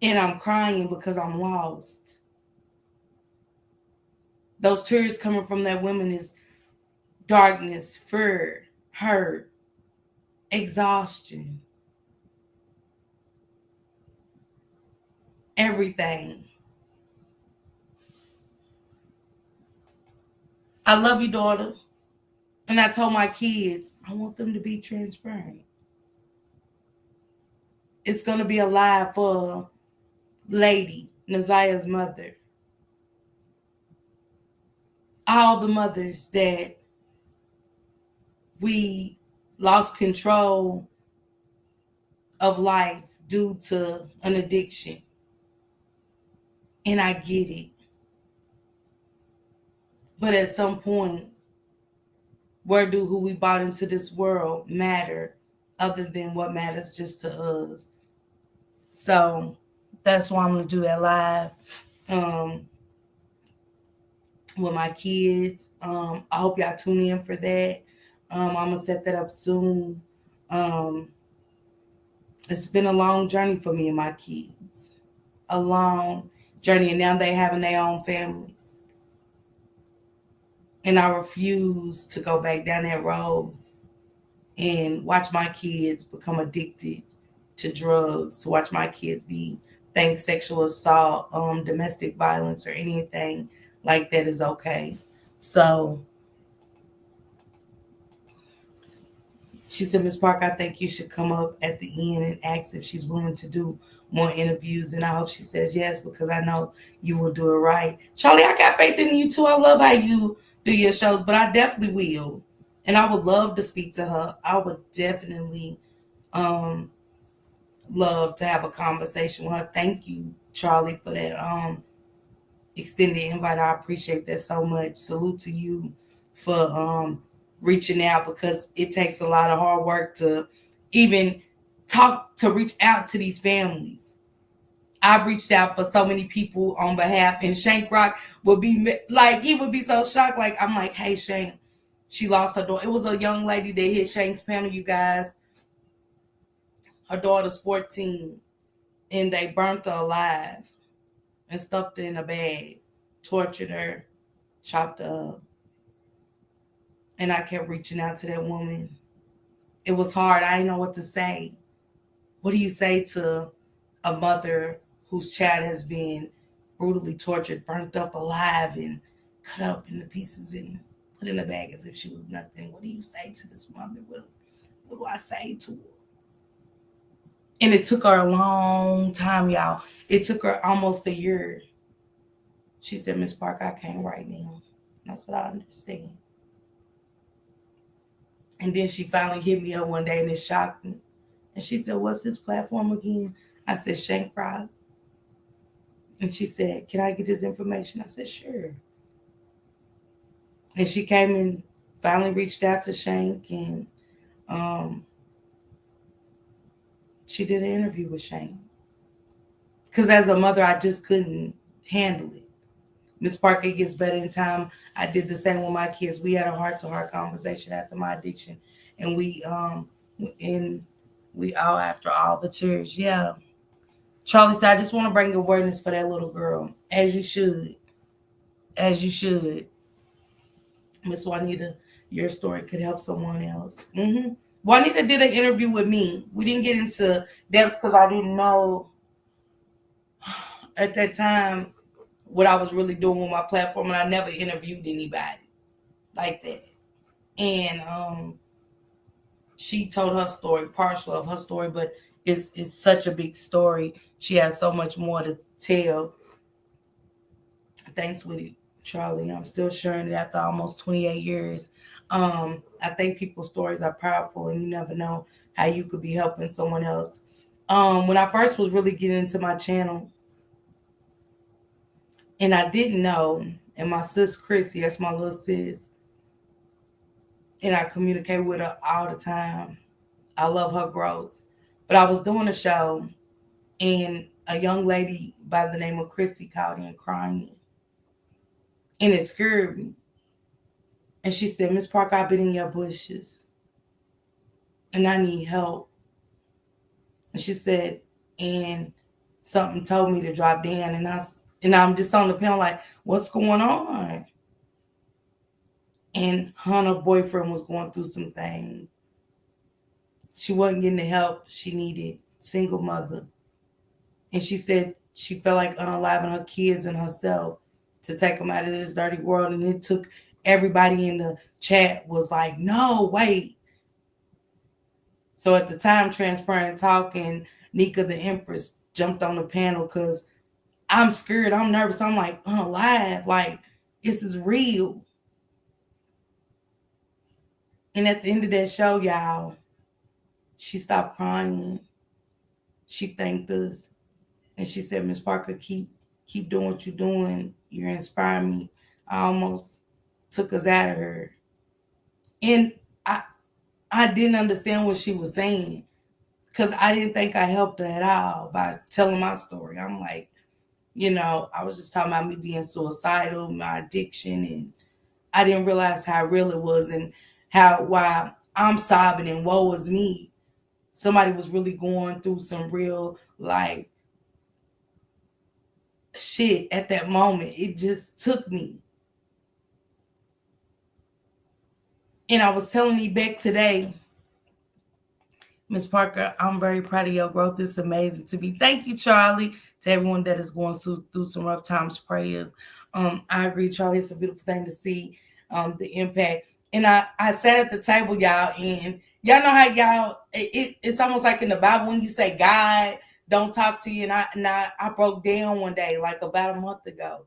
And I'm crying because I'm lost. Those tears coming from that woman is darkness, fear, hurt, exhaustion, everything. I love you, daughter. And I told my kids, I want them to be transparent. It's going to be a lie for Lady, Nazia's mother. All the mothers that we lost control of life due to an addiction. And I get it. But at some point, where do who we brought into this world matter other than what matters just to us? So that's why I'm going to do that live um, with my kids. I hope y'all tune in for that. I'm going to set that up soon. Um, it's been a long journey for me and my kids. A long journey. And now they having their own families. And I refuse to go back down that road and watch my kids become addicted to drugs, to watch my kids be think sexual assault, domestic violence, or anything like that is okay. So she said, Miss Park, I think you should come up at the end and ask if she's willing to do more interviews. And I hope she says yes, because I know you will do it right. Charlie, I got faith in you too. I love how you do your shows, but I definitely will. And I would love to speak to her. I would definitely love to have a conversation with her. Thank you, Charlie, for that extended invite. I appreciate that so much. Salute to you for reaching out, because it takes a lot of hard work to even reach out to these families. I've reached out for so many people on behalf, and Shank Rock would be like, he would be so shocked. Like, I'm like, hey, Shank, she lost her daughter. It was a young lady that hit Shank's panel, you guys. Her daughter's 14, and they burnt her alive and stuffed her in a bag, tortured her, chopped her up. And I kept reaching out to that woman. It was hard. I didn't know what to say. What do you say to a mother whose child has been brutally tortured, burnt up alive, and cut up into pieces and put in a bag as if she was nothing? What do you say to this mother? What do I say to her? And it took her a long time, y'all. It took her almost a year. She said, Miss Park, I can't right now. And I said, I understand. And then she finally hit me up one day, and it shocked me. And she said, what's this platform again? I said, Shank Rock. And she said, can I get this information? I said, sure. And she came and finally reached out to Shank, and she did an interview with Shank. Because as a mother, I just couldn't handle it. Miss Parker gets better in time. I did the same with my kids. We had a heart-to-heart conversation after my addiction, and we all, after all the tears, yeah. Charlie said, I just want to bring awareness for that little girl, as you should, as you should. Miss Juanita, your story could help someone else. Juanita did an interview with me. We didn't get into depths because I didn't know at that time what I was really doing with my platform, and I never interviewed anybody like that. And she told her story, partial of her story, but it's such a big story. She has so much more to tell. Thanks, Woody, Charlie. I'm still sharing it after almost 28 years. I think people's stories are powerful, and you never know how you could be helping someone else. When I first was really getting into my channel, and I didn't know, and my sis Chrissy, that's my little sis, and I communicate with her all the time. I love her growth. But I was doing a show, and a young lady by the name of Chrissy called in crying, and it scared me. And she said, "Miss Parker, I've been in your bushes, and I need help." And she said, and something told me to drop down, and I'm just on the panel like, "What's going on?" And her boyfriend was going through some things. She wasn't getting the help she needed, single mother. And she said she felt like unaliving her kids and herself to take them out of this dirty world. And it took everybody in the chat was like, "No, wait." So at the time, Transparent Talking, Nika the Empress jumped on the panel because I'm scared, I'm nervous. I'm like, unalive, like this is real. And at the end of that show, y'all, she stopped crying. She thanked us, and she said, "Miss Parker, keep doing what you're doing. You're inspiring me." I almost took us out of her, and I I didn't understand what she was saying because I didn't think I helped her at all by telling my story. I'm like, I was just talking about me being suicidal, my addiction, and I didn't realize how real it was and how while I'm sobbing and woe is me, somebody was really going through some real like shit at that moment. It just took me. And I was telling you back today, Miss Parker, I'm very proud of your growth. It's amazing to me. Thank you, Charlie, to everyone that is going through some rough times, prayers. I agree, Charlie. It's a beautiful thing to see the impact. And I sat at the table, y'all, and y'all know how y'all, it's almost like in the Bible when you say God don't talk to you. And I broke down one day, like about a month ago.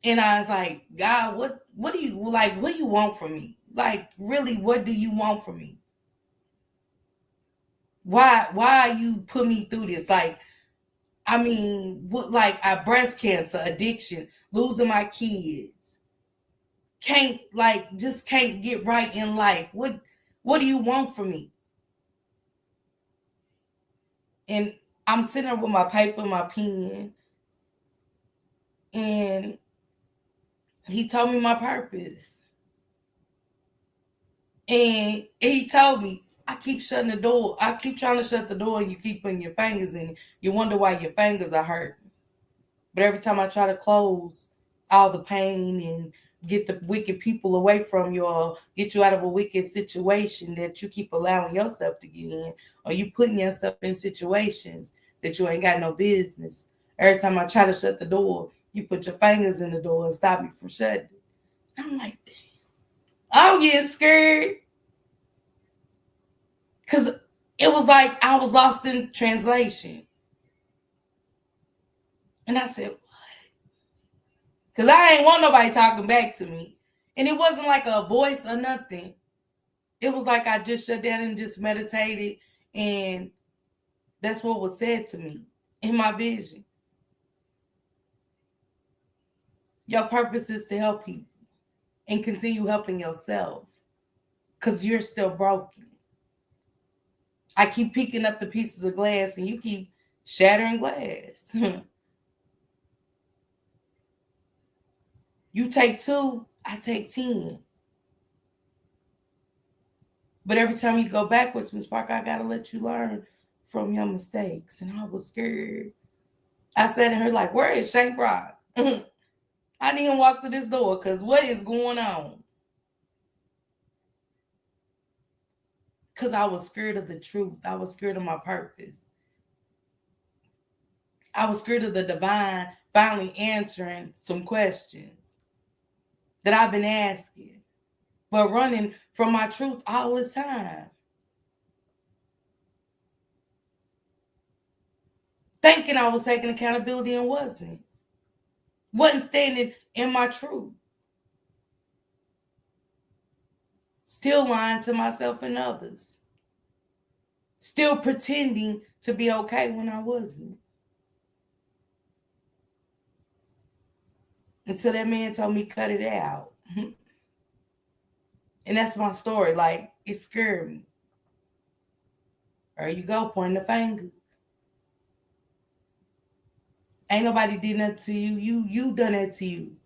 And I was like, "God, what do you like? What do you want from me? Like, really, what do you want from me? Why you put me through this? Like, I mean, what, like, I breast cancer, addiction, losing my kids, can't like just can't get right in life. What do you want from me?" And I'm sitting there with my paper, my pen, and he told me my purpose. And he told me, "I keep shutting the door. I keep trying to shut the door, and you keep putting your fingers in it. You wonder why your fingers are hurt. But every time I try to close, all the pain and get the wicked people away from you, or get you out of a wicked situation that you keep allowing yourself to get in, or you putting yourself in situations that you ain't got no business. Every time I try to shut the door, you put your fingers in the door and stop me from shutting it." I'm like, damn. I'm getting scared because it was like I was lost in translation. And I said, because I ain't want nobody talking back to me. And it wasn't like a voice or nothing. It was like I just shut down and just meditated. And that's what was said to me in my vision. Your purpose is to help people and continue helping yourself because you're still broken. I keep picking up the pieces of glass and you keep shattering glass. You take 2, I take 10. But every time you go backwards, Miss Parker, I gotta let you learn from your mistakes. And I was scared. I said to her, like, "Where is Shank Rock?" I didn't walk through this door because what is going on? Because I was scared of the truth. I was scared of my purpose. I was scared of the divine finally answering some questions that I've been asking, but running from my truth all this time. Thinking I was taking accountability and wasn't. Wasn't standing in my truth. Still lying to myself and others. still pretending to be okay when I wasn't. Until that man told me cut it out. And that's my story. Like, it scared me. There you go, pointing the finger. Ain't nobody did nothing to you. You done that to you.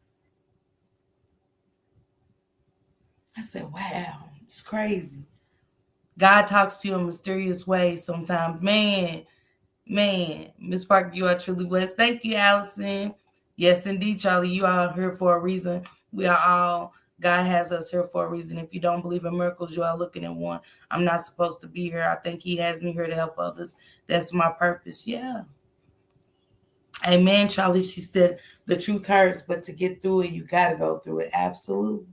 I said, wow, it's crazy. God talks to you in mysterious ways sometimes. Man, Miss Parker, you are truly blessed. Thank you, Allison. Yes, indeed, Charlie, you are here for a reason. We are all, God has us here for a reason. If you don't believe in miracles, you are looking at one. I'm not supposed to be here. I think He has me here to help others. That's my purpose. Yeah. Amen, Charlie. She said the truth hurts, but to get through it, you got to go through it. Absolutely.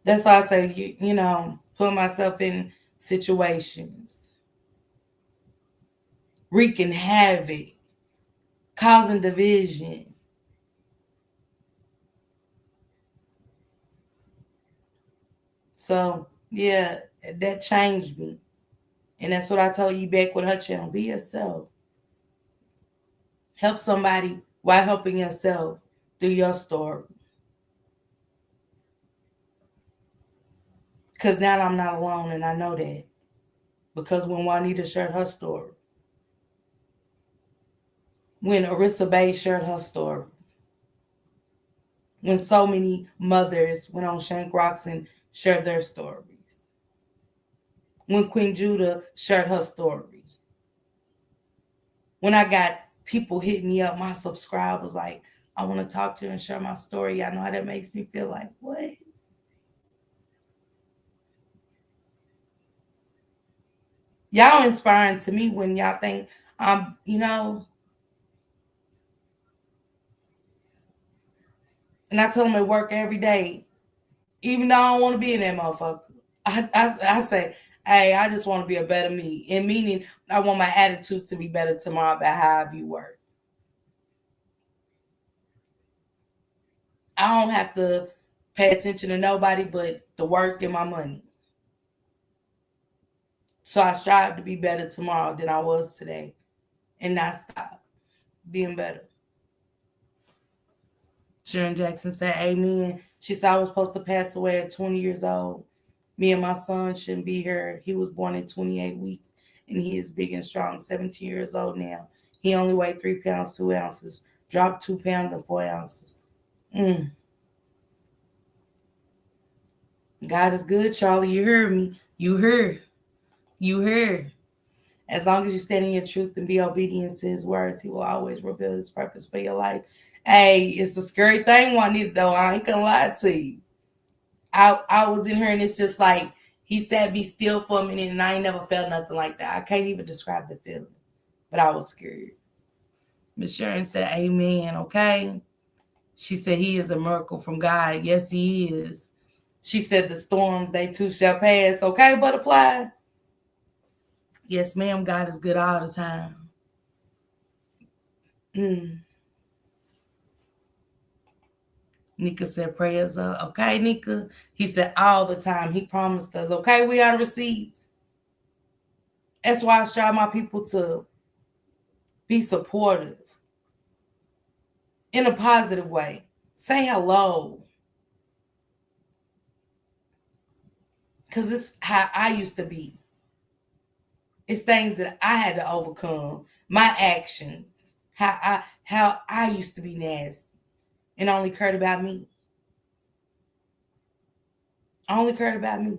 That's why I say, put myself in situations, wreaking havoc, causing division. So, yeah, that changed me. And that's what I told you back with her channel. Be yourself. Help somebody while helping yourself through your story. Because now I'm not alone, and I know that. Because when Juanita shared her story, when Arissa Bay shared her story, when so many mothers went on Shank Rocks and shared their stories, when Queen Judah shared her story, when I got people hitting me up, my subscribers like, I want to talk to you and share my story. Y'all know how that makes me feel. Like, what? Y'all inspiring to me when y'all think I'm, and I tell them at work every day, even though I don't want to be in that motherfucker, I say, hey, I just want to be a better me. And meaning, I want my attitude to be better tomorrow about how I view work. I don't have to pay attention to nobody but the work and my money. So I strive to be better tomorrow than I was today and not stop being better. Sharon Jackson said, amen. She said, I was supposed to pass away at 20 years old. Me and my son shouldn't be here. He was born at 28 weeks and he is big and strong, 17 years old now. He only weighed 3 pounds, 2 ounces, dropped 2 pounds and 4 ounces. God is good, Charlie. You heard me. You heard. You heard. As long as you stand in your truth and be obedient to His words, He will always reveal His purpose for your life. Hey, it's a scary thing, Juanita, though. I ain't gonna lie to you. I was in here and it's just like He said be still for a minute and I ain't never felt nothing like that. I can't even describe the feeling. But I was scared. Miss Sharon said, amen, okay? She said He is a miracle from God. Yes, He is. She said the storms, they too shall pass. Okay, butterfly? Yes, ma'am, God is good all the time. Nika said prayers up. Okay, Nika. He said all the time. He promised us. Okay, we are the receipts. That's why I strive my people to be supportive in a positive way. Say hello. Because it's how I used to be. It's things that I had to overcome. My actions. How I used to be nasty. And only cared about me. I only cared about me.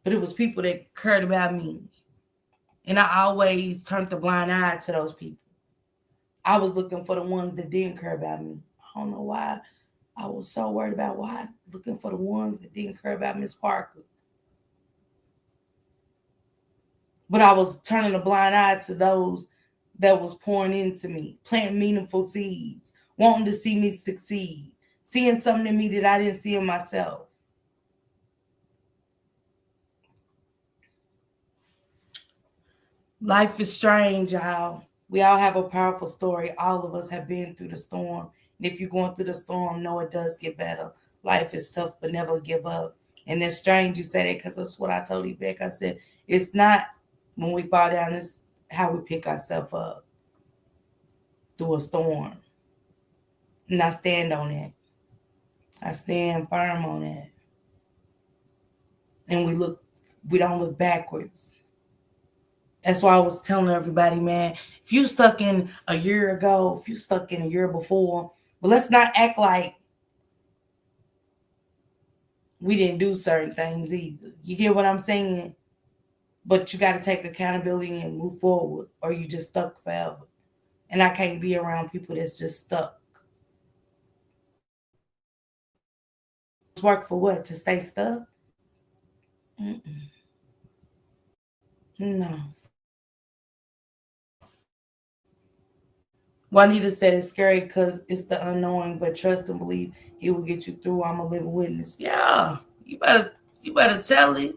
But it was people that cared about me. And I always turned the blind eye to those people. I was looking for the ones that didn't care about me. I don't know why. I was so worried about why. Looking for the ones that didn't care about Miss Parker. But I was turning a blind eye to those that was pouring into me, planting meaningful seeds, wanting to see me succeed, seeing something in me that I didn't see in myself. Life is strange, y'all. We all have a powerful story. All of us have been through the storm. And if you're going through the storm, know it does get better. life is tough, but never give up. And it's strange you say that because that's what I told Yvette. I said, it's not when we fall down, it's how we pick ourselves up through a storm. And I stand on that. I stand firm on that. And we don't look backwards. That's why I was telling everybody, man, if you stuck in a year ago, if you stuck in a year before, but let's not act like we didn't do certain things either. You get what I'm saying? But you got to take accountability and move forward, or you just stuck forever. And I can't be around people that's just stuck. Work for what? To stay stuck? Mm-mm. No. Juanita said it's scary because it's the unknowing, but trust and believe he will get you through. I'm a living witness. Yeah, you better tell it.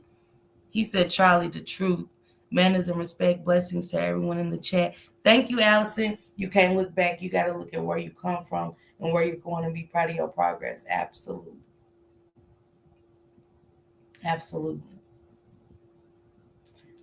He said, Charlie, the truth. Manners and respect. Blessings to everyone in the chat. Thank you, Allison. You can't look back. You got to look at where you come from and where you're going and be proud of your progress. Absolutely. Absolutely.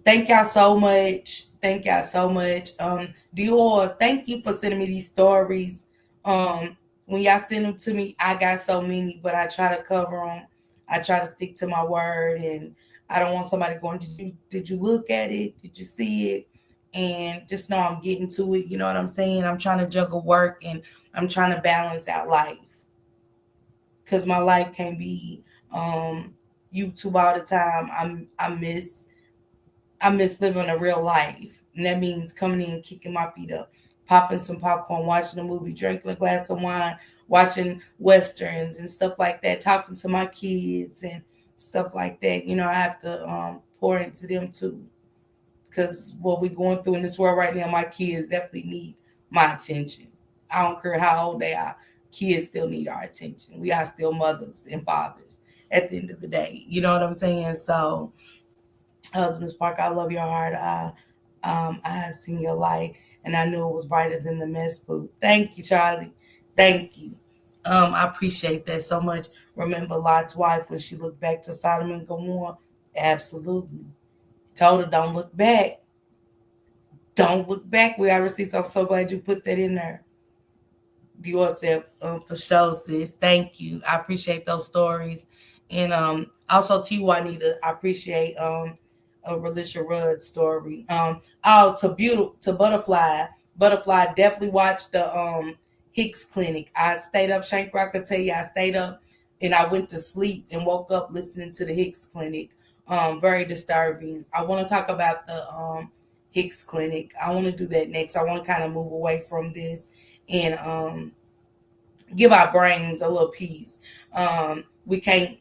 Thank y'all so much. Thank y'all so much. Dior, thank you for sending me these stories. When y'all send them to me, I got so many, but I try to cover them. I try to stick to my word, and I don't want somebody going, did you look at it? Did you see it? And just know I'm getting to it. You know what I'm saying? I'm trying to juggle work and I'm trying to balance out life because my life can't be YouTube all the time. I miss living a real life. And that means coming in, kicking my feet up, popping some popcorn, watching a movie, drinking a glass of wine, watching westerns and stuff like that, talking to my kids and stuff like that. I have to pour into them too. Because what we're going through in this world right now, my kids definitely need my attention. I don't care how old they are. Kids still need our attention. We are still mothers and fathers at the end of the day. You know what I'm saying? So Ms. Parker, I love your heart. I have seen your light, and I knew it was brighter than the mess food. Thank you, Charlie. Thank you. I appreciate that so much. Remember Lot's wife when she looked back to Sodom and Gomorrah? Absolutely. Told her, don't look back. Don't look back. We already see. So I'm so glad you put that in there. Yourself for sure, sis. Thank you. I appreciate those stories. And also to you, Juanita, I appreciate a Relisha Rudd story. To beautiful to Butterfly. Butterfly definitely watched the Hicks Clinic. I stayed up, Shank Rock could tell you I stayed up and I went to sleep and woke up listening to the Hicks Clinic. Very disturbing. I want to talk about the Hicks Clinic. I want to do that next. I want to kind of move away from this and give our brains a little peace. We can't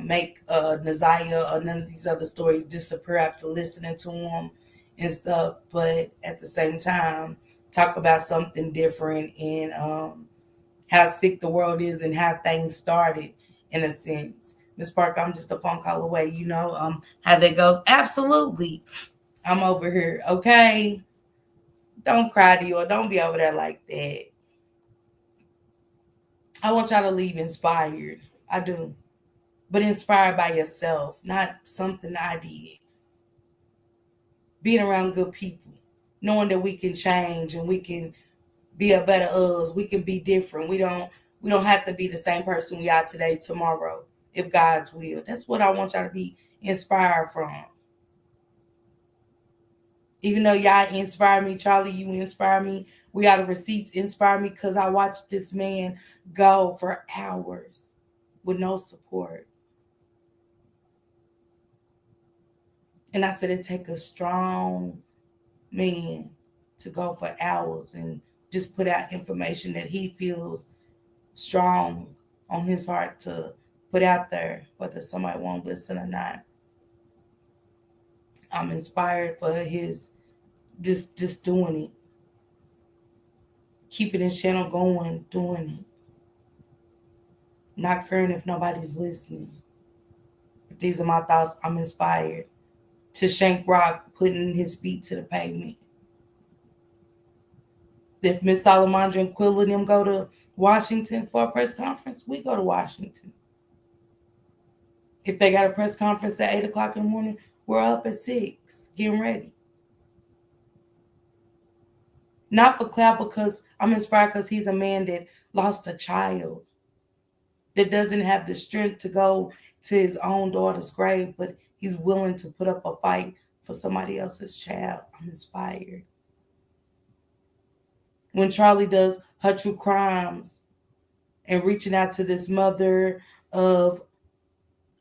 make Nazaya or none of these other stories disappear after listening to them and stuff, but at the same time, talk about something different and how sick the world is and how things started in a sense. Miss Parker, I'm just a phone call away. How that goes. Absolutely. I'm over here. Okay. Don't cry to you or don't be over there like that. I want y'all to leave inspired. I do. But inspired by yourself, not something I did. Being around good people, knowing that we can change and we can be a better us. We can be different. We don't have to be the same person we are today, tomorrow, if God's will. That's what I want y'all to be inspired from. Even though y'all inspire me, Charlie, you inspire me. We got the receipts inspire me because I watched this man go for hours with no support. And I said it take a strong man to go for hours and just put out information that he feels strong on his heart to put out there, whether somebody won't listen or not. I'm inspired for his just doing it, keeping his channel going, doing it, not caring if nobody's listening. These are my thoughts. I'm inspired to Shank Rock putting his feet to the pavement. If Miss Salamandra and Quill and them go to Washington for a press conference, we go to Washington. If they got a press conference at 8 o'clock in the morning, we're up at 6, getting ready. Not for clout, because I'm inspired because he's a man that lost a child, that doesn't have the strength to go to his own daughter's grave, but he's willing to put up a fight for somebody else's child. I'm inspired. When Charlie does her true crimes and reaching out to this mother of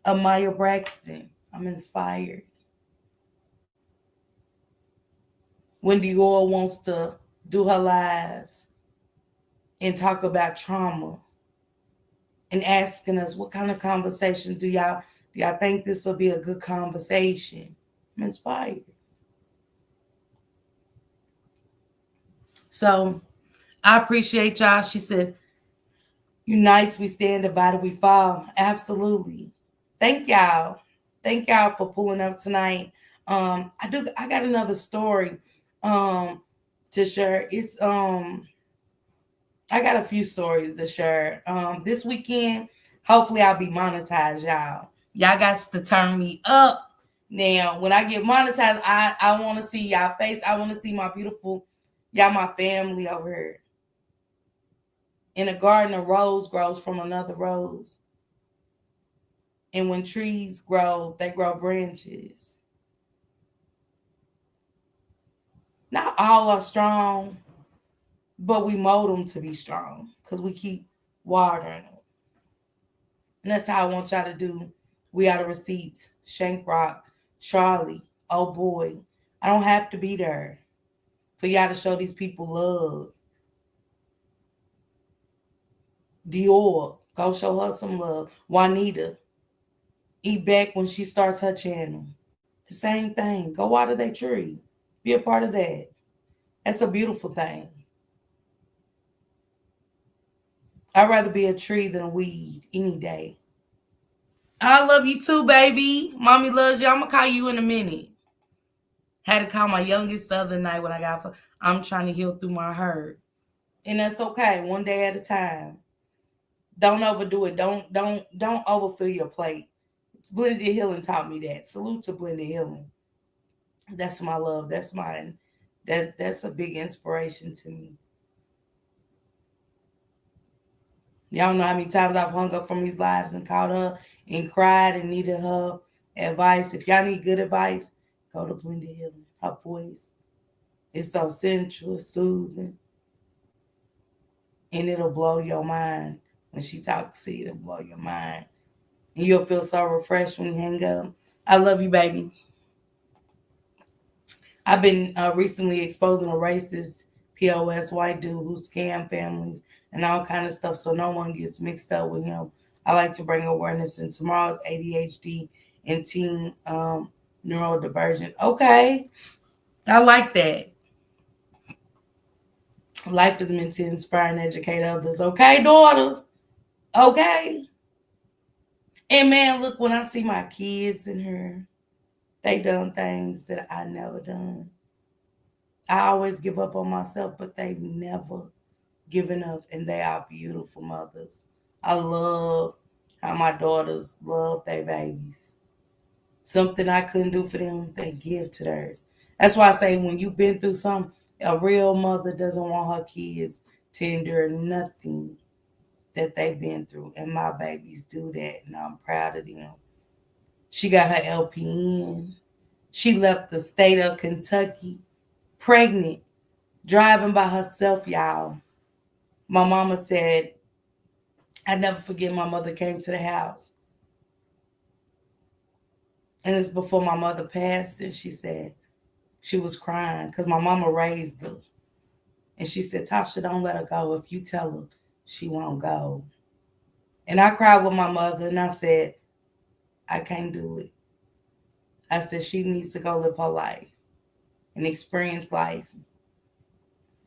Amaya Braxton, I'm inspired. When Dior wants to do her lives and talk about trauma and asking us, what kind of conversation do y'all think this will be a good conversation? I'm inspired. So I appreciate y'all. She said, unites we stand, divided we fall. Absolutely. Thank y'all. Thank y'all for pulling up tonight. I got another story to share. I got a few stories to share. This weekend, hopefully I'll be monetized, y'all. Y'all got to turn me up. Now, when I get monetized, I want to see y'all face. I want to see my beautiful, y'all, my family over here. In a garden, a rose grows from another rose. And when trees grow, they grow branches. Not all are strong, but we mold them to be strong because we keep watering them. And that's how I want y'all to do. We Are the Receipts, Shank Rock, Charlie, oh boy. I don't have to be there for y'all to show these people love. Dior, go show her some love. Juanita, eat back when she starts her channel. The same thing. Go water that tree. Be a part of that. That's a beautiful thing. I'd rather be a tree than a weed any day. I love you too, baby. Mommy loves you. I'm going to call you in a minute. Had to call my youngest the other night when I got, I'm trying to heal through my hurt. And that's okay. One day at a time. Don't overdo it. Don't overfill your plate. Blended Healing taught me that. Salute to Blended Healing. That's my love. That's mine. That's a big inspiration to me. Y'all know how many times I've hung up from these lives and called her and cried and needed her advice. If y'all need good advice, go to Blended Healing. Her voice is so sensual, soothing, and it'll blow your mind. When she talks to you, it'll blow your mind. And you'll feel so refreshed when you hang up. I love you, baby. I've been recently exposing a racist POS white dude who scam families and all kind of stuff, so no one gets mixed up with him. I like to bring awareness in tomorrow's ADHD and teen neurodivergent. Okay, I like that. Life is meant to inspire and educate others. Okay, daughter. Okay. And man, look, when I see my kids in her, they done things that I never done. I always give up on myself, but they've never given up, and they are beautiful mothers. I love how my daughters love their babies. Something I couldn't do for them, they give to theirs. That's why I say when you've been through something, a real mother doesn't want her kids to endure nothing that they've been through. And my babies do that, and I'm proud of them. She got her LPN. She left the state of Kentucky pregnant, driving by herself, y'all. My mama said, I never forget my mother came to the house. And it's before my mother passed, and she said she was crying because my mama raised her. And she said, Tasha, don't let her go. If you tell her, she won't go. And I cried with my mother, and I said, I can't do it. I said, she needs to go live her life and experience,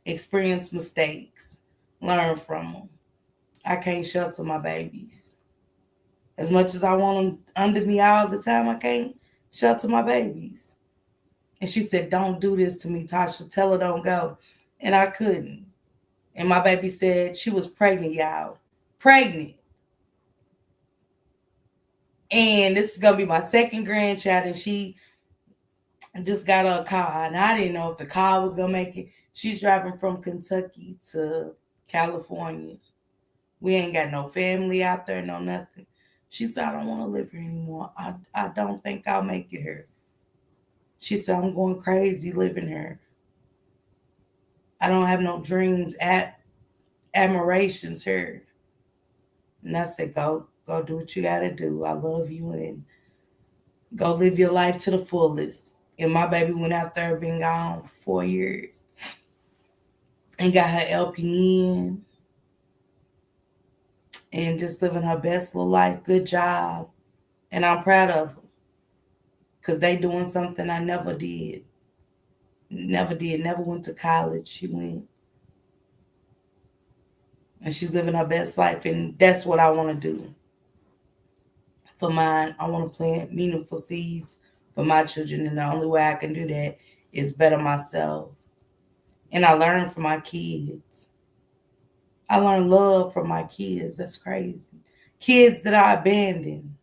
experience mistakes, learn from them. I can't shelter my babies. As much as I want them under me all the time, I can't shelter my babies. And she said, don't do this to me, Tasha. Tell her don't go. And I couldn't. And my baby said she was pregnant, y'all. Pregnant. And this is going to be my second grandchild. And she just got a car. And I didn't know if the car was going to make it. She's driving from Kentucky to California. We ain't got no family out there, no nothing. She said, I don't want to live here anymore. I don't think I'll make it here. She said, I'm going crazy living here. I don't have no dreams, admirations here. And I said, go do what you gotta do. I love you and go live your life to the fullest. And my baby went out there, been gone for 4 years, and got her LPN and just living her best little life. Good job. And I'm proud of her. Because they doing something I never did. Never did. Never went to college. She went. And she's living her best life. And that's what I want to do for mine. I want to plant meaningful seeds for my children. And the only way I can do that is better myself. And I learn from my kids. I learn love from my kids. That's crazy. Kids that I abandoned.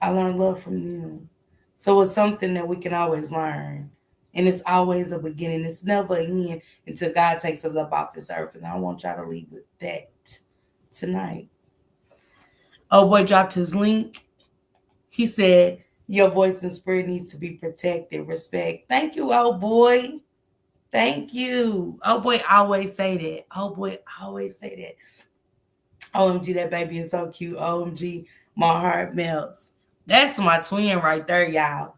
I learn love from them. So it's something that we can always learn. And it's always a beginning. It's never an end until God takes us up off this earth. And I want y'all to leave with that tonight. Oh boy dropped his link. He said, your voice and spirit needs to be protected. Respect. Thank you, oh boy. Thank you. Oh boy, always say that. Oh boy, always say that. OMG, that baby is so cute. OMG, my heart melts. That's my twin right there, y'all.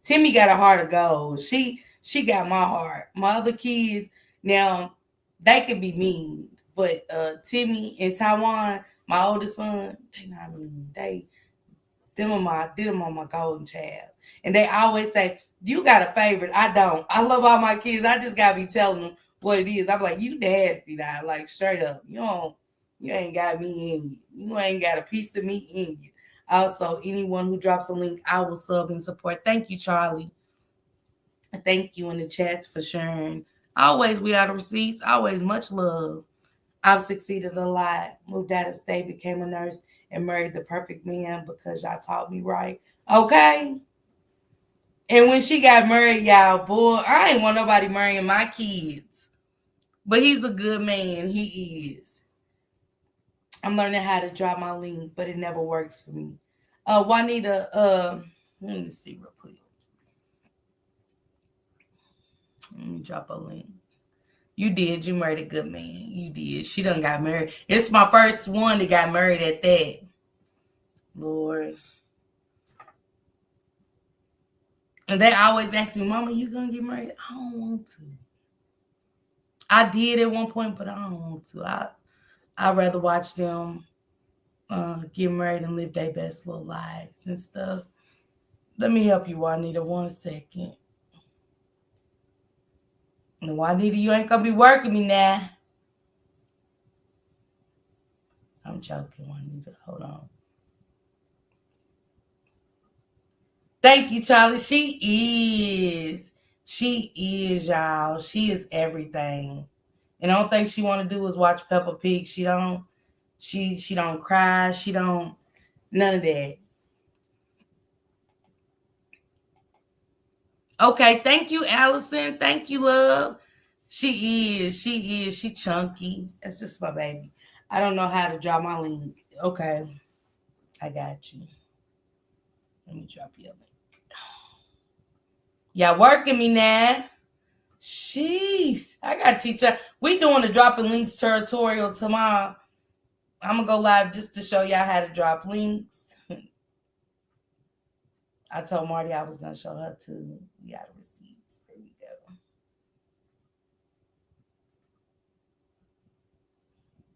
Timmy got a heart of gold. She got my heart. My other kids, now they could be mean, but Timmy and Taiwan, my oldest son, they not mean. Them are my golden child. And they always say, you got a favorite. I don't. I love all my kids. I just gotta be telling them what it is. I'm like, you nasty now. Like straight up. You ain't got me in you. You ain't got a piece of me in you. Also, anyone who drops a link, I will sub and support. Thank you, Charlie. Thank you in the chats for sharing. Always without receipts. Always much love. I've succeeded a lot. Moved out of state, became a nurse, and married the perfect man because y'all taught me right. Okay? And when she got married, y'all, boy, I ain't want nobody marrying my kids. But he's a good man. He is. I'm learning how to drop my link, but it never works for me. Juanita, let me see real quick. Let me drop a link. You did. You married a good man. You did. She done got married. It's my first one that got married at that. Lord. And they always ask me, Mama, you gonna get married? I don't want to. I did at one point, but I don't want to. I'd rather watch them get married and live their best little lives and stuff. Let me help you, Juanita, 1 second. And Juanita, you ain't gonna be working me now. I'm joking, Juanita. Hold on. Thank you, Charlie. She is, y'all. She is everything. And the only thing she want to do is watch Peppa Pig. She don't cry. She don't none of that. Okay, thank you, Allison. Thank you, love. She is. She chunky. That's just my baby. I don't know how to drop my link. Okay, I got you. Let me drop your link. Y'all working me now. Jeez, I gotta teach her. We doing the dropping links tutorial tomorrow. I'm gonna go live just to show y'all how to drop links. I told Marty I was gonna show her too. We got receipts. There we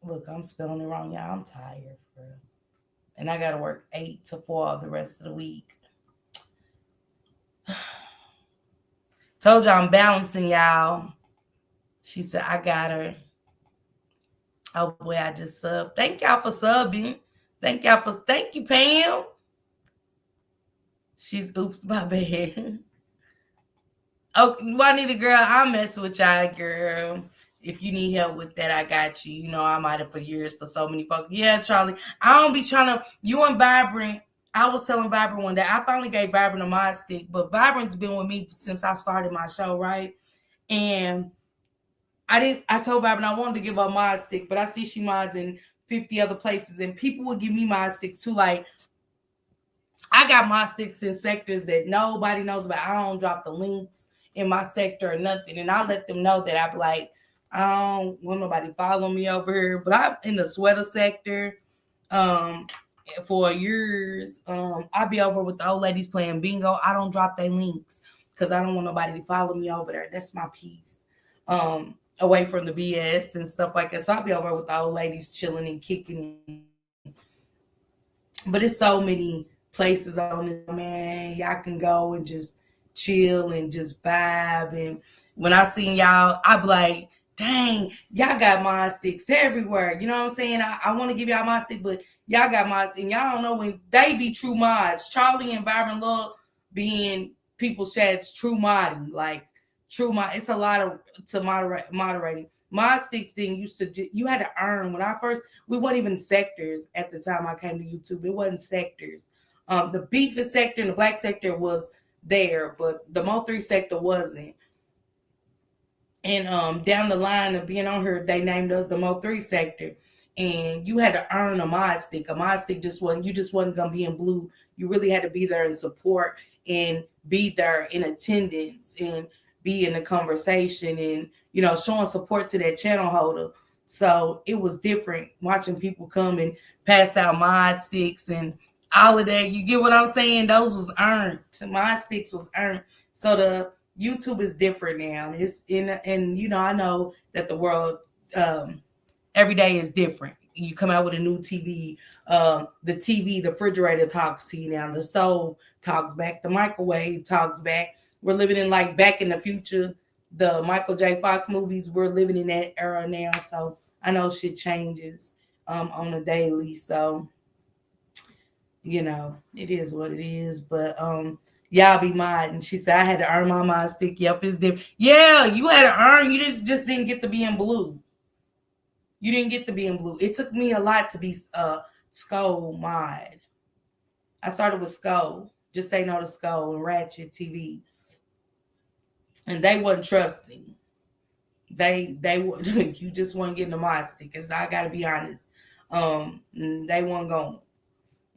go. Look, I'm spelling it wrong, y'all. I'm tired, for real. And I gotta work 8 to 4 the rest of the week. Told y'all I'm balancing, y'all. She said I got her. Oh boy, I just subbed. Thank y'all for subbing. Thank you, Pam. She's oops, my bad. Oh, Juanita, girl, I'll mess with y'all, girl. If you need help with that, I got you. You know, I'm at it for years for so many folks. Yeah, Charlie, I don't be trying to. You and Vibrant, I was telling Vibrant one day, I finally gave Vibrant a mod stick, but Vibrant's been with me since I started my show, right? And I told Vibrant I wanted to give her a mod stick, but I see she mods in 50 other places, and people would give me mod sticks too. Like, I got my sticks in sectors that nobody knows about. I don't drop the links in my sector or nothing. And I let them know that I be like, I don't want nobody following me over here. But I'm in the sweater sector. Um, for years, I be over with the old ladies playing bingo. I don't drop their links because I don't want nobody to follow me over there. That's my piece. Away from the BS and stuff like that. So I be over with the old ladies chilling and kicking. But it's so many places on this, man. Y'all can go and just chill and just vibe. And when I seen y'all, I be like, dang, y'all got mod sticks everywhere. You know what I'm saying? I want to give y'all mod stick, but y'all got mods, and y'all don't know when they be true mods. Charlie and Byron love being people's chats true modding, like true mod. It's a lot of to moderating. Mod sticks thing used to you had to earn. When I first, we weren't even sectors at the time I came to YouTube. It wasn't sectors. The beef sector and the black sector was there, but the Mo3 sector wasn't. And down the line of being on here, they named us the Mo3 sector. And you had to earn a mod stick. A mod stick just wasn't, you just wasn't gonna be in blue. You really had to be there in support and be there in attendance and be in the conversation and showing support to that channel holder. So it was different watching people come and pass out mod sticks and all of that. You get what I'm saying? Those was earned. Mod sticks was earned. So the YouTube is different now. It's in, and I know that the world every day is different. You come out with a new TV, the TV, the refrigerator talks to you now. The stove talks back. The microwave talks back. We're living in like Back in the Future, the Michael J. Fox movies. We're living in that era now, so I know shit changes on a daily. So it is what it is. But y'all be modding. She said I had to earn my mod stick. Yep, it's different. Yeah, you had to earn. You just didn't get to be in blue. You didn't get to be in blue. It took me a lot to be Skull mod. I started with Skull. Just say no to Skull and Ratchet TV. And they wasn't trusting. They would you just weren't getting the mod stickers. I gotta be honest. They weren't going.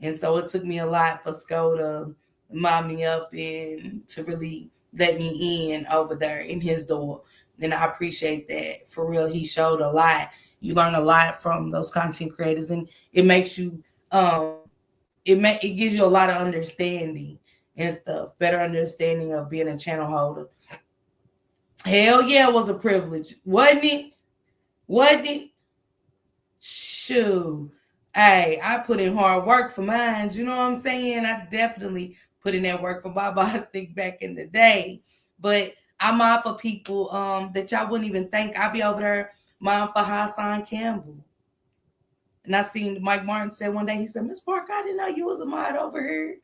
And so it took me a lot for Sko to mod me up and to really let me in over there in his door. And I appreciate that. For real, he showed a lot. You learn a lot from those content creators, and it makes you it gives you a lot of understanding and stuff, better understanding of being a channel holder. Hell yeah, it was a privilege. Wasn't it? Wasn't it? Shoot. Hey, I put in hard work for mine. You know what I'm saying? I definitely put in that work for my boss stick back in the day. But I'm out for people that y'all wouldn't even think. I'd be over there mom for Hassan Campbell. And I seen Mike Martin said one day, he said, Miss Parker, I didn't know you was a mod over here.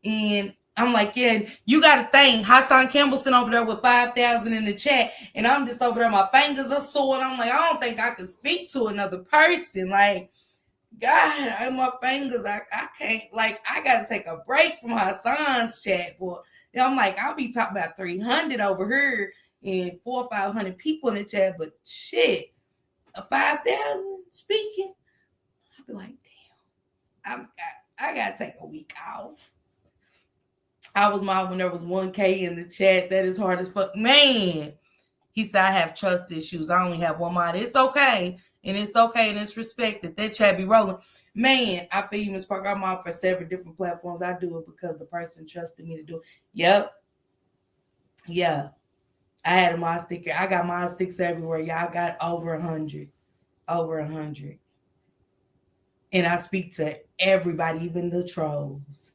And I'm like, yeah, you got to think. Hassan Campbell sitting over there with 5,000 in the chat. And I'm just over there, my fingers are sore. And I'm like, I don't think I could speak to another person. Like, God, my fingers, I can't, like, I got to take a break from Hassan's chat. Boy, I'm like, I'll be talking about 300 over here and 400 or 500 people in the chat. But shit, a 5,000 speaking. I'd be like, damn, I gotta take a week off. I was mad when there was 1K in the chat. That is hard as fuck. Man, he said, I have trust issues. I only have one mod. It's okay. And it's okay and it's respected. That chat be rolling. Man, I feel you, Ms. Parker. I'm on for several different platforms. I do it because the person trusted me to do it. Yep. Yeah. I had a mod sticker. I got mod sticks everywhere. Y'all got over 100. Over 100. And I speak to everybody, even the trolls.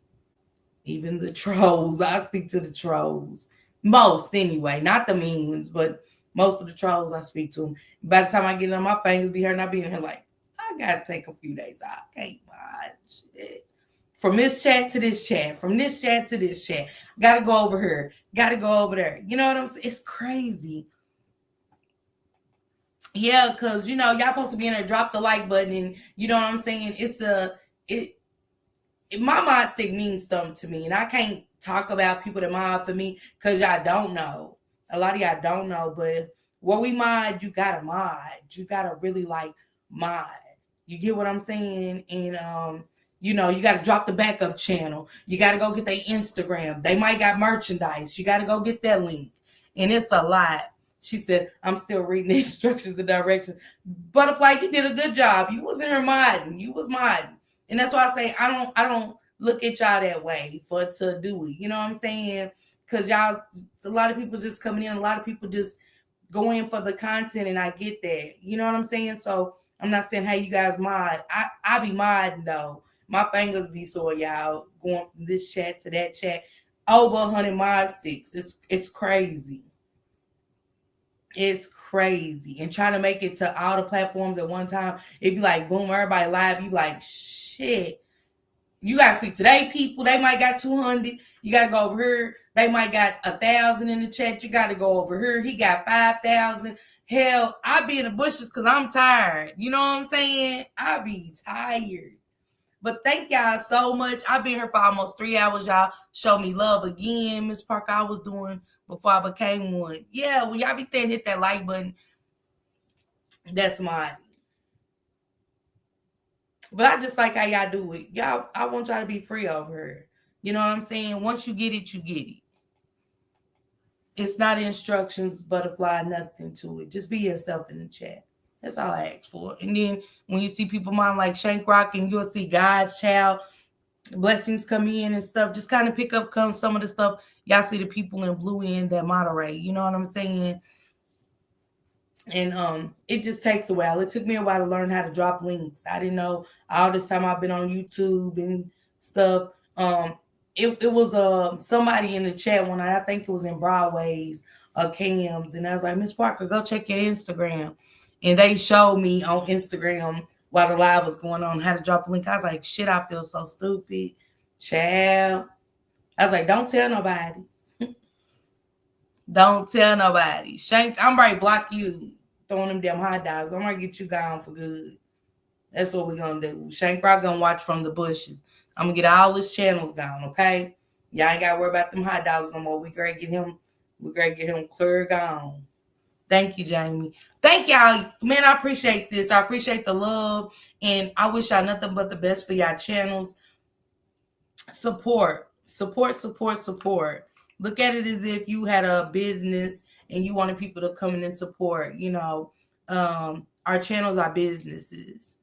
Even the trolls. I speak to the trolls. Most, anyway. Not the mean ones, but most of the trolls I speak to them. By the time I get on my fingers, be hurting, I be in here like, I gotta take a few days off. I can't mind shit. from this chat to this chat, from this chat to this chat. Gotta go over here, gotta go over there. You know what I'm saying? It's crazy. Yeah, because y'all supposed to be in there, drop the like button, and you know what I'm saying? It my mod stick means something to me, and I can't talk about people that mod for me because y'all don't know. A lot of y'all don't know, but where we mod, you gotta mod. You gotta really like mod. You get what I'm saying? And you gotta drop the backup channel. You gotta go get their Instagram. They might got merchandise. You gotta go get that link. And it's a lot. She said, I'm still reading the instructions and directions. Butterfly, you did a good job. You was in her modding. You was modding. And that's why I say I don't look at y'all that way for to do it. You know what I'm saying? Because y'all, a lot of people just coming in, a lot of people just go in for the content, and I get that. You know what I'm saying? So I'm not saying, hey, you guys mod. I be modding though. My fingers be sore, y'all, going from this chat to that chat. Over 100 mod sticks. It's crazy. It's crazy. And trying to make it to all the platforms at one time, it'd be like boom, everybody live. You be like, shit. You gotta speak to they people. They might got 200. You gotta go over here. They might got 1,000 in the chat. You gotta go over here. He got 5,000. Hell, I be in the bushes because I'm tired. You know what I'm saying? I be tired. But thank y'all so much. I've been here for almost 3 hours. Y'all show me love again. Miss Parker, I was doing before I became one. Yeah, when y'all be saying hit that like button, that's mine. But I just like how y'all do it. Y'all, I want y'all to be free over here. You know what I'm saying? Once you get it, you get it. It's not instructions, butterfly, nothing to it. Just be yourself in the chat. That's all I ask for. And then when you see people mine like Shank Rock, and you'll see God's child, blessings come in and stuff, just kind of pick up some of the stuff. Y'all see the people in blue in that moderate. You know what I'm saying? And it just takes a while. It took me a while to learn how to drop links. I didn't know all this time I've been on YouTube and stuff. It was somebody in the chat one night, I think it was in Broadway's Cams, and I was like, Miss Parker, go check your Instagram. And they showed me on Instagram while the live was going on how to drop a link. I was like, shit, I feel so stupid. Child. I was like, don't tell nobody. Don't tell nobody. Shank, I'm ready to block you throwing them damn hot dogs. I'm gonna get you gone for good. That's what we're gonna do. Shank Rock gonna watch from the bushes. I'm gonna get all his channels gone, okay? Y'all ain't gotta worry about them hot dogs no more. We great get him clear gone. Thank you, Jamie. Thank y'all. Man, I appreciate this. I appreciate the love. And I wish y'all nothing but the best for y'all channels. Support. Support, support, support. Look at it as if you had a business and you wanted people to come in and support. Our channels are businesses.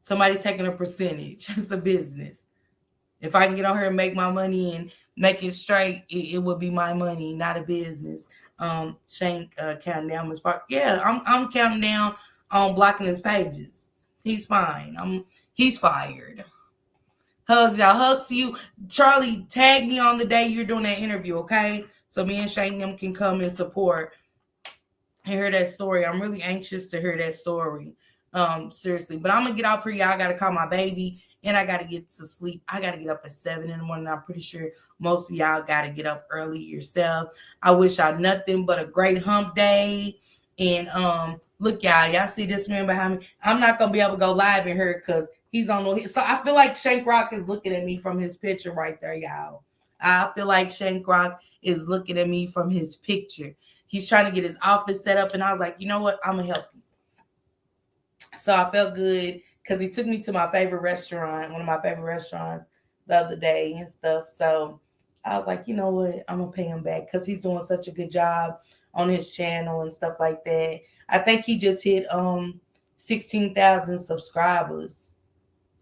Somebody's taking a percentage. It's a business. If I can get on here and make my money and make it straight, it would be my money, not a business. Shank counting down Miss Park. Yeah, I'm counting down on blocking his pages. He's fine. He's fired. Hugs, y'all. Hugs to you. Charlie, tag me on the day you're doing that interview, okay? So me and Shane them can come and support and hear that story. I'm really anxious to hear that story. Seriously. But I'm gonna get off here, y'all. I gotta call my baby and I gotta get to sleep. I gotta get up at 7 in the morning. I'm pretty sure most of y'all gotta get up early yourself. I wish y'all nothing but a great hump day. And look, y'all see this man behind me. I'm not gonna be able to go live in here because he's on the. So I feel like Shank Rock is looking at me from his picture right there, y'all. I feel like Shank Rock is looking at me from his picture. He's trying to get his office set up, and I was like, you know what? I'm gonna help you. So I felt good because he took me to my favorite restaurant, one of my favorite restaurants the other day and stuff. So I was like, you know what? I'm gonna pay him back because he's doing such a good job on his channel and stuff like that. I think he just hit 16,000 subscribers.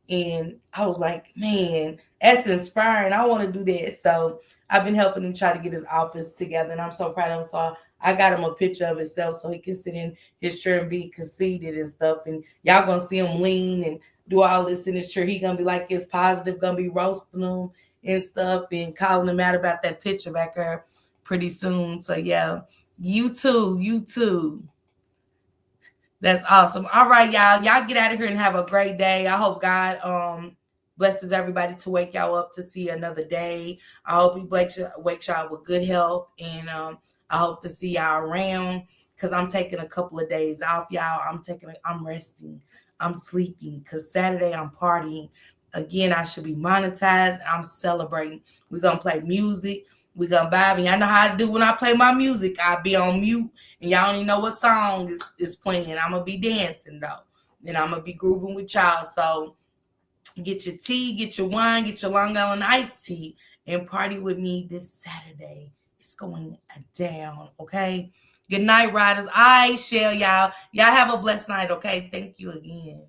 And I was like, man, that's inspiring. I want to do that. So I've been helping him try to get his office together. And I'm so proud of him. So I got him a picture of himself so he can sit in his chair and be conceited and stuff. And y'all going to see him lean and do all this in his chair. He going to be like it's positive, going to be roasting him and stuff and calling him out about that picture back there pretty soon. So yeah, you too. You too. That's awesome. All right, y'all. Y'all get out of here and have a great day. I hope God blesses everybody to wake y'all up to see another day. I hope he wakes y'all with good health, and I hope to see y'all around, because I'm taking a couple of days off, y'all. I'm resting, I'm sleeping, because Saturday I'm partying. Again, I should be monetized. I'm celebrating. We're gonna play music. We're gonna vibe. And y'all know how I do when I play my music. I be on mute, and y'all don't even know what song is playing. I'm gonna be dancing though. And I'm gonna be grooving with y'all. So get your tea, get your wine, get your Long Island iced tea, and party with me this Saturday. It's going down, okay? Good night, riders. I shall, y'all. Y'all have a blessed night, okay? Thank you again.